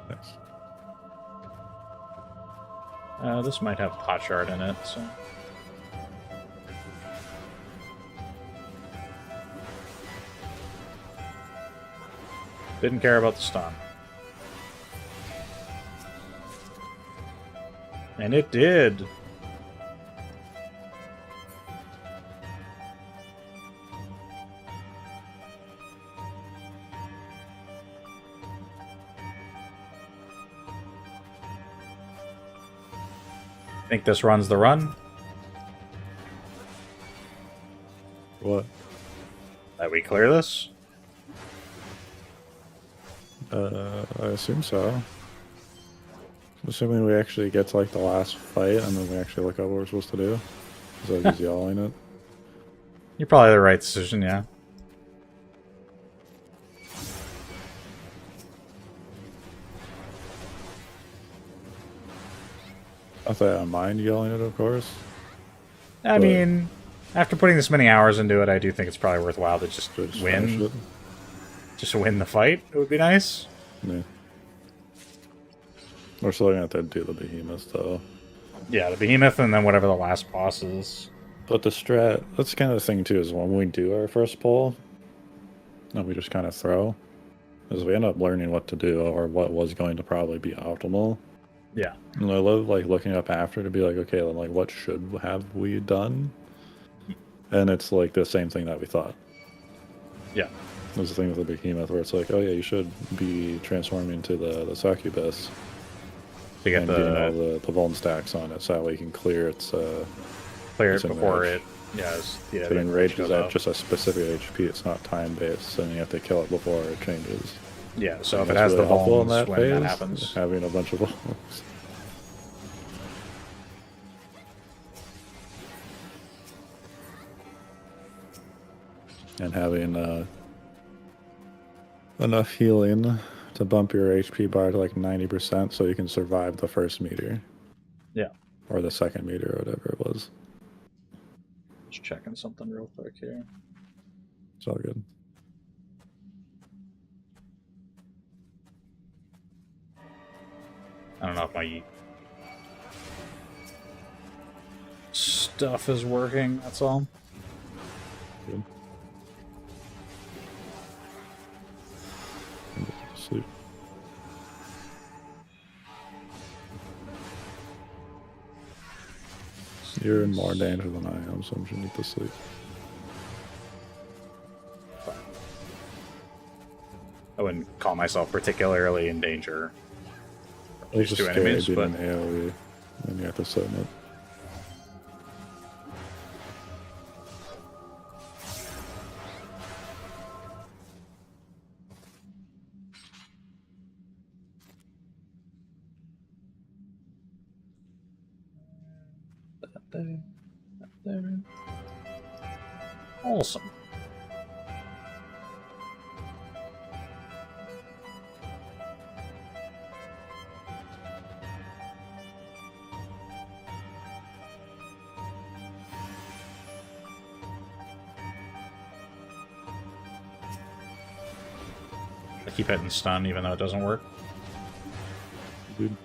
Thanks. This might have potshard in it, so. Didn't care about the stun. And it did. Think this runs the run? What? That we clear this? I assume so. Assuming we actually get to like the last fight and then we actually look up what we're supposed to do. Because I was yelling it. You're probably the right decision, yeah. I thought I don't mind yelling it, of course. I mean, after putting this many hours into it, I do think it's probably worthwhile to just finish win. it. Just win the fight. It would be nice. Yeah. We're still gonna have to do the behemoth though. Yeah, the behemoth and then whatever the last boss is. But the strat, that's kind of the thing too, is when we do our first pull, and we just kind of throw, is we end up learning what to do or what was going to probably be optimal. Yeah. And I love like looking up after to be like, okay, then like what should have we done? And it's like the same thing that we thought. Yeah. There's the thing with the behemoth where it's like, oh yeah, you should be transforming to the succubus To get and getting all the vuln stacks on it, so that way you can clear its clear its it before enrage. it. Yeah. But the enrage is goes at up. just a specific HP. It's not time based, and you have to kill it before it changes. Yeah. So if it That's has the really helpful in vulns when phase, that happens. having a bunch of vulns. And having enough healing to bump your HP bar to like 90% so you can survive the first meter. Yeah. Or the second meter or whatever it was. Just checking something real quick here. It's all good. I don't know if my stuff is working, that's all. Good. sleep. You're in more danger than I am, so you need to sleep. I wouldn't call myself particularly in danger. It's Just just two scary enemies, being but an AoE, and you have to set it. there. Awesome. I keep hitting stun even though it doesn't work. Dude.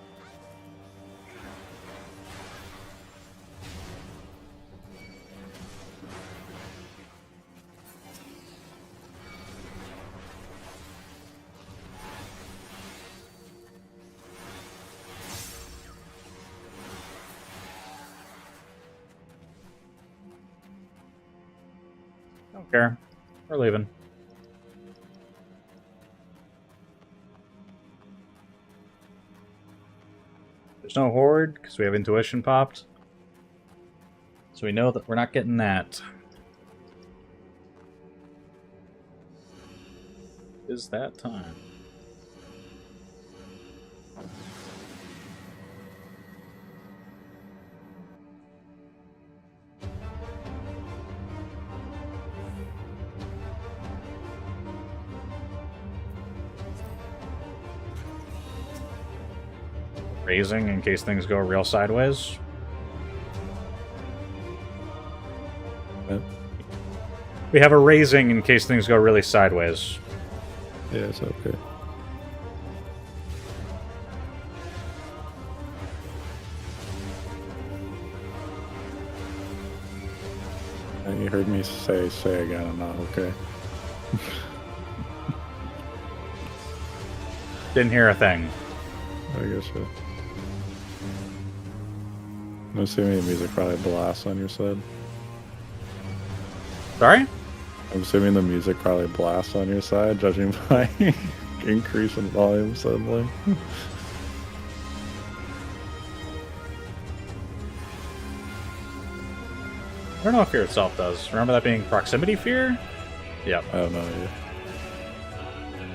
Don't care. We're leaving. There's no horde because we have intuition popped. So we know that we're not getting that. Is that time? Raising in case things go real sideways. What? We have a raising in case things go really sideways. Yeah, it's okay. And you heard me say again, I'm not okay. Didn't hear a thing. I guess so. I'm assuming the music probably blasts on your side. Sorry? I'm assuming the music probably blasts on your side, judging by increase in volume suddenly. I don't know if fear itself does. Remember that being proximity fear? Yep. I don't know. Yeah.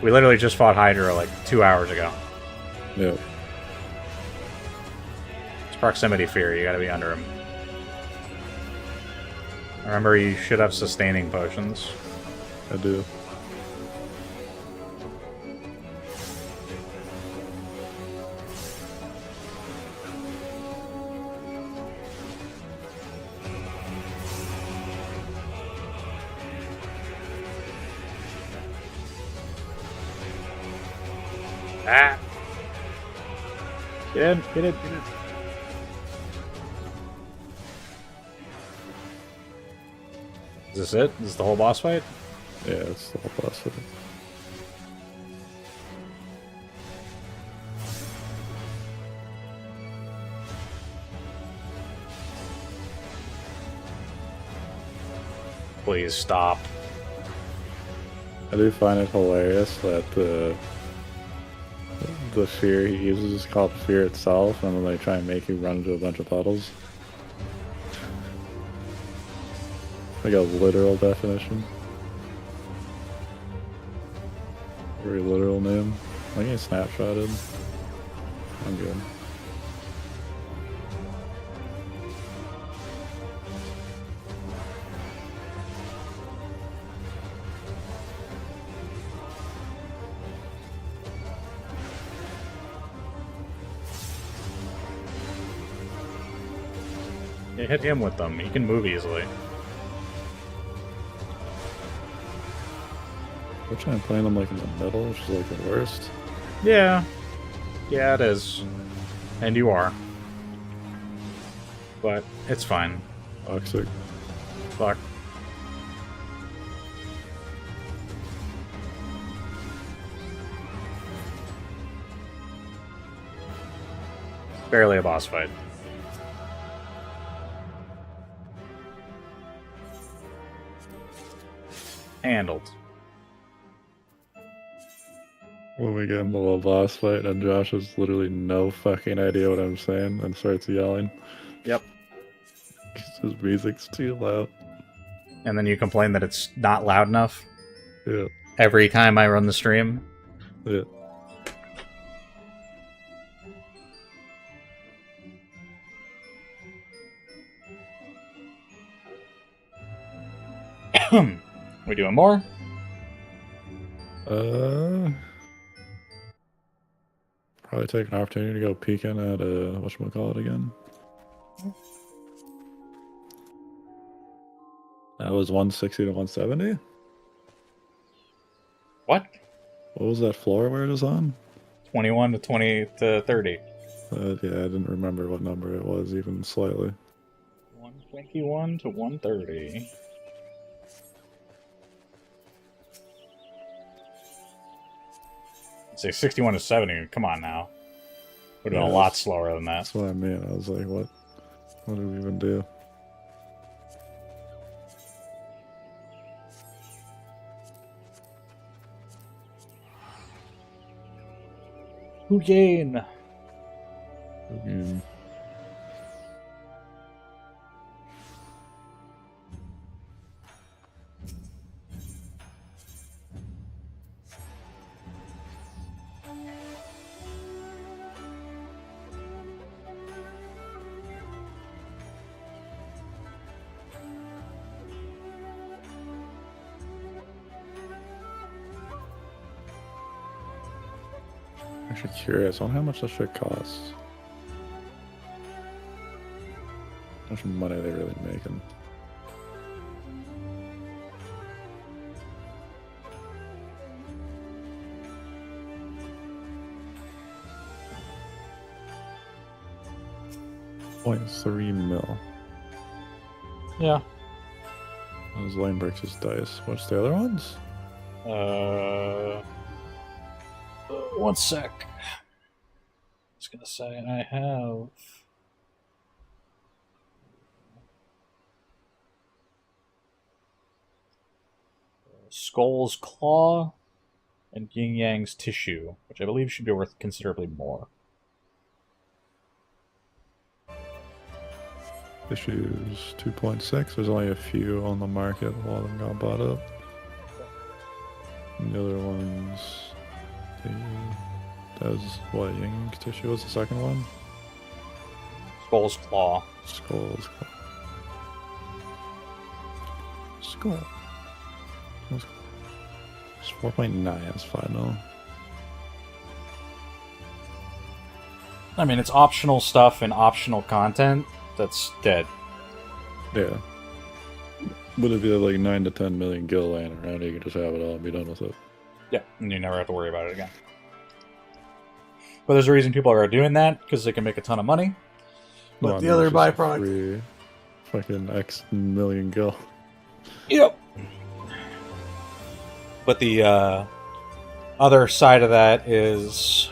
We literally just fought Hydra like 2 hours ago. Yep. It's proximity fear. You gotta be under him. Remember, you should have sustaining potions. I do. Ah! Get in, get in, get in. Is this it? Is this the whole boss fight? Yeah, it's the whole boss fight. Please stop. I do find it hilarious that the fear he uses is called fear itself, and then they try and make you run into a bunch of puddles. Like a literal definition. Very literal name. I get snapshotted. I'm good. Yeah, hit him with them. He can move easily. We're trying to play them like in the middle, which is like the worst. Yeah. Yeah, it is. And you are. But it's fine. Toxic. Fuck. Barely a boss fight. Handled. When we get into a boss fight and Josh has literally no fucking idea what I'm saying and starts yelling. Yep. His music's too loud. And then you complain that it's not loud enough Yeah. every time I run the stream. Yeah. We doing more? Probably take an opportunity to go peeking at whatchamacallit again. That was 160 to 170? What? What was that floor where it was on? 21 to 20 to 30. Yeah, I didn't remember what number it was, even slightly. 121 to 130. I'd say 61 to 70. Come on now. Would have been a lot slower than that. That's what I mean. I was like, what? What did we even do? Who gain? Actually curious on how much this shit costs. How much money are they really making? $0.3 mil. Yeah. Those lane bricks is dice. What's the other ones? One sec. I was gonna say I have Skull's Claw and Yin Yang's Tissue, which I believe should be worth considerably more. Issues 2.6. There's only a few on the market. A lot of them got bought up. And the other ones, that was what? Yang Tissue was the second one. Skull's Claw. Skull's Claw. Skull. It's 4.9. It's 5 mil. I mean, it's optional stuff and optional content that's dead. Yeah. But if you have like 9 to 10 million gil laying around, you can just have it all and be done with it. Yeah, and you never have to worry about it again. But there's a reason people are doing that, because they can make a ton of money. But Well, the other it's just byproduct... free fucking X million gil. Yep. But the other side of that is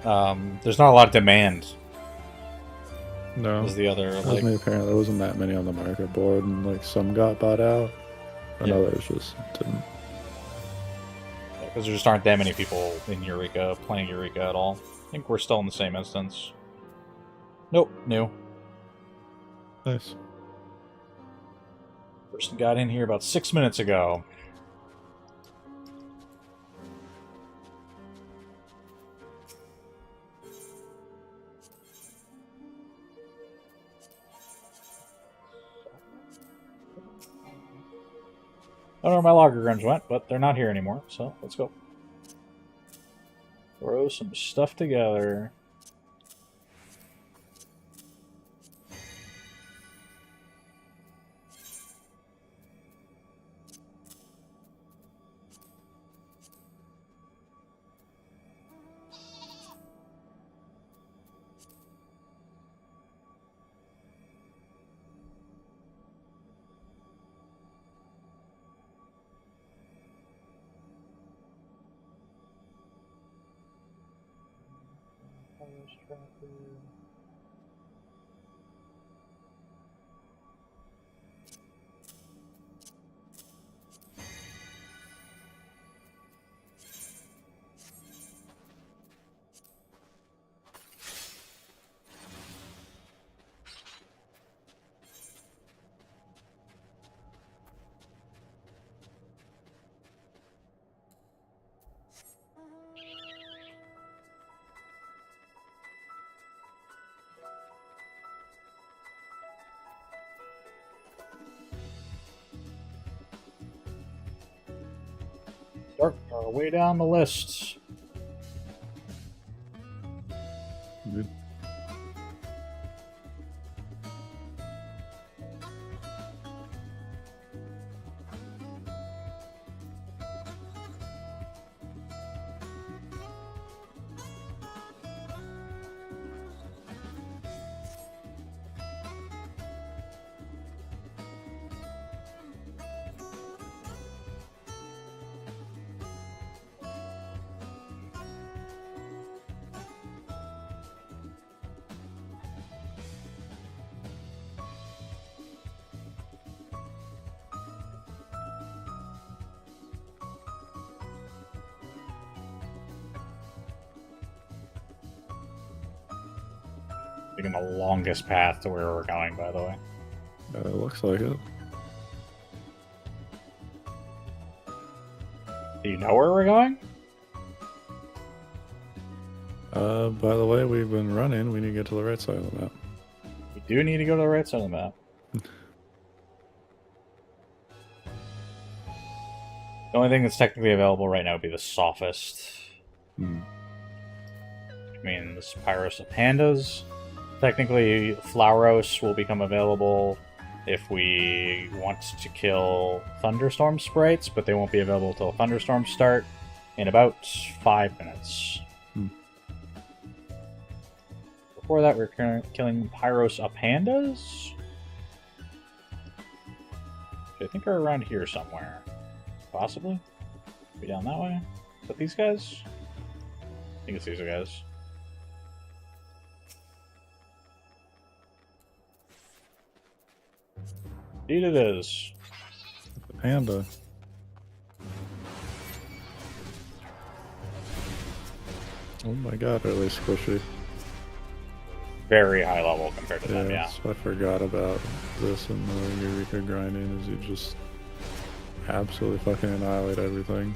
there's not a lot of demand. No. Is the other Like, apparently there wasn't that many on the market board, and like some got bought out, and others just didn't. Because there just aren't that many people in Eureka playing Eureka at all. I think we're still in the same instance. Nope, new. Nice. Person got in here about 6 minutes ago. I don't know where my logger grunge went, but they're not here anymore, so let's go. Throw some stuff together. Start our way down the list. Good. Taking the longest path to where we're going, by the way. It looks like it. Do you know where we're going? By the way, we've been running. We need to get to the right side of the map. We do need to go to the right side of the map. The only thing that's technically available right now would be the sophist. Hmm. Which means Pyros of Pandas. Technically, Flauros will become available if we want to kill Thunderstorm sprites, but they won't be available until Thunderstorms start in about 5 minutes. Hmm. Before that, we're killing Pyros of Pandas. I think are around here somewhere. Possibly? Be down that way? Is that these guys? I think it's these guys. Indeed it is. The panda. Oh my god, are they squishy? Very high level compared to them, yeah. So I forgot about this in the Eureka grinding, is you just absolutely fucking annihilate everything.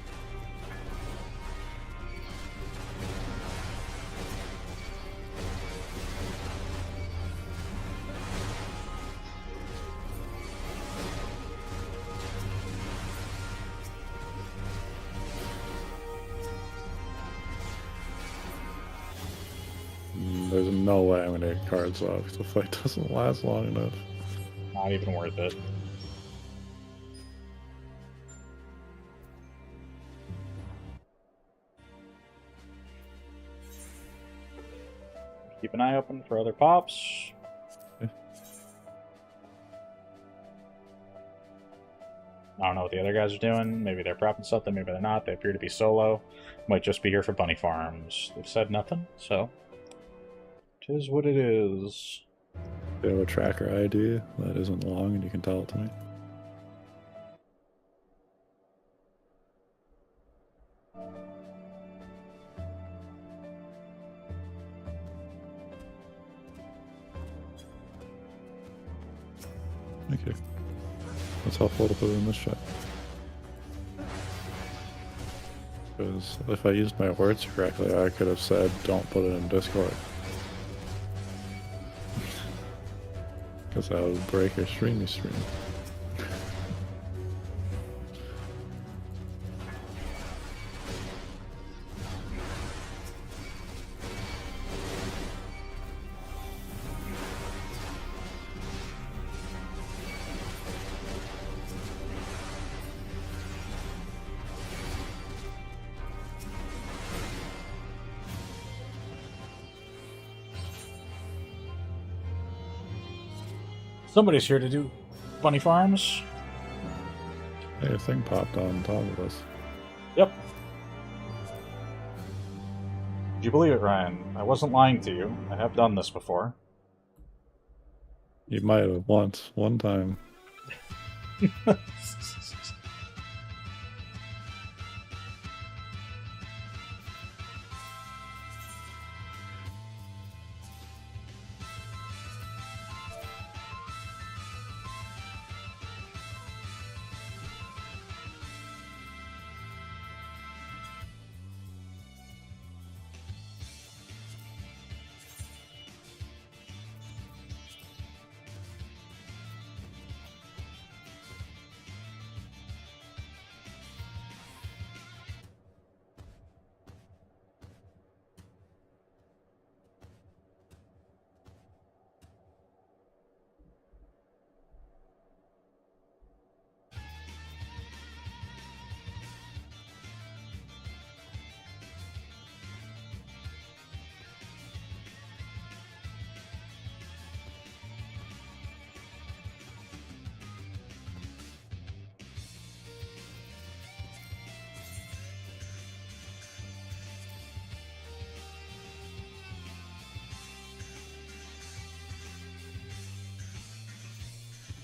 There's no way I'm gonna get cards off. The fight doesn't last long enough. Not even worth it. Keep an eye open for other pops. Okay. I don't know what the other guys are doing. Maybe they're prepping something, maybe they're not. They appear to be solo. Might just be here for bunny farms. They've said nothing, so... 'tis what it is. They have a tracker ID that isn't long and you can tell it to me. Okay. That's helpful to put in this chat. Because if I used my words correctly, I could have said, don't put it in Discord. Because that would break your streamy stream. Somebody's here to do bunny farms. Hey, a thing popped on top of us. Yep. Did you believe it, Ryan? I wasn't lying to you. I have done this before. You might have once, one time.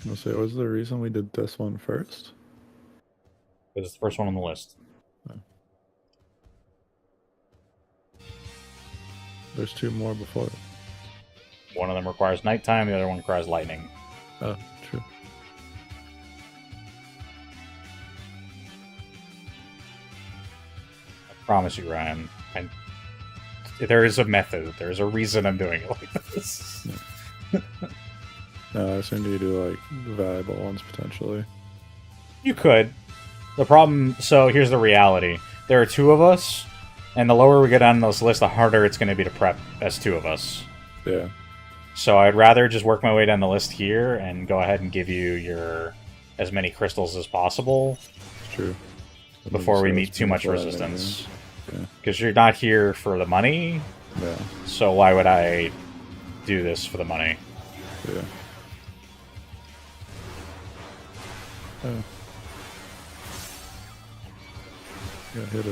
Let's see, what was the reason we did this one first? Because it's the first one on the list. There's 2 more before it. One of them requires nighttime, the other one requires lightning. Oh, true. I promise you, Ryan. There is a method. There's a reason I'm doing it like this. No, I assumed you do like valuable ones potentially. You could. The problem... So, here's the reality. There are 2 of us, and the lower we get on this list, the harder it's going to be to prep as 2 of us. Yeah. So I'd rather just work my way down the list here and go ahead and give you your as many crystals as possible. It's true. Before we meet too much resistance. Yeah. Because you're not here for the money, Yeah. so why would I do this for the money? Yeah. Oh. Got hit.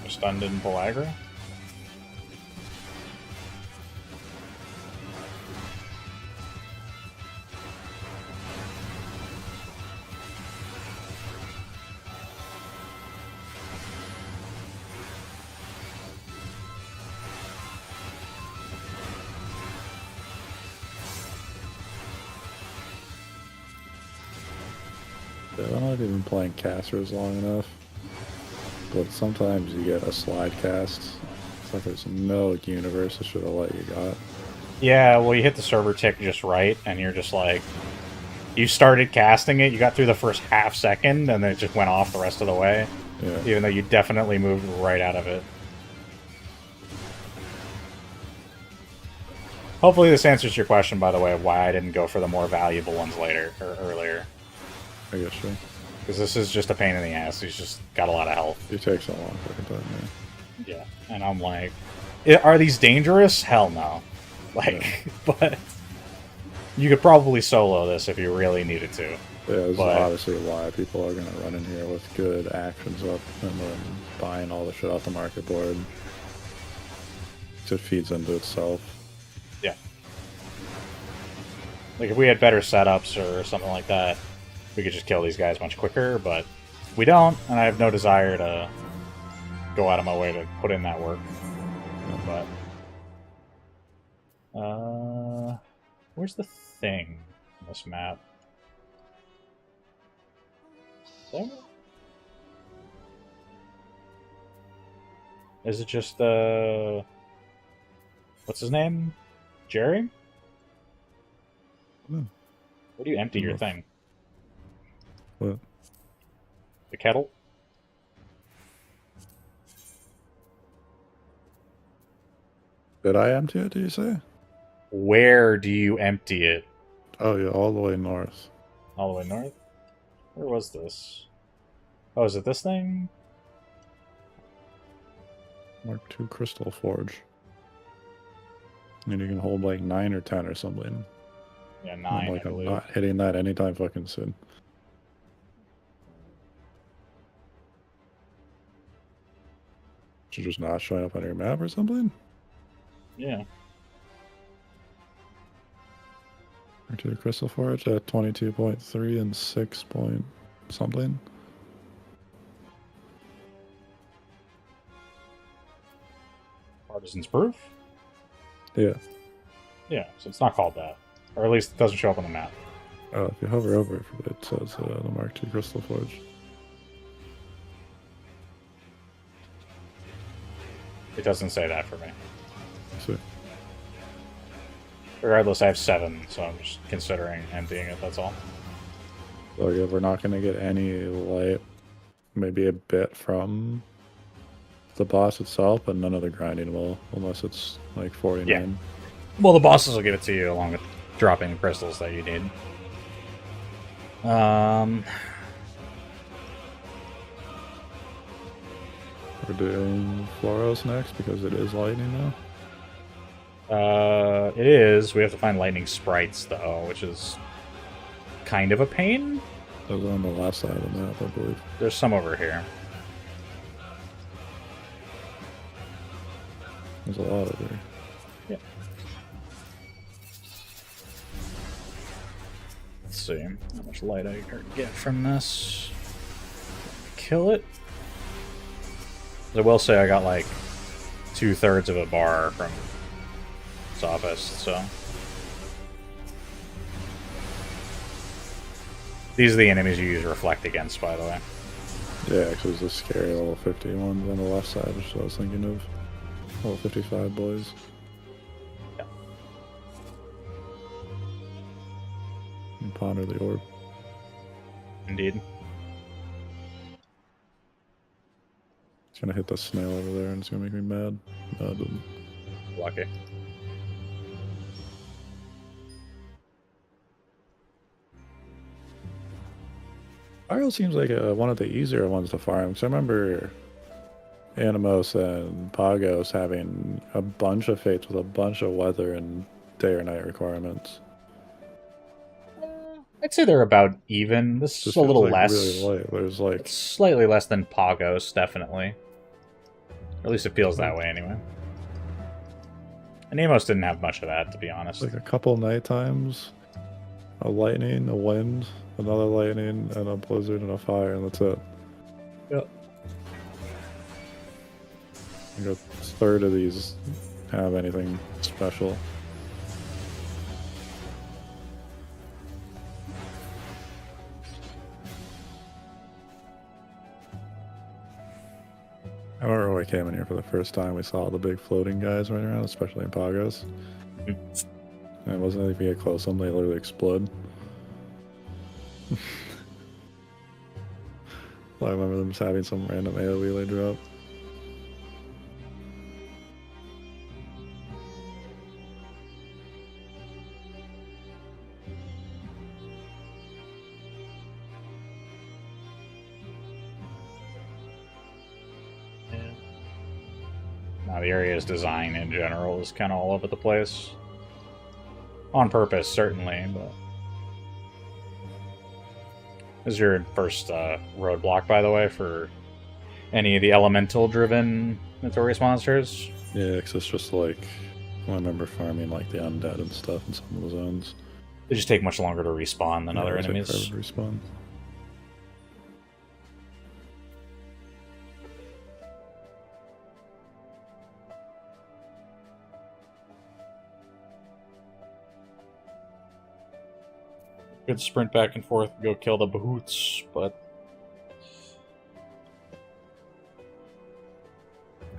Stunned in Pelagra? Yeah, I'm not even playing casters long enough. But sometimes you get a slide cast. It's like there's no universe that should have let you got. Yeah, well, you hit the server tick just right, and you're just like... You started casting it, you got through the first half second, and then it just went off the rest of the way. Yeah. Even though you definitely moved right out of it. Hopefully this answers your question, by the way, of why I didn't go for the more valuable ones later, or earlier. I guess so. Because this is just a pain in the ass. He's just got a lot of health. It takes a long fucking time, man. Yeah. And I'm like, are these dangerous? Hell no. Like, Yeah. But you could probably solo this if you really needed to. Yeah, this is But- obviously why people are going to run in here with good actions up and then buying all the shit off the market board. It feeds into itself. Yeah. Like, if we had better setups or something like that, we could just kill these guys much quicker, but we don't, and I have no desire to go out of my way to put in that work. But where's the thing on this map? There? Is it just what's his name? Jerry? Hmm. Where do you empty your Yes. thing? What? The kettle? Did I empty it, do you say? Where do you empty it? Oh, yeah, all the way north. All the way north? Where was this? Oh, is it this thing? Mark II Crystal Forge. And you can hold like 9 or 10 or something. Yeah, I'm 9, like, I I'm believe. not hitting that anytime fucking soon. You're just not showing up on your map or something? Yeah. Mark II Crystal Forge at 22.3 and 6 point something. Artisan's Proof? Yeah. Yeah, so it's not called that. Or at least it doesn't show up on the map. Oh, if you hover over it, it says the Mark II Crystal Forge. It doesn't say that for me. So, Regardless, I have 7, so I'm just considering emptying it, that's all. So yeah, we're not gonna get any light, maybe a bit from the boss itself, but none of the grinding will, unless it's like 49. Yeah. Well, the bosses will give it to you along with dropping the crystals that you need. We're doing Floros next because it is lightning now. It is. We have to find lightning sprites, though, which is kind of a pain. Those are on the left side of the map, I believe. There's some over here. There's a lot over here. Yeah. Let's see how much light I can get from this. Kill it. I will say I got like 2/3 of a bar from Sophist, so. These are the enemies you use Reflect against, by the way. Yeah, because there's the scary level 50 ones on the left side, which I was thinking of. Level 55 boys. Yeah. And ponder the orb. Indeed. It's gonna hit the snail over there and it's gonna make me mad. No, it didn't. Lucky. Pyro seems like one of the easier ones to farm. Because I remember Animos and Pagos having a bunch of fates with a bunch of weather and day or night requirements. I'd say they're about even. This is Just a little feels like less. really light. There's like It's slightly less than Pagos, definitely. Or at least it feels that way, anyway. And Amos didn't have much of that, to be honest. like a couple night times, a lightning, a wind, another lightning, and a blizzard and a fire, and that's it. Yep. Like a third of these have anything special. I remember when we came in here for the first time, we saw all the big floating guys running around, especially in Pagos. And it wasn't like if you get close to them, they literally explode. I remember them just having some random AoE they drop. Now, the area's design in general is kind of all over the place. On purpose, certainly, but... This is your first roadblock, by the way, for any of the elemental-driven notorious monsters. Yeah, because it's just like, I remember farming like the undead and stuff in some of the zones. They just take much longer to respawn than other they take enemies. forever to respawn. Could sprint back and forth and go kill the bahoots, but...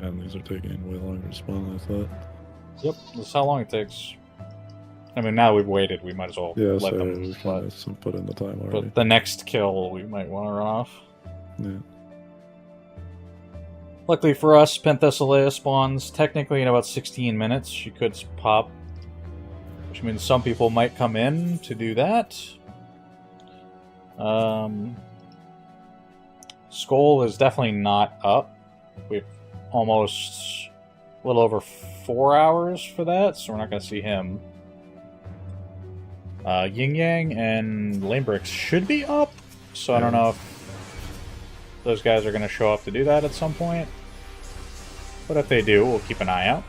And these are taking way longer to spawn than I thought. Yep, that's how long it takes. I mean, now we've waited, we might as well Yeah, let so them... we kind of put in the time already. But the next kill, we might want to run off. Yeah. Luckily for us, Penthesilea spawns technically in about 16 minutes. She could pop, which means some people might come in to do that. Skull is definitely not up. We've almost a little over 4 hours for that, so we're not going to see him. Yin Yang and Lamebrix should be up, so I don't know if those guys are going to show up to do that at some point. But if they do, we'll keep an eye out.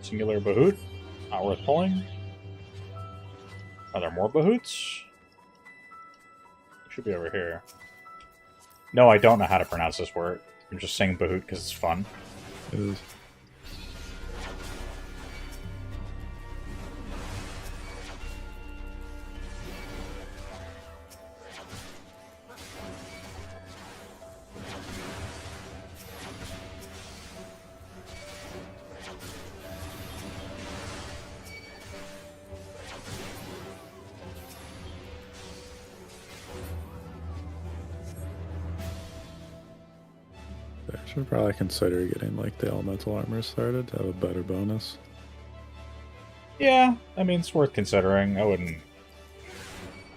Singular Bahoot. Not worth pulling. Are there more Bahoots? It should be over here. No, I don't know how to pronounce this word. I'm just saying Bahoot because it's fun. It is. I should probably consider getting like the elemental armor started to have a better bonus. Yeah, I mean, it's worth considering. I wouldn't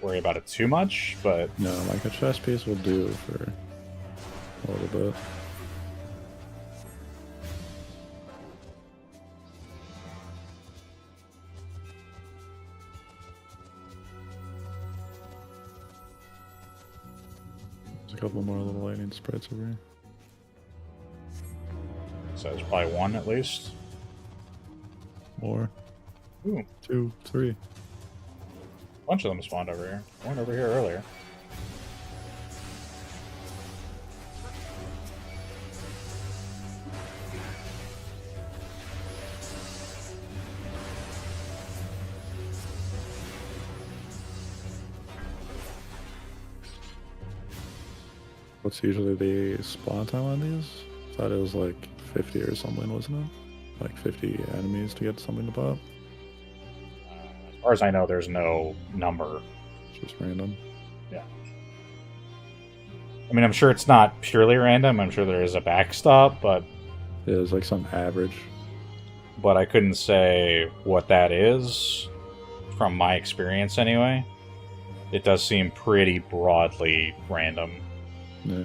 worry about it too much, but... No, like a chest piece will do for a little bit. There's a couple more little lightning sprites over here. So there's probably one at least. More. Ooh, 2, 3. a bunch of them spawned over here. One over here earlier. What's usually the spawn time on these? I thought it was like 50 or something, wasn't it? Like 50 enemies to get something to pop. As far as I know, there's no number. It's just random. Yeah. I mean, I'm sure it's not purely random. I'm sure there is a backstop, but Yeah, it's like some average. I couldn't say what that is from my experience anyway. It does seem pretty broadly random. Yeah.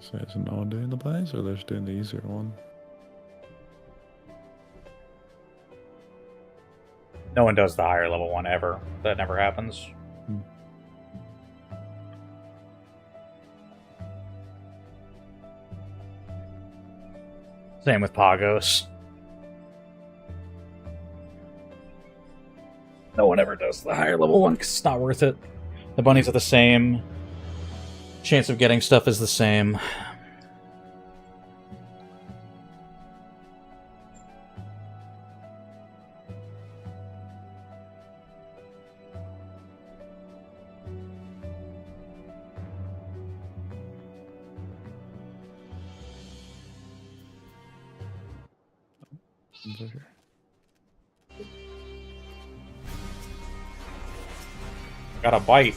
So is no one doing the buys, or they're just doing the easier one? No one does the higher level one ever. That never happens. Same with Pagos. No one ever does the higher level one because it's not worth it. The bunnies are the same. Chance of getting stuff is the same. Over here. Got a bite.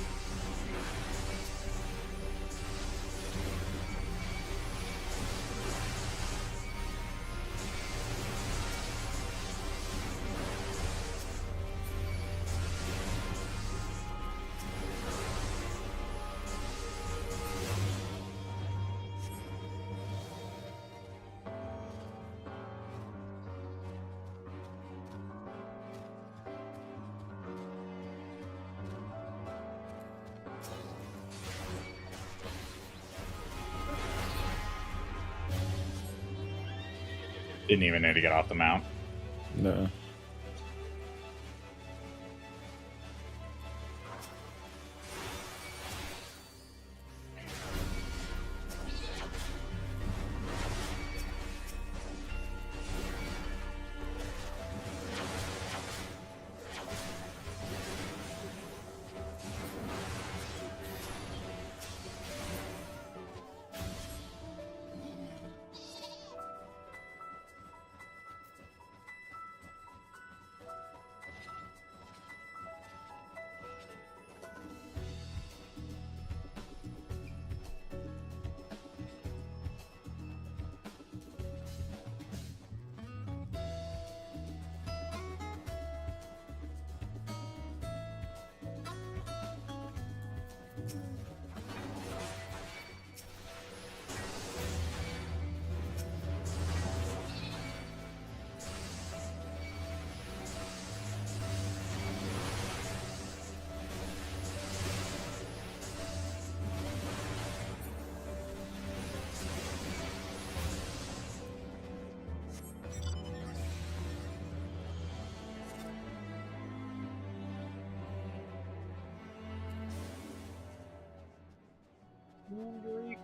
Didn't even need to get off the mount. No.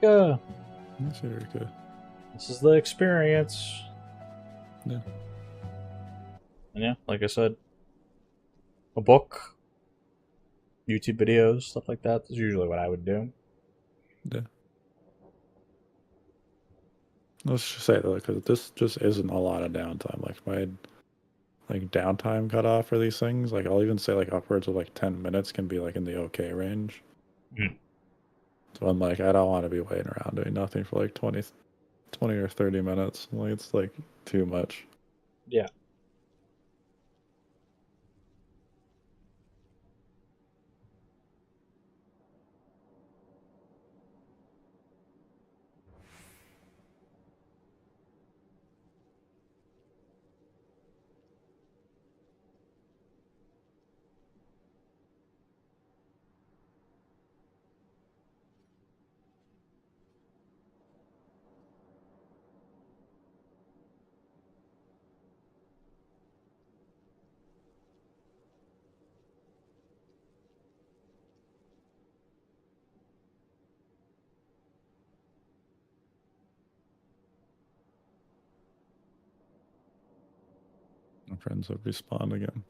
Eureka! That's very good. This is the experience. Yeah. And yeah, like I said, a book, YouTube videos, stuff like that is usually what I would do. Yeah. Let's just say though, because this just isn't a lot of downtime. Like my downtime cutoff for these things, like I'll even say like upwards of like 10 minutes can be like in the okay range. Mm. So I'm like, I don't want to be waiting around doing nothing for like 20 or 30 minutes. Like it's like too much. Yeah. My friends have respawned again.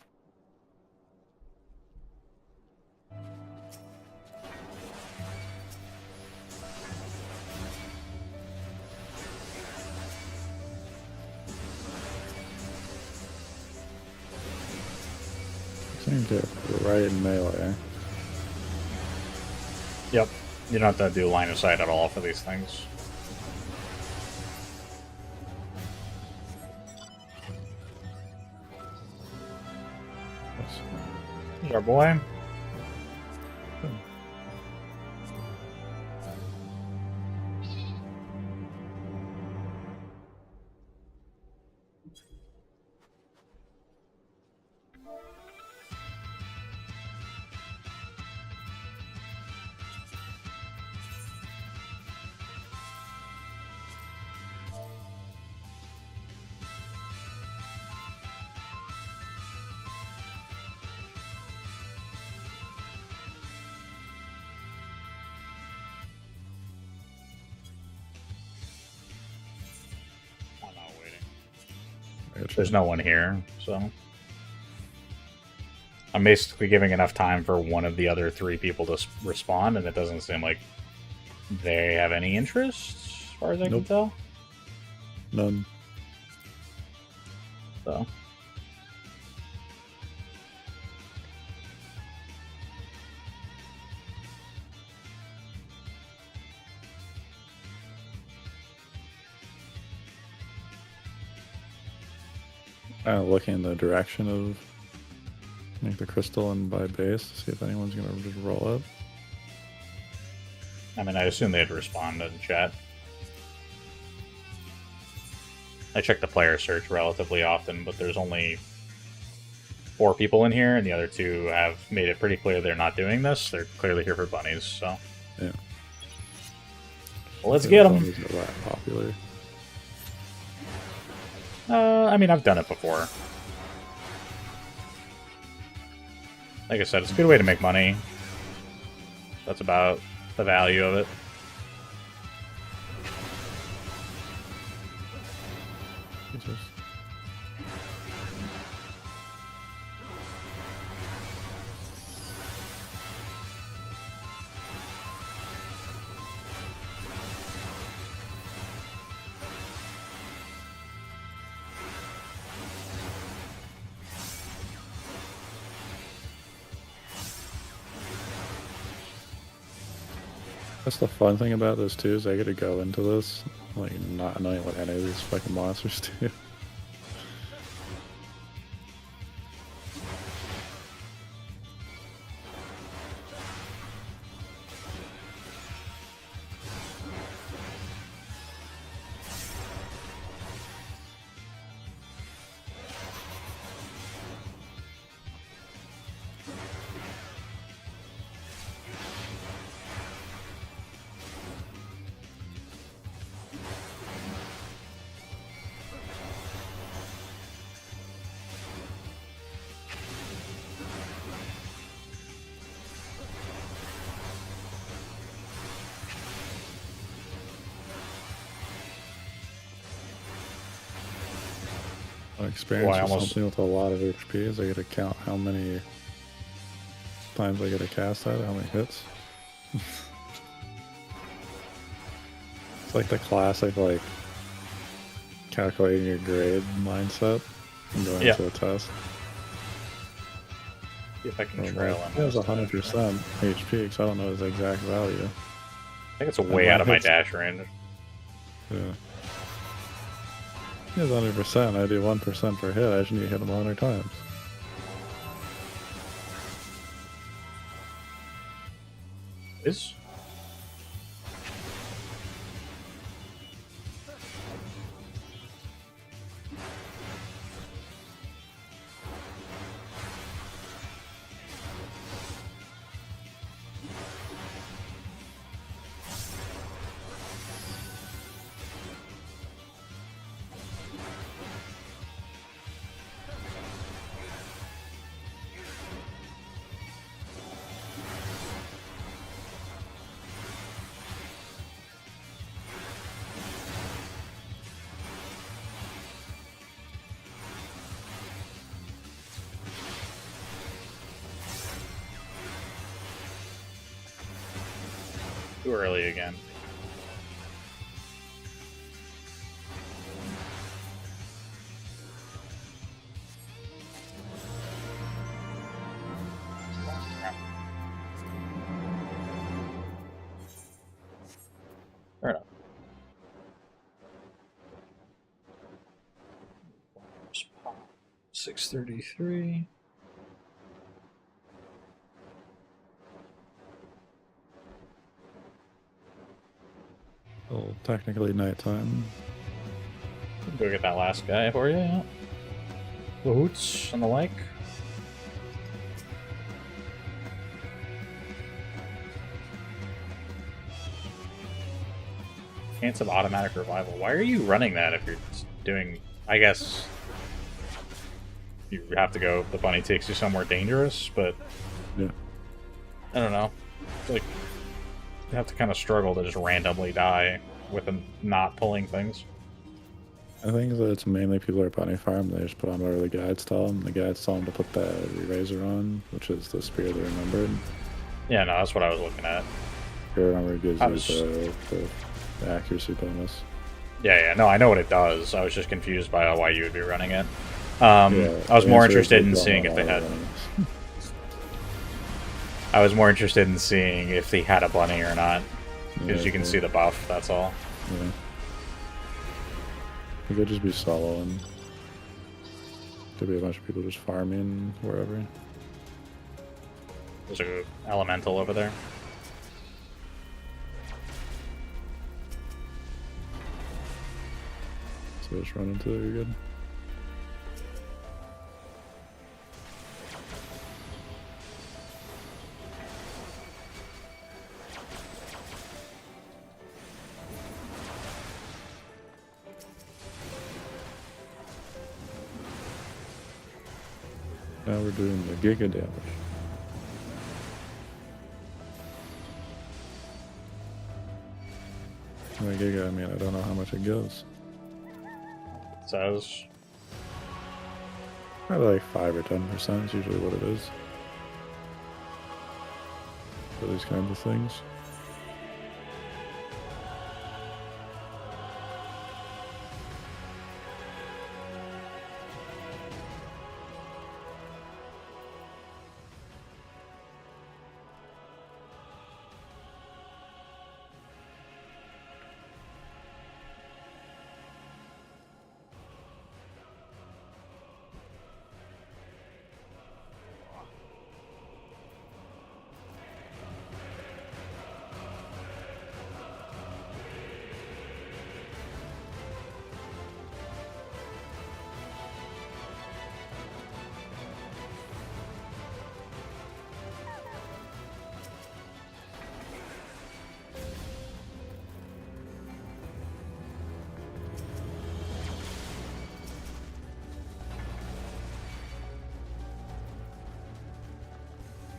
Seem to right in melee. Yep. You don't have to do line of sight at all for these things. Here's our boy. I'm not waiting. There's no one here, so I'm basically giving enough time for one of the other three people to respond, and it doesn't seem like they have any interest, as far as I can tell. None. So Looking in the direction of like the crystal and by base to see if anyone's gonna just roll up. I mean, I assume they'd respond in chat. I check the player search relatively often, but there's only 4 people in here, and the other 2 have made it pretty clear they're not doing this. They're clearly here for bunnies, so Yeah. well, let's get them. Bunnies are that popular. I mean, I've done it before. Like I said, it's a good way to make money. That's about the value of it. Jesus. That's the fun thing about this too, is I get to go into this like not knowing what any of these fucking monsters do. Experience I with almost- something with a lot of HPs. I get to count how many times I get to cast that, how many hits. It's like the classic, like, calculating your grade mindset and going Yeah. into a test. See if I can Or trail like, him. he has 100% HP, because I don't know his exact value. I think it's way out of my dash range. Yeah. He has 100%, I do 1% per hit, I just need to hit him 100 times. Is? Too early again. Fair enough. 633. Well, technically nighttime. Go get that last guy for you. Yeah. The hoots and the like. Chance of automatic revival. Why are you running that if you're doing... I guess you have to go... The bunny takes you somewhere dangerous, but... Yeah. I don't know. It's like... You have to kind of struggle to just randomly die with them not pulling things. I think that it's mainly people are bunny farm, they just put on whatever the guides tell them. The guides tell them to put the eraser on, which is the Spear of the Remembered. Yeah, no, that's what I was looking at. Spear of the Remembered gives I you was- the accuracy bonus. Yeah, no, I know what it does. I was just confused by why you would be running it. Yeah, I was the more answer is interested they in don't seeing if they allow had... runnings. I was more interested in seeing if they had a bunny or not. Because Yeah, you can okay. see the buff, that's all. Yeah. It could just be soloing. Could be a bunch of people just farming wherever. There's a elemental over there. So just run into it, you're good. Now we're doing the giga damage. By giga, I mean, I don't know how much it goes. It says... Probably like 5 or 10% is usually what it is. For these kinds of things.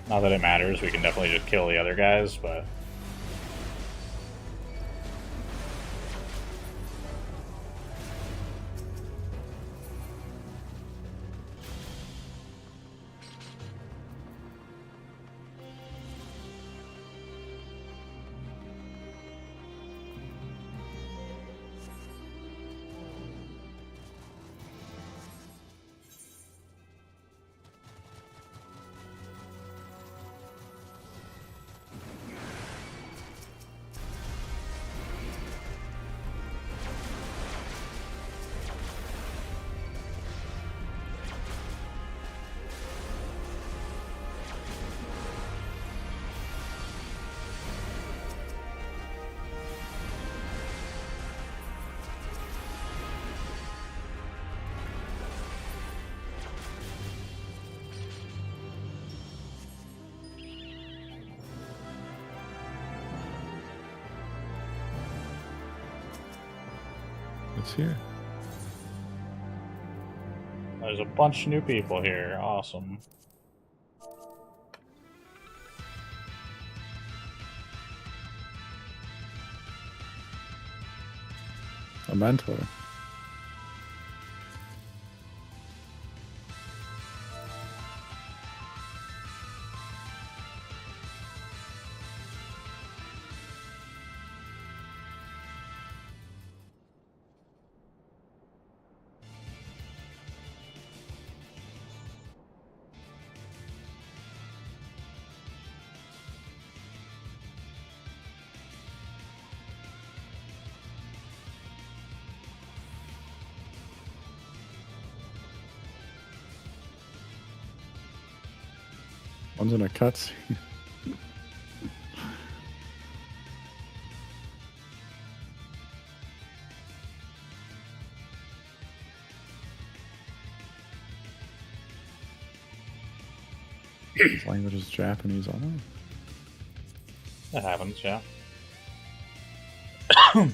Not that it matters, we can definitely just kill the other guys, but... It's here. There's a bunch of new people here. Awesome. A mentor. One's in a cutscene. This language is Japanese only. That happens, yeah. People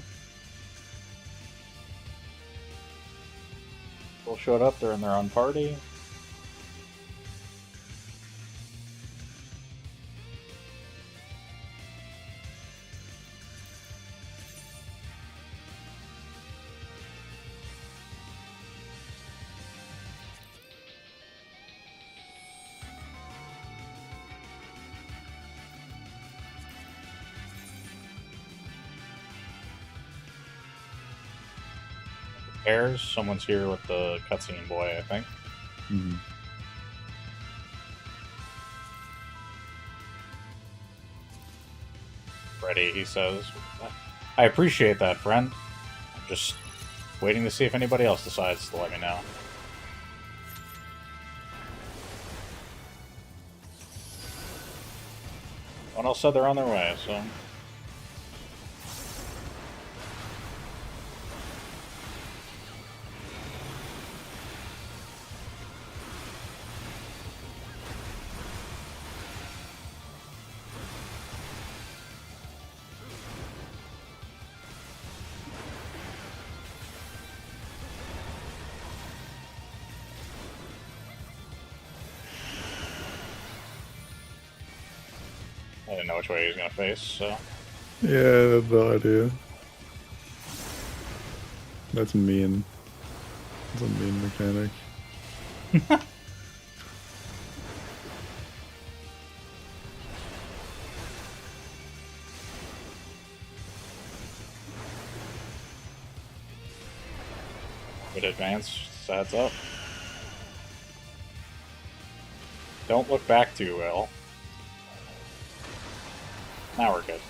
showed up, they're in their own party. Pairs, someone's here with the cutscene boy, I think. Mm-hmm. Ready, he says. I appreciate that, friend. I'm just waiting to see if anybody else decides to let me know. One else said they're on their way, so... I didn't know which way he was going to face, so... Yeah, I have no idea. That's mean. That's a mean mechanic. Good advance, heads up. Don't look back too well. Now we're good.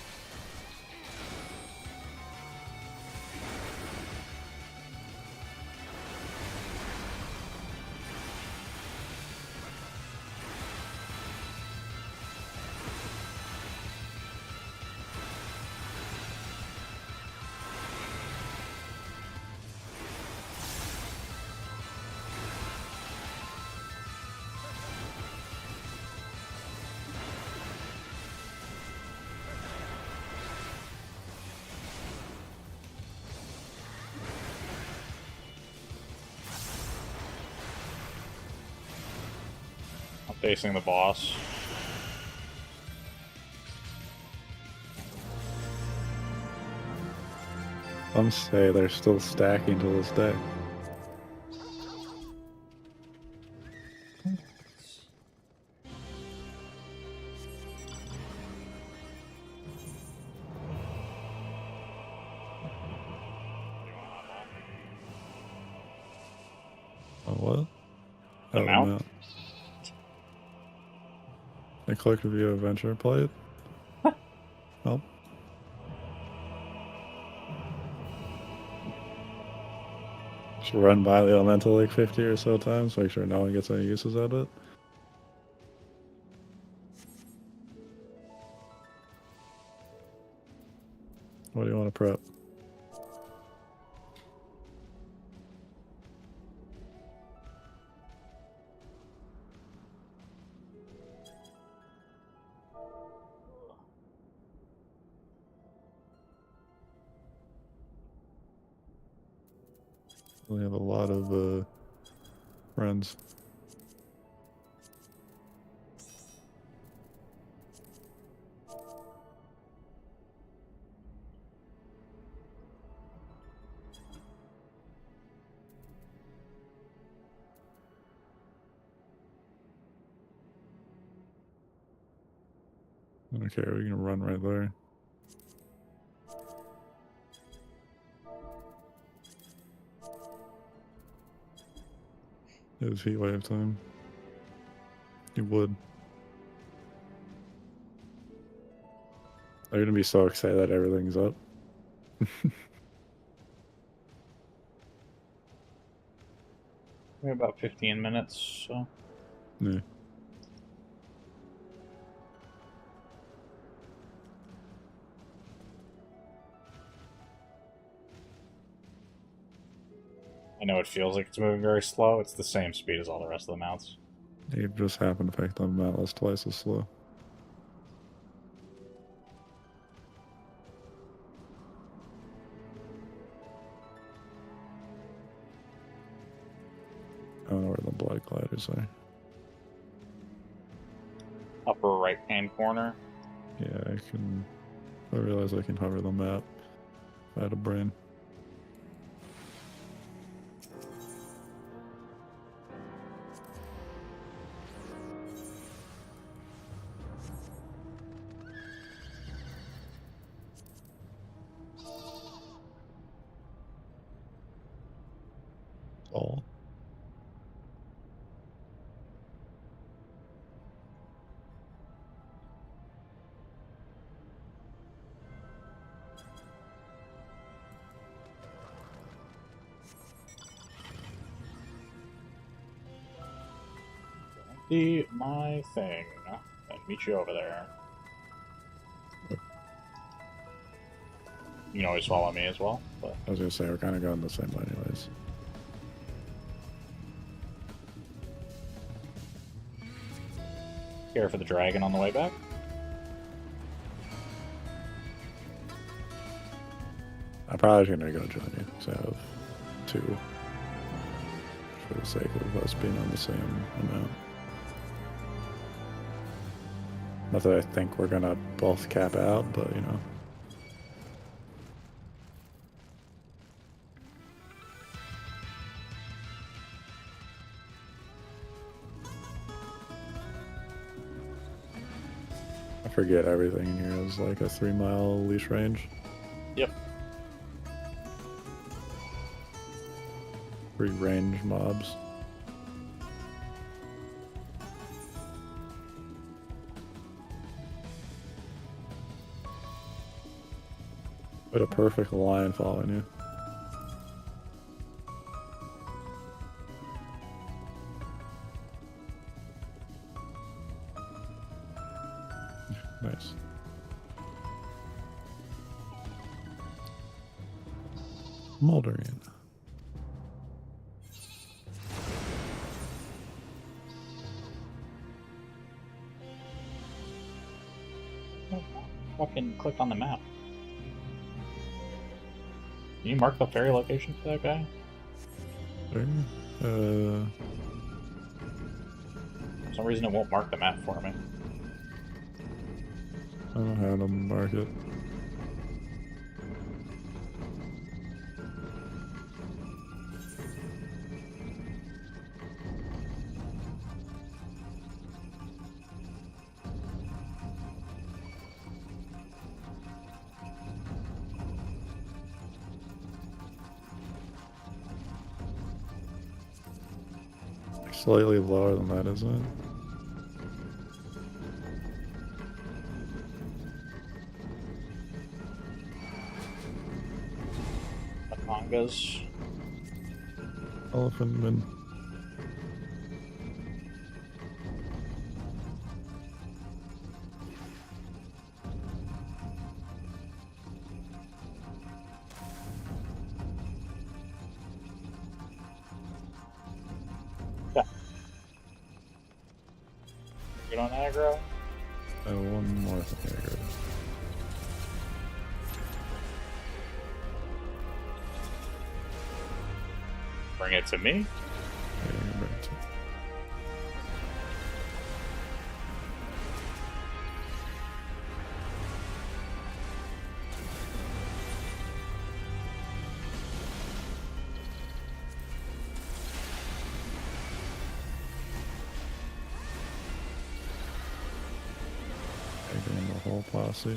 I'm facing the boss. Some say they're still stacking to this day. Oh, what? The Oh, mount? I clicked view adventure, play it. Well. Should run by the elemental like 50 or so times, make sure no one gets any uses out of it. What do you want to prep? We have a lot of friends. Okay, we can run right there. It was heat wave time. You would. They're gonna be so excited that everything's up. We have about 15 minutes, so. Yeah. I know it feels like it's moving very slow. It's the same speed as all the rest of the mounts. You just happen to pick them out that's twice as slow. I don't know where the blood gliders are. Upper right-hand corner. Yeah, I can. I realize I can hover the map. If I had a brain. All. Empty my thing. And meet you over there. You can always follow me as well. But I was gonna say we're kind of going the same way, anyways. care for the dragon on the way back. I'm probably gonna go join you, so I have two. For the sake of us being on the same amount. Not that I think we're gonna both cap out, but you know. I forget everything in here is like a 3-mile leash range. Yep. Free range mobs. What a perfect line following you. Nice. Moldering. Fucking click on the map. Can you mark the ferry location for that guy? There. For some reason it won't mark the map for me. I don't know how to mark it. Slightly lower than that, isn't it? The Congas. Elephant man. Good on aggro. One more thing I heard. Bring it to me. Yeah, you can bring it to me. Taking the whole posse.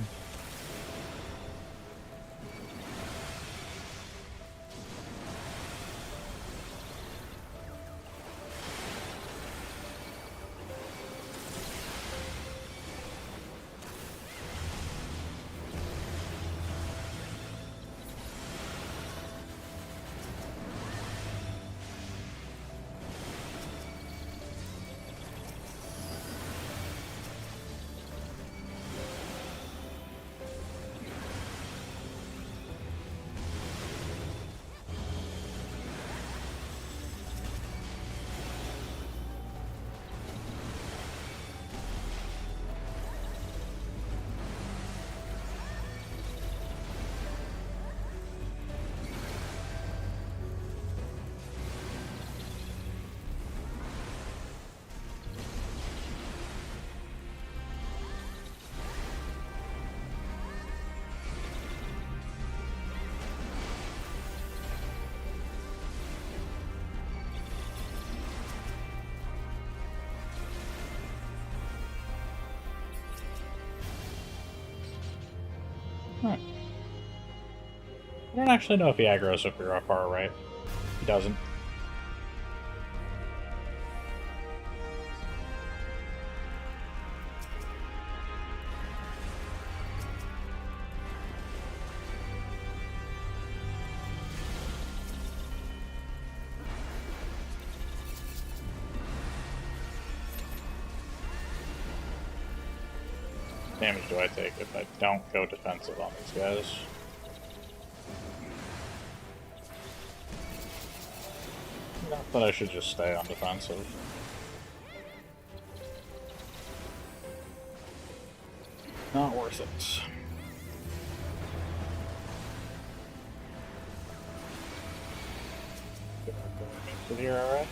Huh. I don't actually know if he aggroes if you're far right. He doesn't. Damage do I take if I don't go defensive on these guys? Not that I should just stay on defensive. Not worth it. Going here, alright?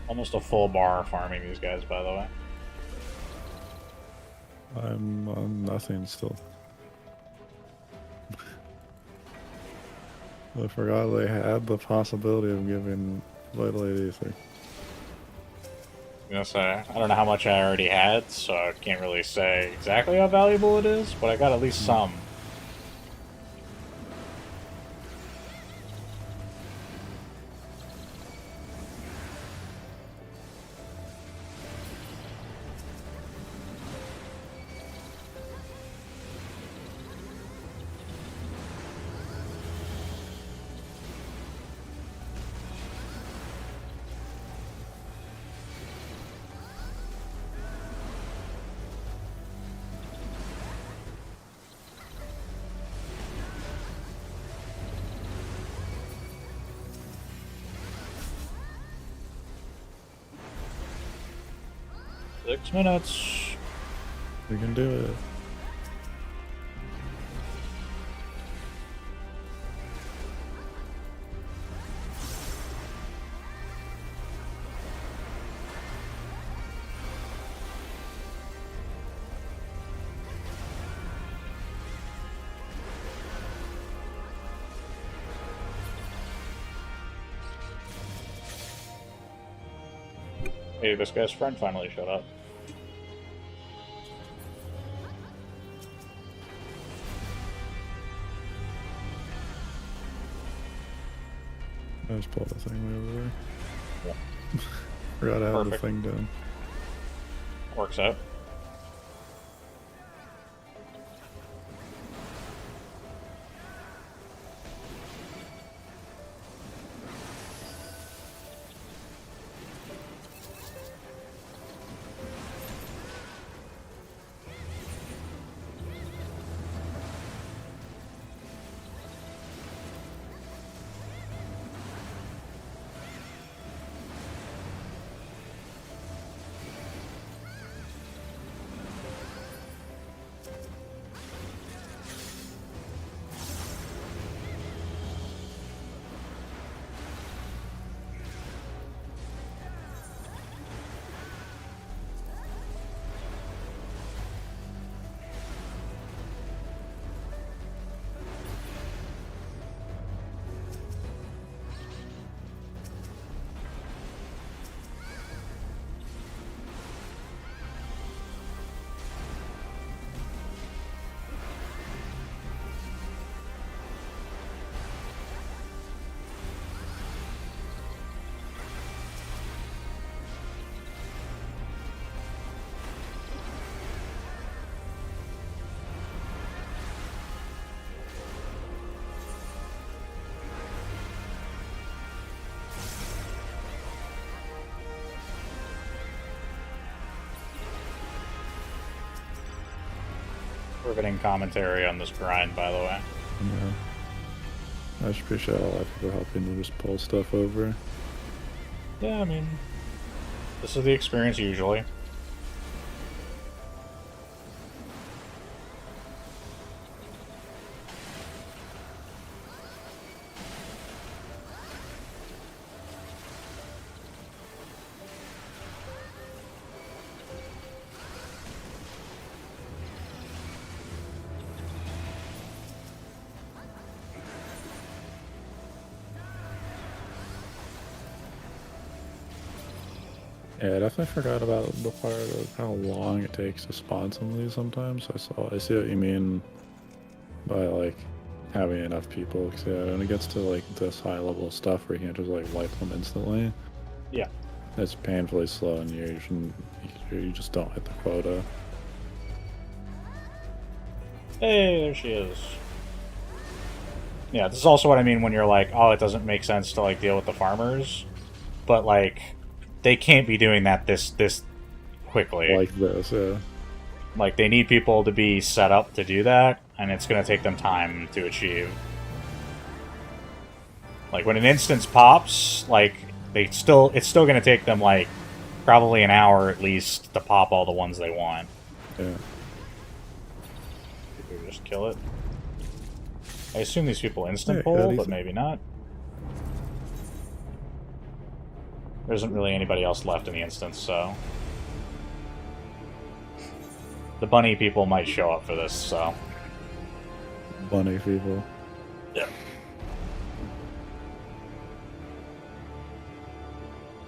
Almost a full bar farming these guys, by the way. I'm on nothing still. I forgot they had the possibility of giving Vital 83. I'm gonna say, I don't know how much I already had, so I can't really say exactly how valuable it is, but I got at least some. Six minutes. We can do it. Hey, this guy's friend finally showed up. I just pulled the thing way over there. Yeah. Forgot to have the Perfect. thing done. Works out. Riveting commentary on this grind, by the way. Yeah. I just appreciate a lot of people helping to just pull stuff over. Yeah, I mean, this is the experience usually. Yeah, I definitely forgot about the part of how long it takes to spawn some of these sometimes. I see what you mean by like having enough people. Cause yeah, when it gets to like this high level of stuff where you can't just like wipe them instantly, Yeah. it's painfully slow and you just don't hit the quota. Hey, there she is. Yeah, this is also what I mean when you're like, oh, it doesn't make sense to like deal with the farmers, but like they can't be doing that this quickly. Like this, yeah. Like they need people to be set up to do that, and it's going to take them time to achieve. Like when an instance pops, like it's still going to take them like probably an hour at least to pop all the ones they want. Yeah. We just kill it. I assume these people instant Yeah, pull, easy. but maybe not. There isn't really anybody else left in the instance, so the bunny people might show up for this. So Bunny people. yeah.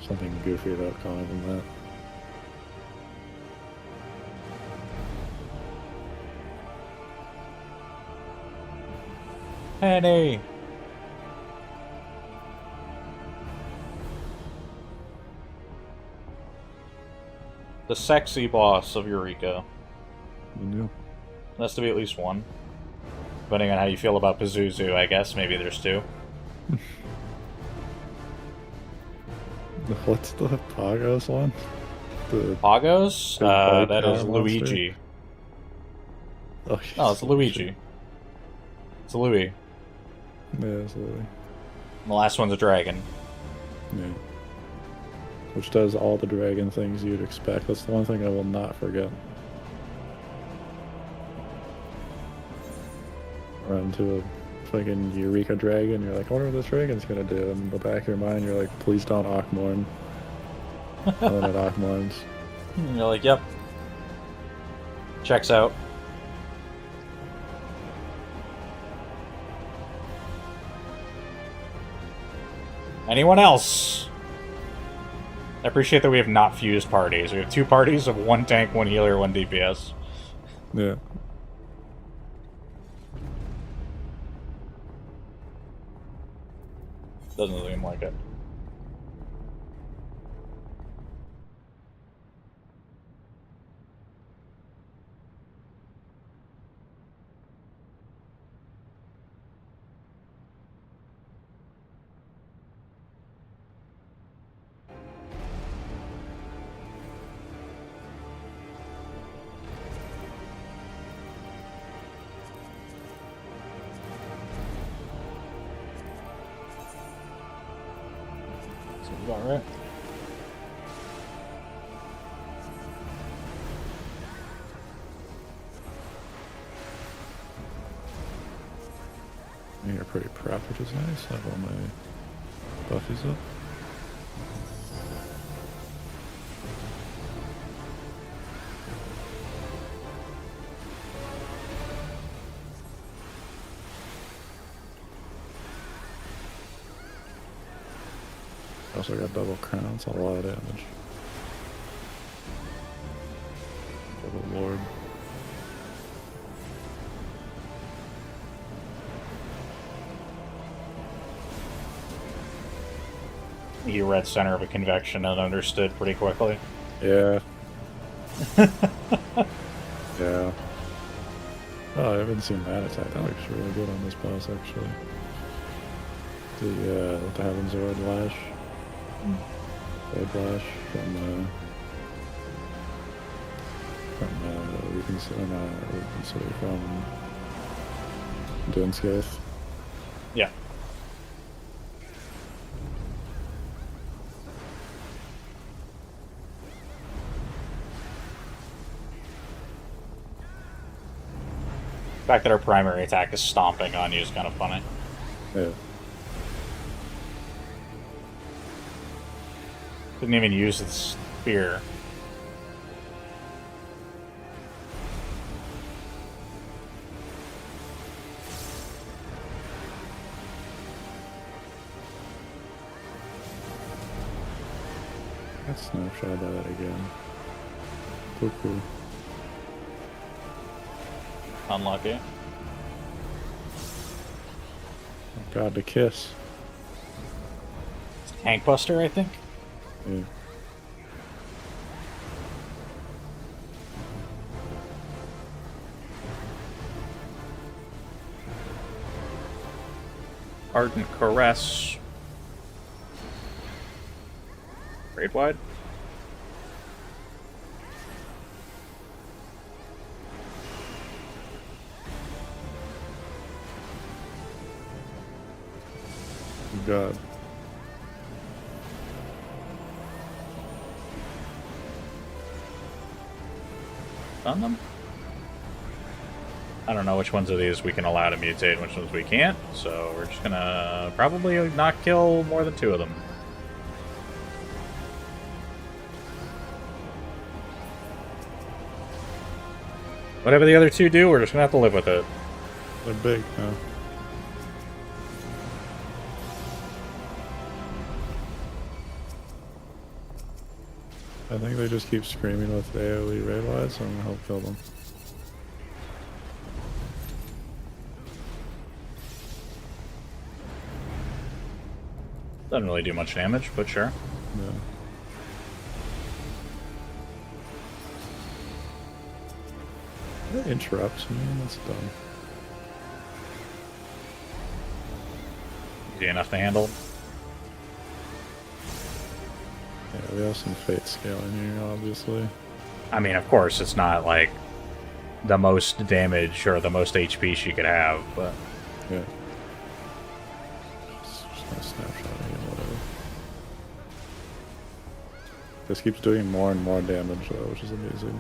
Something goofy about calling them that. Penny. The sexy boss of Eureka. Yeah. Has to be at least one. Depending on how you feel about Pazuzu, I guess. Maybe there's two. What's the Pagos one? The Pagos? Big white That is power monster? Luigi. oh, No, it's Luigi. It's Louis. Yeah, it's Louis. And the last one's a dragon. Yeah. Which does all the dragon things you'd expect. That's the one thing I will not forget. Run to a fucking Eureka dragon, you're like, I wonder what this dragon's gonna do. And in the back of your mind, you're like, please don't Akmorn. And then it Akmorns. And you're like, yep. Checks out. Anyone else? I appreciate that we have not fused parties. We have 2 parties of 1 tank, 1 healer, 1 DPS. Yeah. Doesn't seem like it. Seems about right. You're pretty prep, which is nice. I have all my buffies up. Also got double crowns, a lot of damage. Double lord. You read center of a convection and understood pretty quickly. Yeah. Yeah. Oh, I haven't seen that attack. That looks really good on this boss, actually. The Heaven's Sword Lash. Sword Lash we consider from Dunscaith. Yeah. The fact that our primary attack is stomping on you is kind of funny. Yeah. Didn't even use the spear. Got snapshot by that again. Cool. Unlucky. Oh god, the kiss. Tank Buster, I think? Yeah. Ardent Caress. Grade wide? God. On them? I don't know which ones of these we can allow to mutate and which ones we can't, so we're just gonna probably not kill more than 2 of them. Whatever the other 2 do, we're just gonna have to live with it. They're big now. I think they just keep screaming with AoE raid wide, so I'm gonna help kill them. Doesn't really do much damage, but sure. Yeah. That interrupts me, that's dumb. Easy enough to handle. Yeah, we have some fate scaling here, obviously. I mean, of course, it's not like the most damage or the most HP she could have, but Yeah. Just no snapshot again, whatever. This keeps doing more and more damage though, which is amazing.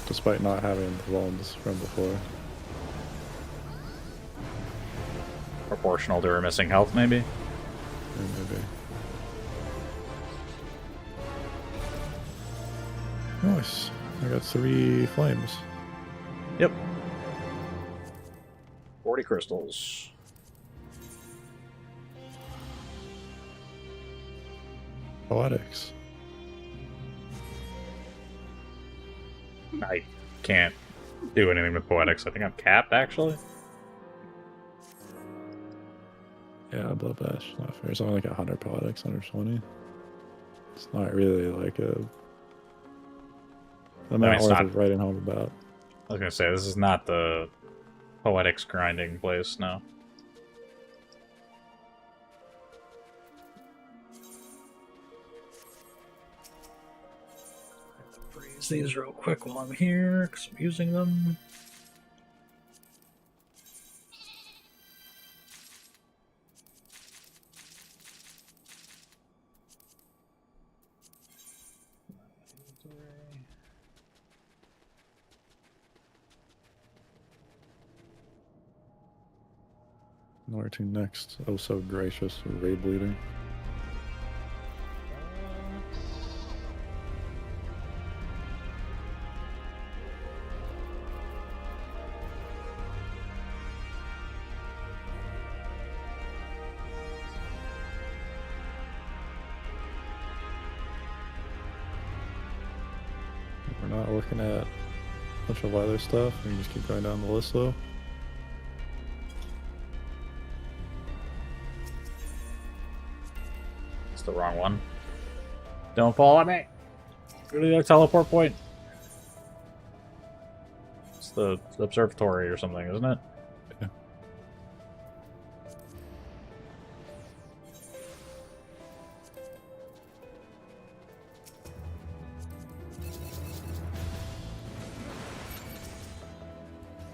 Despite not having the wounds from before. proportional to her missing health, maybe? Yeah, maybe. Nice. I got 3 flames. Yep. 40 crystals. Poetics. I can't do anything with poetics. I think I'm capped, actually. Yeah, Blood Bash, not fair. It's only like 100 poetics, 120. It's not really like a amount it's worth not- of writing home about. I was gonna say, this is not the poetics grinding place, no. Freeze these real quick while I'm here, because I'm using them. Where to next? Oh, so gracious, raid bleeding. We're not looking at a bunch of other stuff. We can just keep going down the list though. It's the wrong one. Don't follow me! Go to the teleport point. It's the observatory or something, isn't it? Yeah.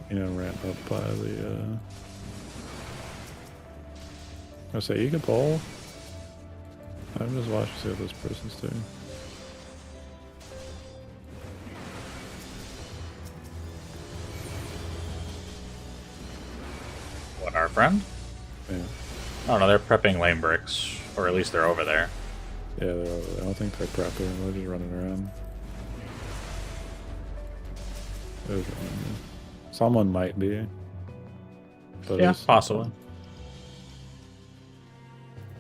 You know, ramp up by the, I say you can pull. I'm just watching to see what this person's doing. What, our friend? Yeah. I don't know, they're prepping lane bricks. Or at least they're over there. Yeah, they're over there. I don't think they're prepping, they're just running around. There's one. Someone might be. But Yeah, it's- possibly.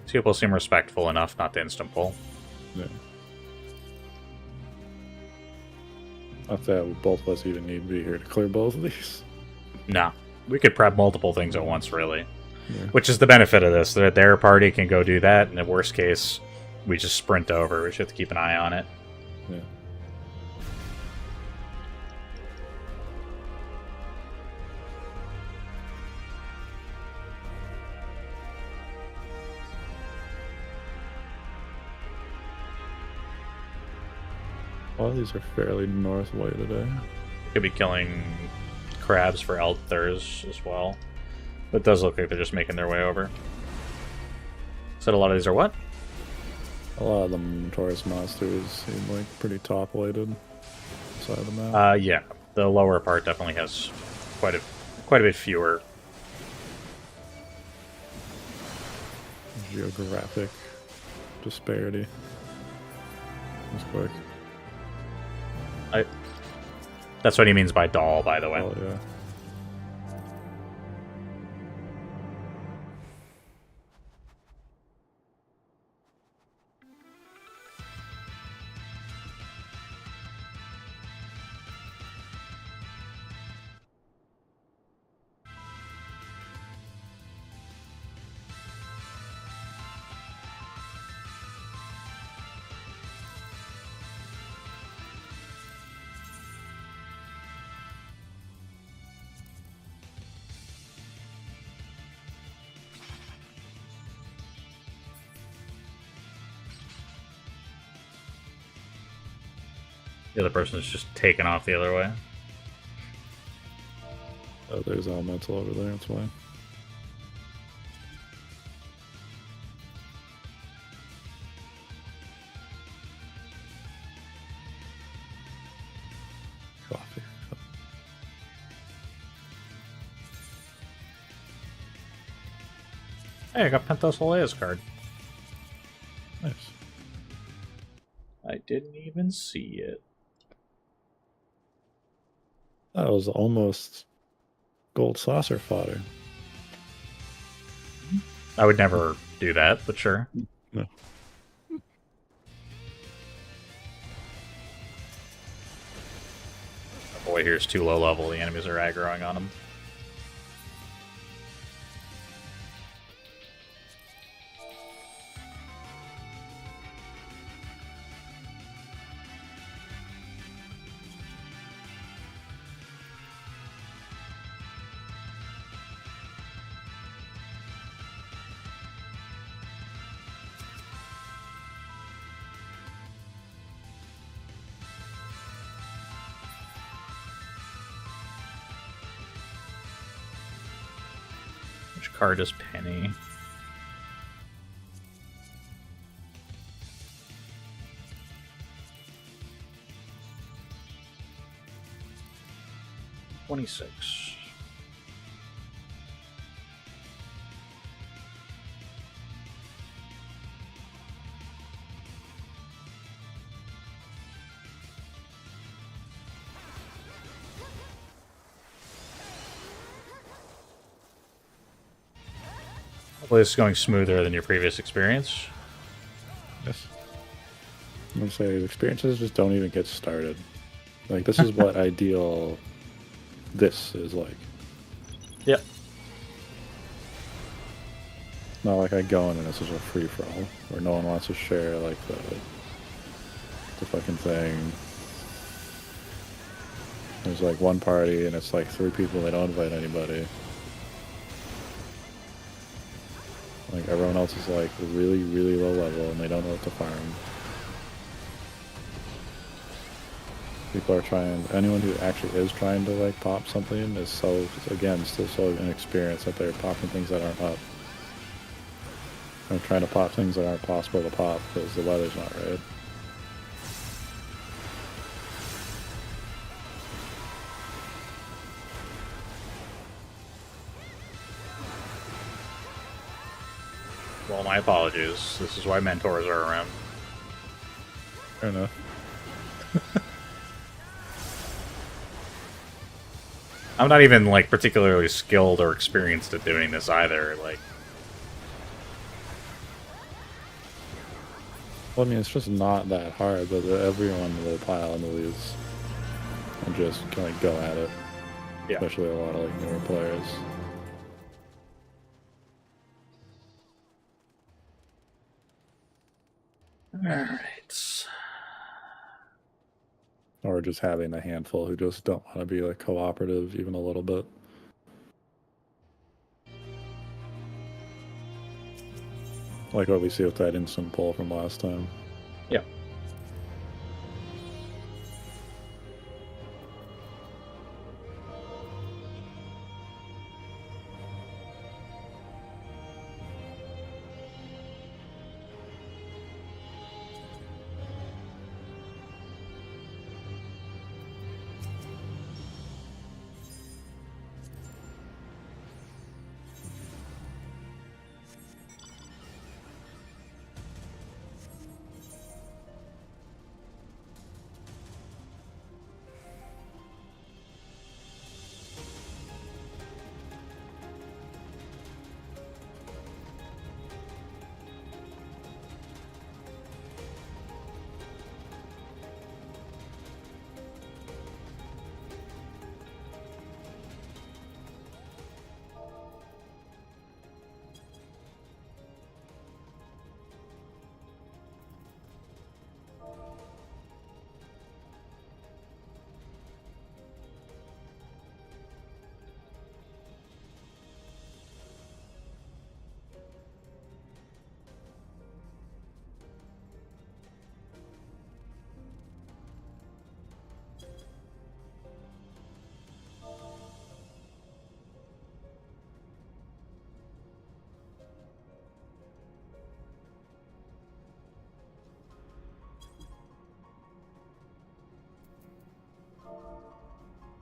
These people seem respectful enough not to instant pull. Yeah. Not that both of us even need to be here to clear both of these. No. We could prep multiple things at once, really. Yeah. Which is the benefit of this. That their party can go do that, and in worst case, we just sprint over. We just have to keep an eye on it. Yeah. All these are fairly north way today. Could be killing crabs for Elthers as well. But it does look like they're just making their way over. Said a lot of these are what? A lot of them Taurus monsters seem like pretty top weighted side of the map. Yeah. The lower part definitely has quite a bit fewer. Geographic disparity. That's quick. That's what he means by doll, by the way. Oh yeah. The other person is just taking off the other way. Oh, there's elemental over there, that's why. Coffee. Hey, I got Pentos Olea's card. Nice. I didn't even see it. That was almost gold saucer fodder. I would never do that, but sure. No. boy here is too low level. The enemies are aggroing on him. Which card is Penny? $26. Hopefully this is going smoother than your previous experience. Yes. I'm gonna say the experiences just don't even get started. Like, this is what ideal this is like. Yep. Not like I go in and this is a free for all where no one wants to share like the fucking thing. There's like one party and it's like 3 people, they don't invite anybody. Like, everyone else is like really, really low level and they don't know what to farm. People are trying, anyone who actually is trying to like pop something is so, again, still so inexperienced that they're popping things that aren't up. They're trying to pop things that aren't possible to pop because the weather's not right. Well, my apologies. This is why mentors are around. Fair enough. I'm not even, like, particularly skilled or experienced at doing this either, like... Well, I mean, it's just not that hard, but everyone will pile in the leads and just kind of go at it. Yeah. Especially a lot of like newer players. Alright. Or just having a handful who just don't want to be like cooperative even a little bit. Like what we see with that instant pull from last time. Yeah.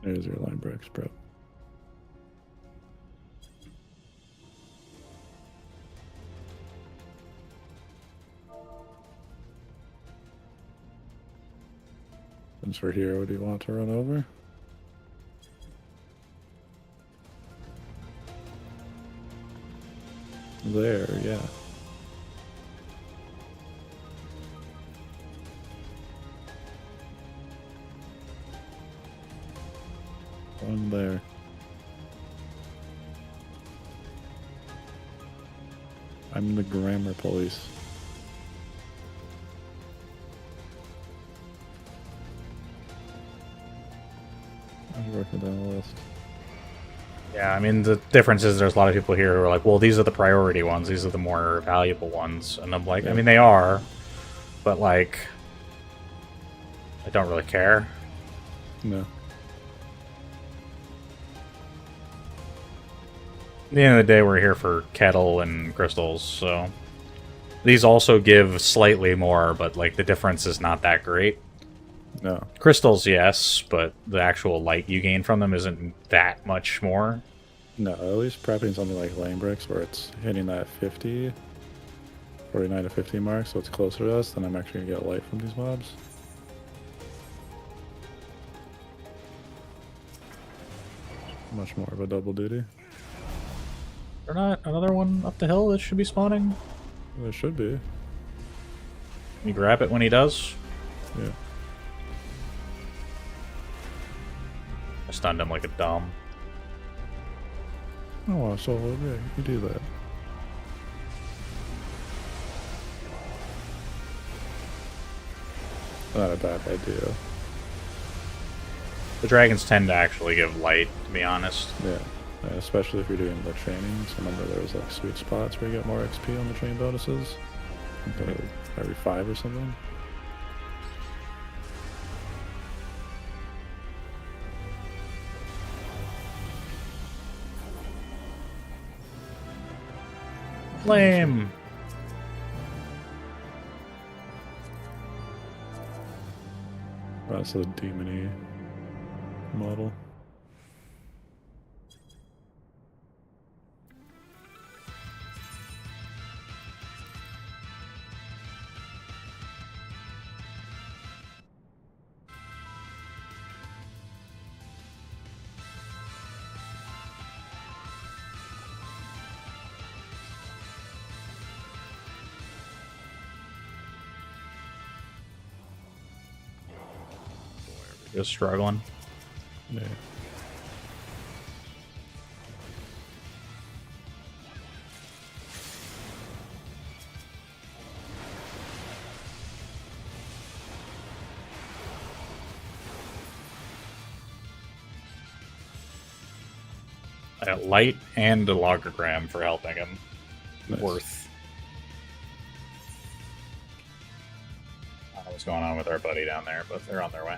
There's your line breaks, bro. Since we're here, what do you want to run over? There, yeah. One there. I'm the grammar police. I'm working down the list. Yeah, I mean, the difference is there's a lot of people here who are like, well, these are the priority ones. These are the more valuable ones. And I'm like, I mean, they are. But, like, I don't really care. No. At the end of the day, we're here for kettle and crystals, so... These also give slightly more, but, like, the difference is not that great. No. Crystals, yes, but the actual light you gain from them isn't that much more. No, at least prepping something like lane bricks where it's hitting that 50, 49 to 50 mark, so it's closer to us, then I'm actually going to get light from these mobs. Much more of a double duty. Or not another one up the hill that should be spawning? There should be. You grab it when he does? Yeah. I stunned him like a dumb. Oh, wow, so yeah, you do that. Not a bad idea. The dragons tend to actually give light, to be honest. Yeah. Especially if you're doing the trainings. Remember there was like sweet spots where you get more XP on the train bonuses? Every 5 or something? Flame! That's a demon-y model. Just struggling. Yeah. I got light and a logogram for helping him. Nice. Worth. I don't know what's going on with our buddy down there, but they're on their way.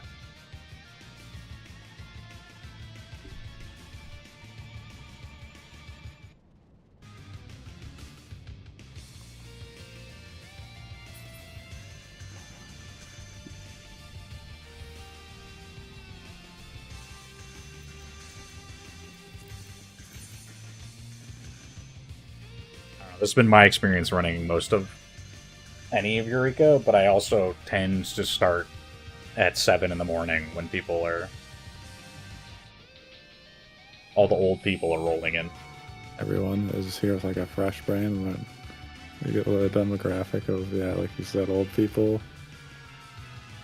This has been my experience running most of any of Eureka, but I also tend to start at 7 in the morning when people are... all the old people are rolling in. Everyone is here with like a fresh brain. When you get a demographic of, yeah, like you said, old people,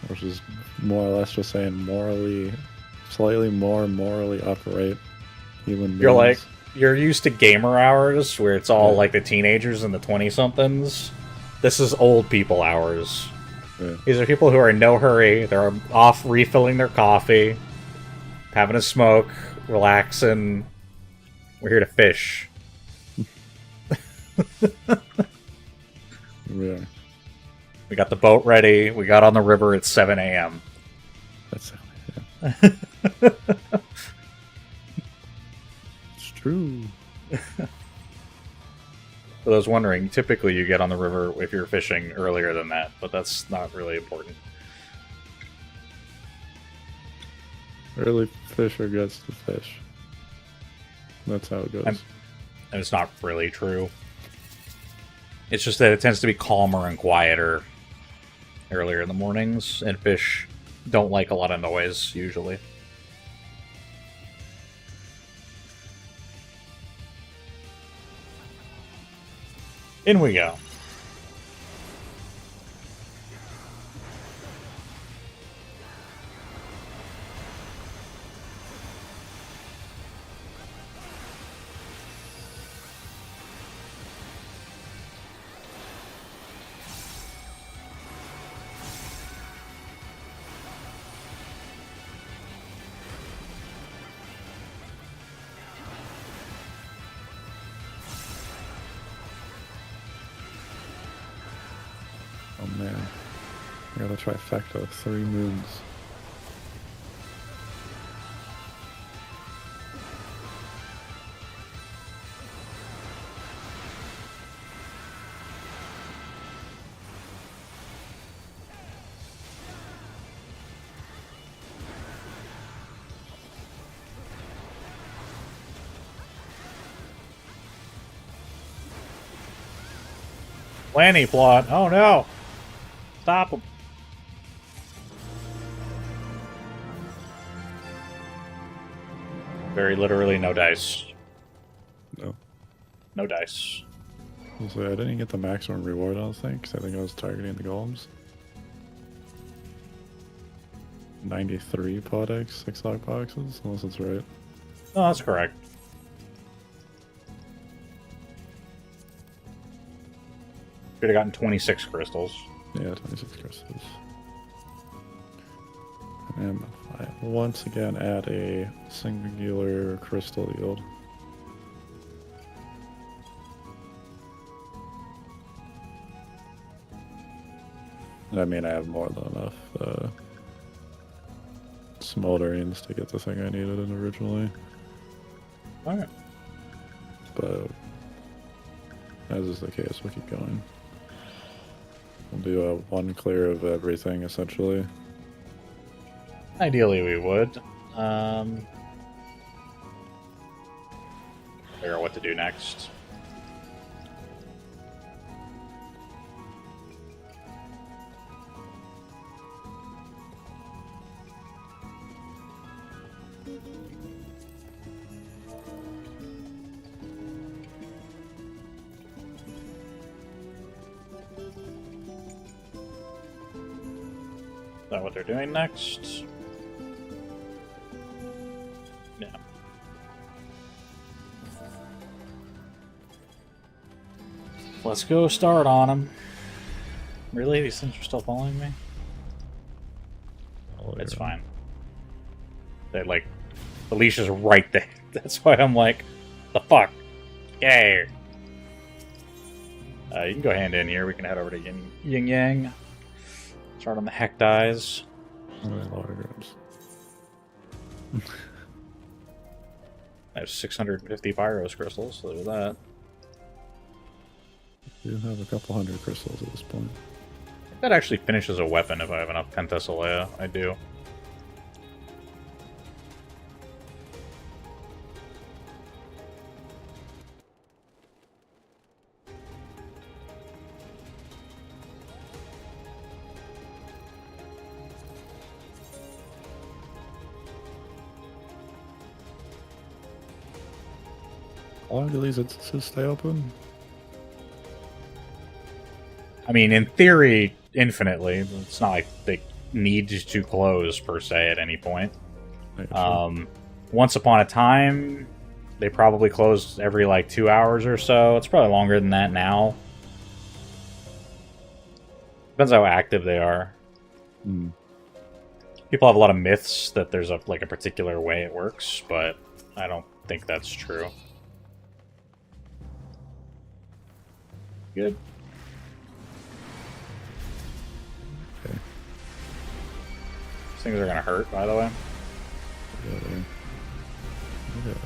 which is more or less just saying morally, slightly more morally upright human beings. You're like... You're used to gamer hours, where it's all like the teenagers and the 20-somethings. This is old people hours. Yeah. These are people who are in no hurry. They're off refilling their coffee, having a smoke, relaxing. We're here to fish. Yeah. We got the boat ready. We got on the river at 7 a.m. That's yeah. True. For those wondering, typically you get on the river if you're fishing earlier than that, but that's not really important. Early fisher gets the fish. That's how it goes. And it's not really true. It's just that it tends to be calmer and quieter earlier in the mornings, and fish don't like a lot of noise, usually. In we go. Oh man. I got a trifecta, 3 moons. Lanny plot. Oh no! Stop him. Very literally, no dice. No. No dice. So I didn't get the maximum reward, I don't think, because I think I was targeting the golems. 93 pod X, 6 lock boxes, unless it's right. Oh, that's correct. Could have gotten 26 crystals. Yeah, 26 crystals. And I once again add a singular crystal yield. I mean, I have more than enough smolderings to get the thing I needed in originally. Alright. But as is the case, we'll keep going. We'll do a 1 clear of everything, essentially. Ideally, we would. Figure out what to do next. Is that what they're doing next? No. Let's go start on them. Really? These things are still following me? Oh, It's yeah. fine. They like the leash is right there. That's why I'm like, the fuck? Yeah. You can go hand in here. We can head over to Yin Yang. Start on the heck dies. How many holograms? I have 650 Pyros crystals, so there's that. You have a couple hundred crystals at this point. That actually finishes a weapon if I have enough Penthesilea. I do. How long do these instances stay open? I mean, in theory, infinitely. It's not like they need to close, per se, at any point. Once upon a time, they probably closed every, like, 2 hours or so. It's probably longer than that now. Depends how active they are. Hmm. People have a lot of myths that there's a particular way it works, but I don't think that's true. Good. Okay. These things are gonna hurt, by the way. Yeah, okay.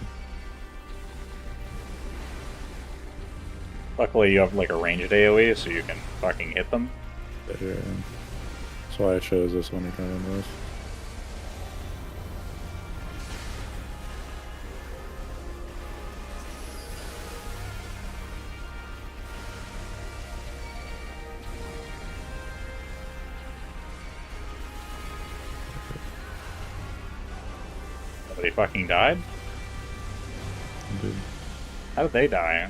Luckily, you have like a ranged AoE, so you can fucking hit them. Yeah. That's why I chose this one to come in with. Nobody fucking died? Dude. How did they die?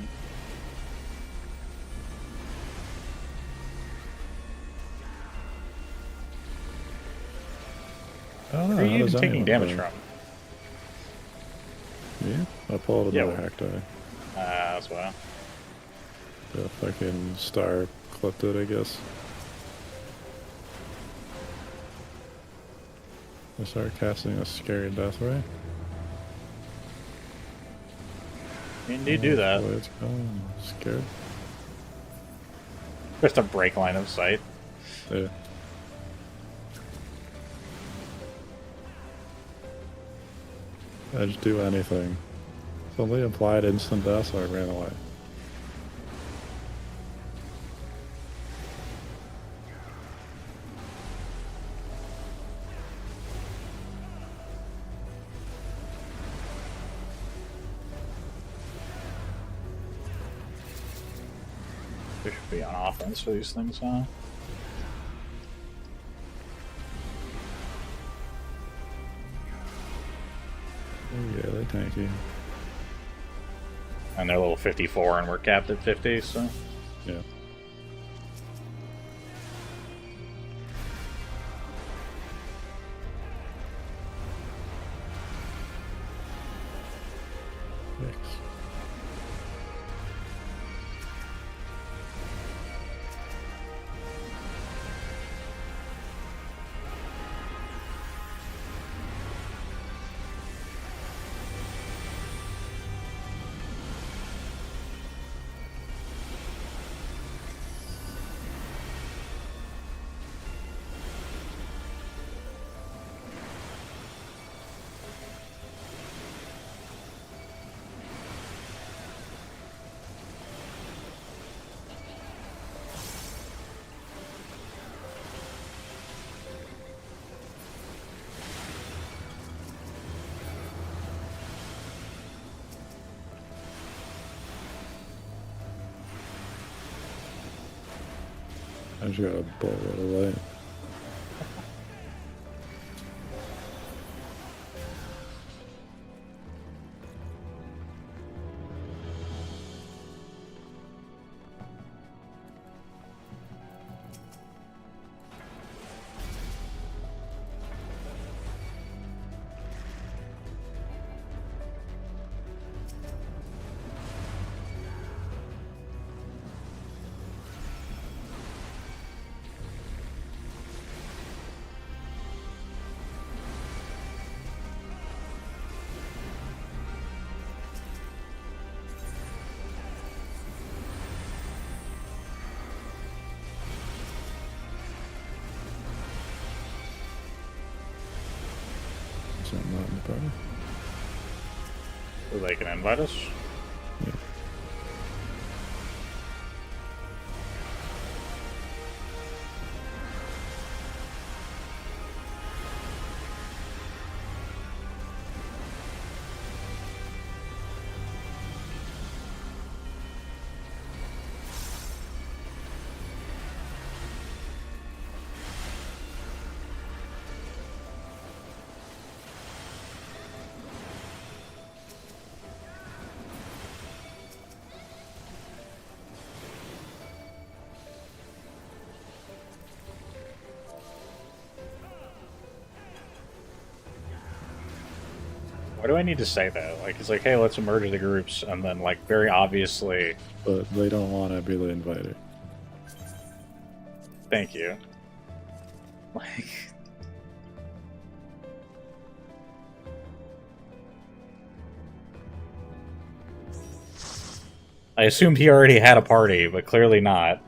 I don't know. Where are how you does even taking anyone damage die? from? Me? I pulled Yeah, another hack die. That's why. The fucking star clipped it, I guess. I started casting a scary death ray. Indeed, do that. Boy, it's going. Scared. Just a break line of sight. Yeah. I just do anything. Somebody implied instant death, so I ran away. We should be on offense for these things, huh? Oh yeah, they tank you. And they're level 54 and we're capped at 50, so... Yeah. Thanks. I just got a bullet away. So I'm not in the party. So they can invite us? Yeah. Why do I need to say that? Like, it's like, hey, let's merge the groups, and then, like, very obviously... But they don't want to be the inviter. Thank you. Like... I assumed he already had a party, but clearly not.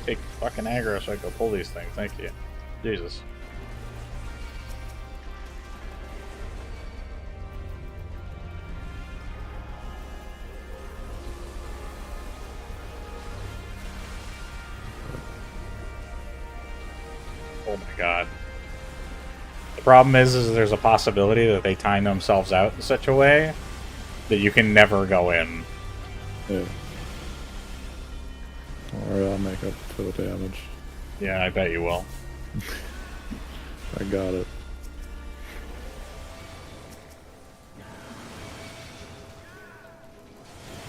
Take fucking aggro so I can go pull these things. Thank you. Jesus. Oh my god. The problem is there's a possibility that they time themselves out in such a way that you can never go in. Yeah. Don't worry, I'll make up for the damage. Yeah, I bet you will. I got it.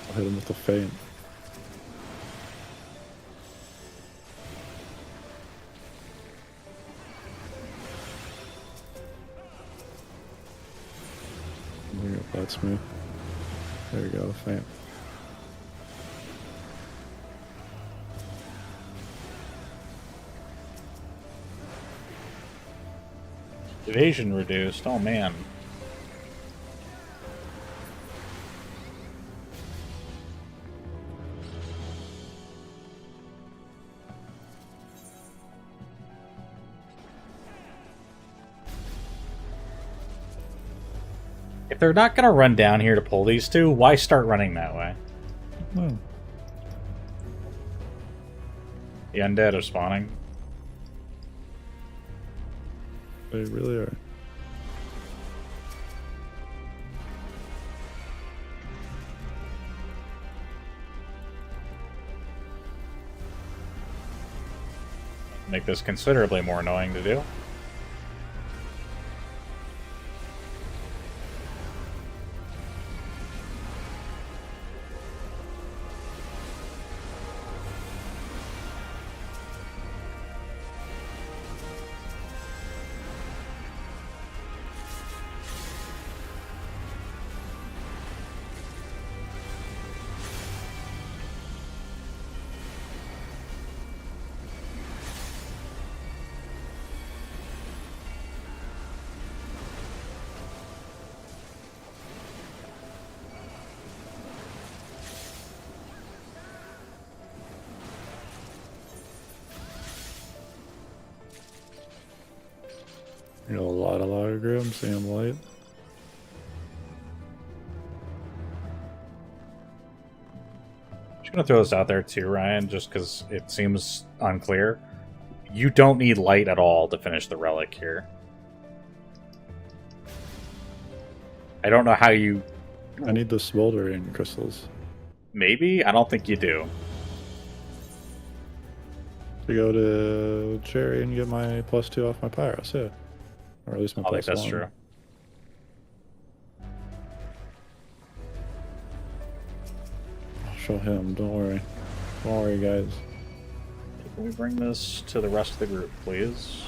I'll hit him with the feint. That's me. There we go, faint. Evasion reduced. Oh man. If they're not gonna run down here to pull these two, why start running that way? No. The undead are spawning. They really are. Make this considerably more annoying to do. You know, a lot of logograms, see them light. Just gonna throw this out there too, Ryan, just because it seems unclear. You don't need light at all to finish the relic here. I don't know how you... I need the smoldering crystals. Maybe? I don't think you do. To go to Cherry and get my +2 off my Pyros, yeah. Or at least my I think that's +1. true. I'll show him, don't worry. Don't worry, guys. Can we bring this to the rest of the group, please?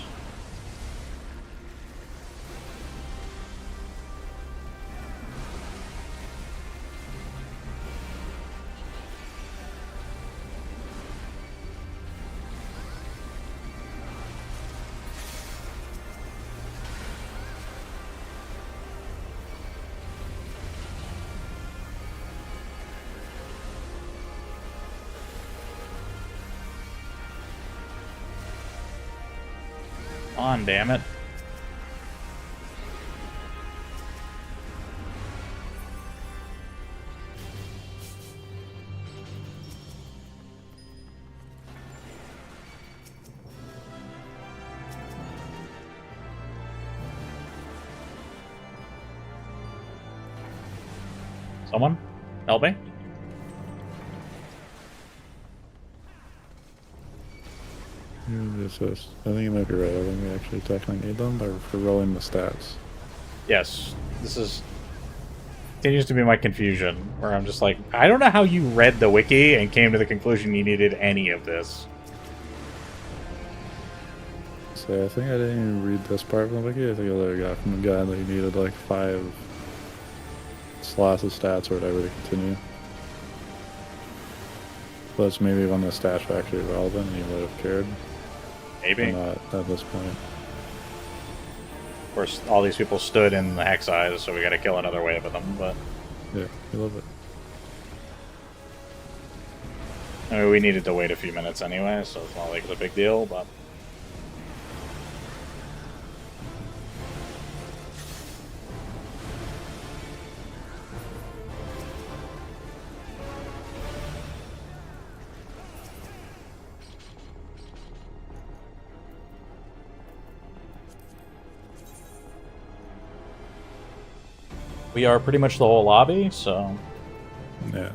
Come on, damn it. Someone? Help me? It's just, I think you might be right. I think we actually technically need them, but for rolling the stats. Yes. This is... continues to be my confusion, where I'm just like, I don't know how you read the wiki and came to the conclusion you needed any of this. So I think I didn't even read this part from the wiki. I think I literally got from the guy that you needed like 5 slots of stats or whatever to continue. Plus maybe when the stats were actually relevant and you would have cared. Maybe. Or not at this point. Of course, all these people stood in the XIVs, so we gotta kill another wave of them, but... Yeah, you love it. I mean, we needed to wait a few minutes anyway, so it's not like it's a big deal, but... We are pretty much the whole lobby, so... Yeah.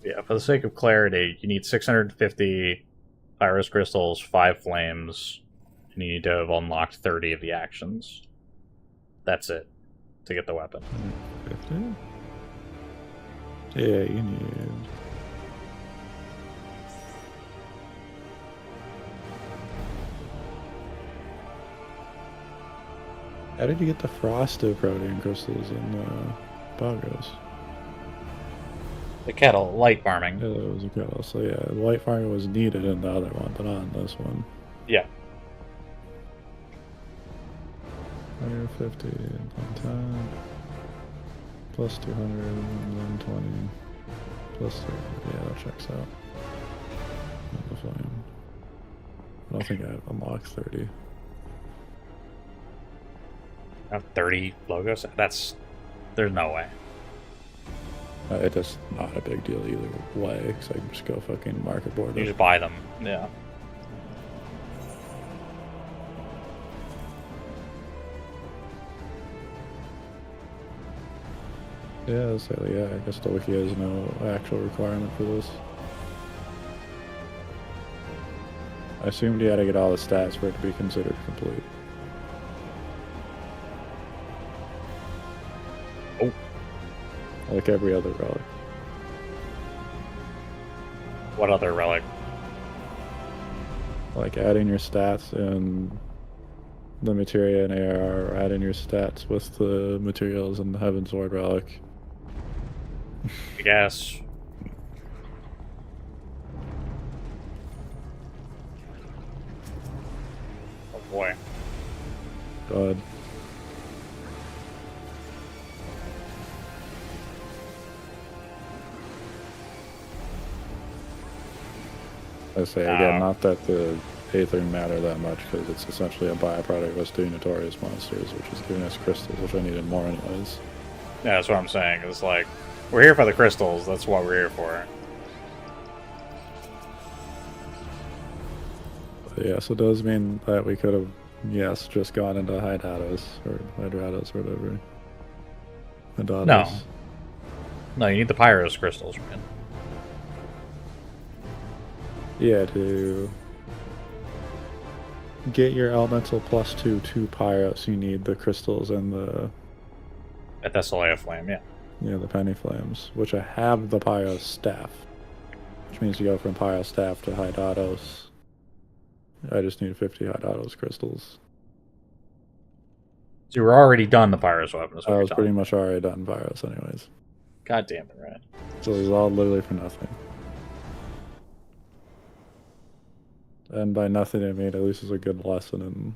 Yeah, for the sake of clarity, you need 650 Pyros Crystals, 5 Flames, and you need to have unlocked 30 of the actions. That's it, to get the weapon. 50? Yeah, you need... How did you get the frosted protein crystals in Bogos? The kettle, light farming. Yeah, that was a kettle. So yeah, the light farming was needed in the other one, but not in this one. Yeah. 150 and 10. Plus 200 and 120. Plus 30. Yeah, that checks out. Not the flame. I don't think I unlocked 30. I have 30 logos? There's no way. It's just not a big deal either way, because I can just go fucking market board You it. just buy them. Yeah. Yeah, so yeah, I guess the wiki has no actual requirement for this. I assumed you had to get all the stats for it to be considered complete. Oh. Like every other relic. What other relic? Like adding your stats in the materia and AR, or adding your stats with the materials in the Heaven's Ward relic. I guess. Oh boy. God. I say again, not that the Aether matter that much, because it's essentially a byproduct of us doing Notorious Monsters, which is giving us crystals, which I needed more anyways. Yeah, that's what I'm saying. It's like, we're here for the crystals. That's what we're here for. But yeah, so it does mean that we could have, yes, just gone into Hydatos, or Hydratos, or whatever. Hydatos. No. No, you need the Pyros crystals, man. Yeah, to get your elemental +2 to Pyros, you need the crystals and the At Thessalia Flame, yeah. the penny flames, which I have the Pyros staff, which means you go from Pyros staff to Hydatos. I just need 50 Hydatos crystals. So you were already done the Pyros weapon. I was pretty much already done Pyros anyways. God damn it, Ryan. So it was all literally for nothing. And by nothing, I mean at least it's a good lesson in.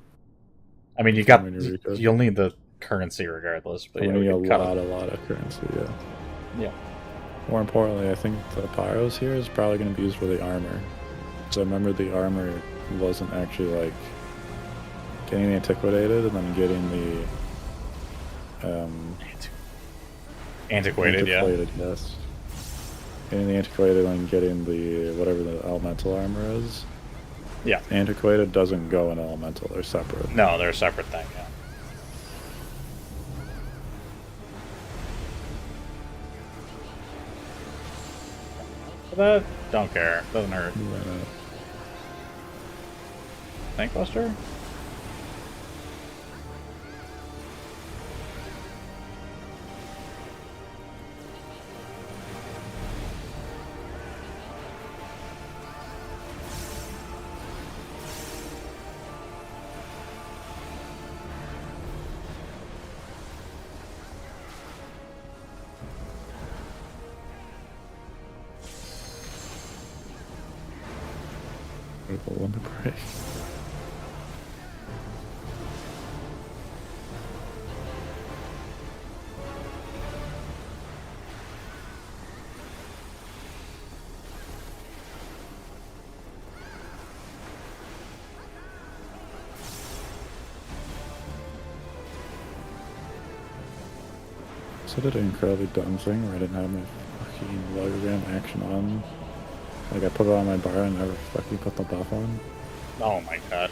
I mean, you'll need the currency regardless, but you yeah, need a we cut lot it. of currency, yeah. Yeah. More importantly, I think the Pyros here is probably going to be used for the armor. So I remember the armor wasn't actually like getting the antiquated and then getting the Antiquated, yeah. Yes. Getting the antiquated and getting the whatever the elemental armor is. Yeah. Antiquated doesn't go in elemental; they're separate. No, they're a separate thing, yeah. But don't care. Doesn't hurt. Tankbuster? Critical one to break. So I did an incredibly dumb thing where I didn't have my fucking logogram action on. Like I put it on my bar and never fucking put the buff on. Oh my god.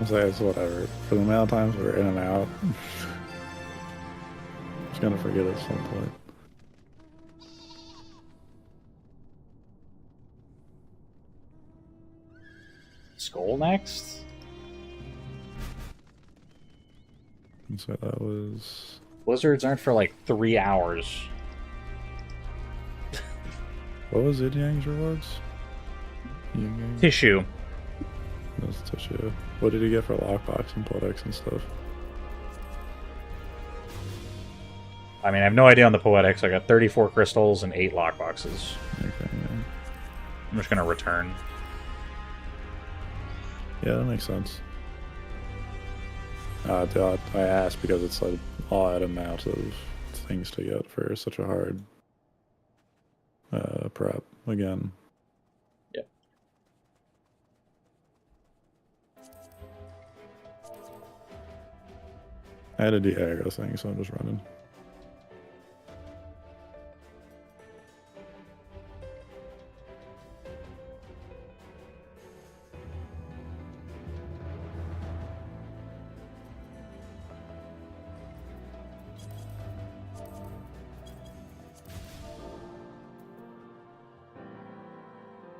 I'll say it's whatever. For the amount of times we're in and out, I'm just gonna forget at some point. Skull next? And so that was... Blizzards aren't for like 3 hours. What was Yin Yang's rewards? Yin Yang? Tissue. That was tissue. What did he get for lockbox and poetics and stuff? I mean, I have no idea on the poetics. I got 34 crystals and 8 lockboxes. Okay, yeah. I'm just gonna return. Yeah, that makes sense. I asked because it's like odd amount of things to get for such a hard prep again. Yep. I had a de-aggro thing, so I'm just running.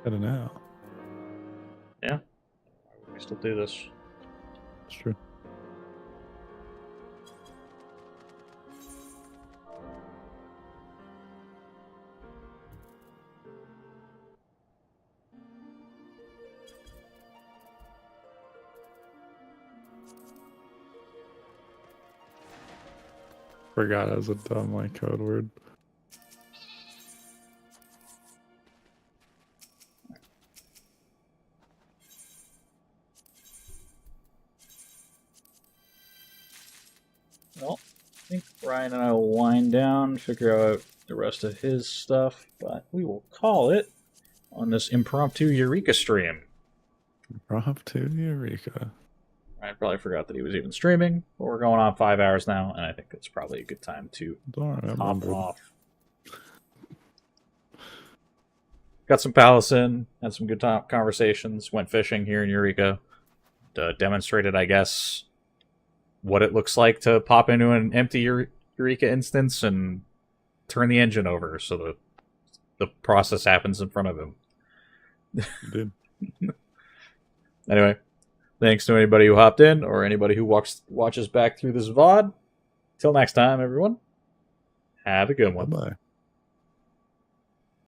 Heading out. Yeah. We still do this. It's true. Forgot it was a dumb like code word. Well, I think Brian and I will wind down, figure out the rest of his stuff, but we will call it on this impromptu Eureka stream. Impromptu Eureka. I probably forgot that he was even streaming, but we're going on 5 hours now, and I think it's probably a good time to hop off. Got some palace in, had some good conversations, went fishing here in Eureka, demonstrated, I guess, what it looks like to pop into an empty Eureka instance and turn the engine over so that the process happens in front of him. Dude. Anyway, thanks to anybody who hopped in or anybody who watches back through this VOD. Till next time, everyone. Have a good one. Bye-bye.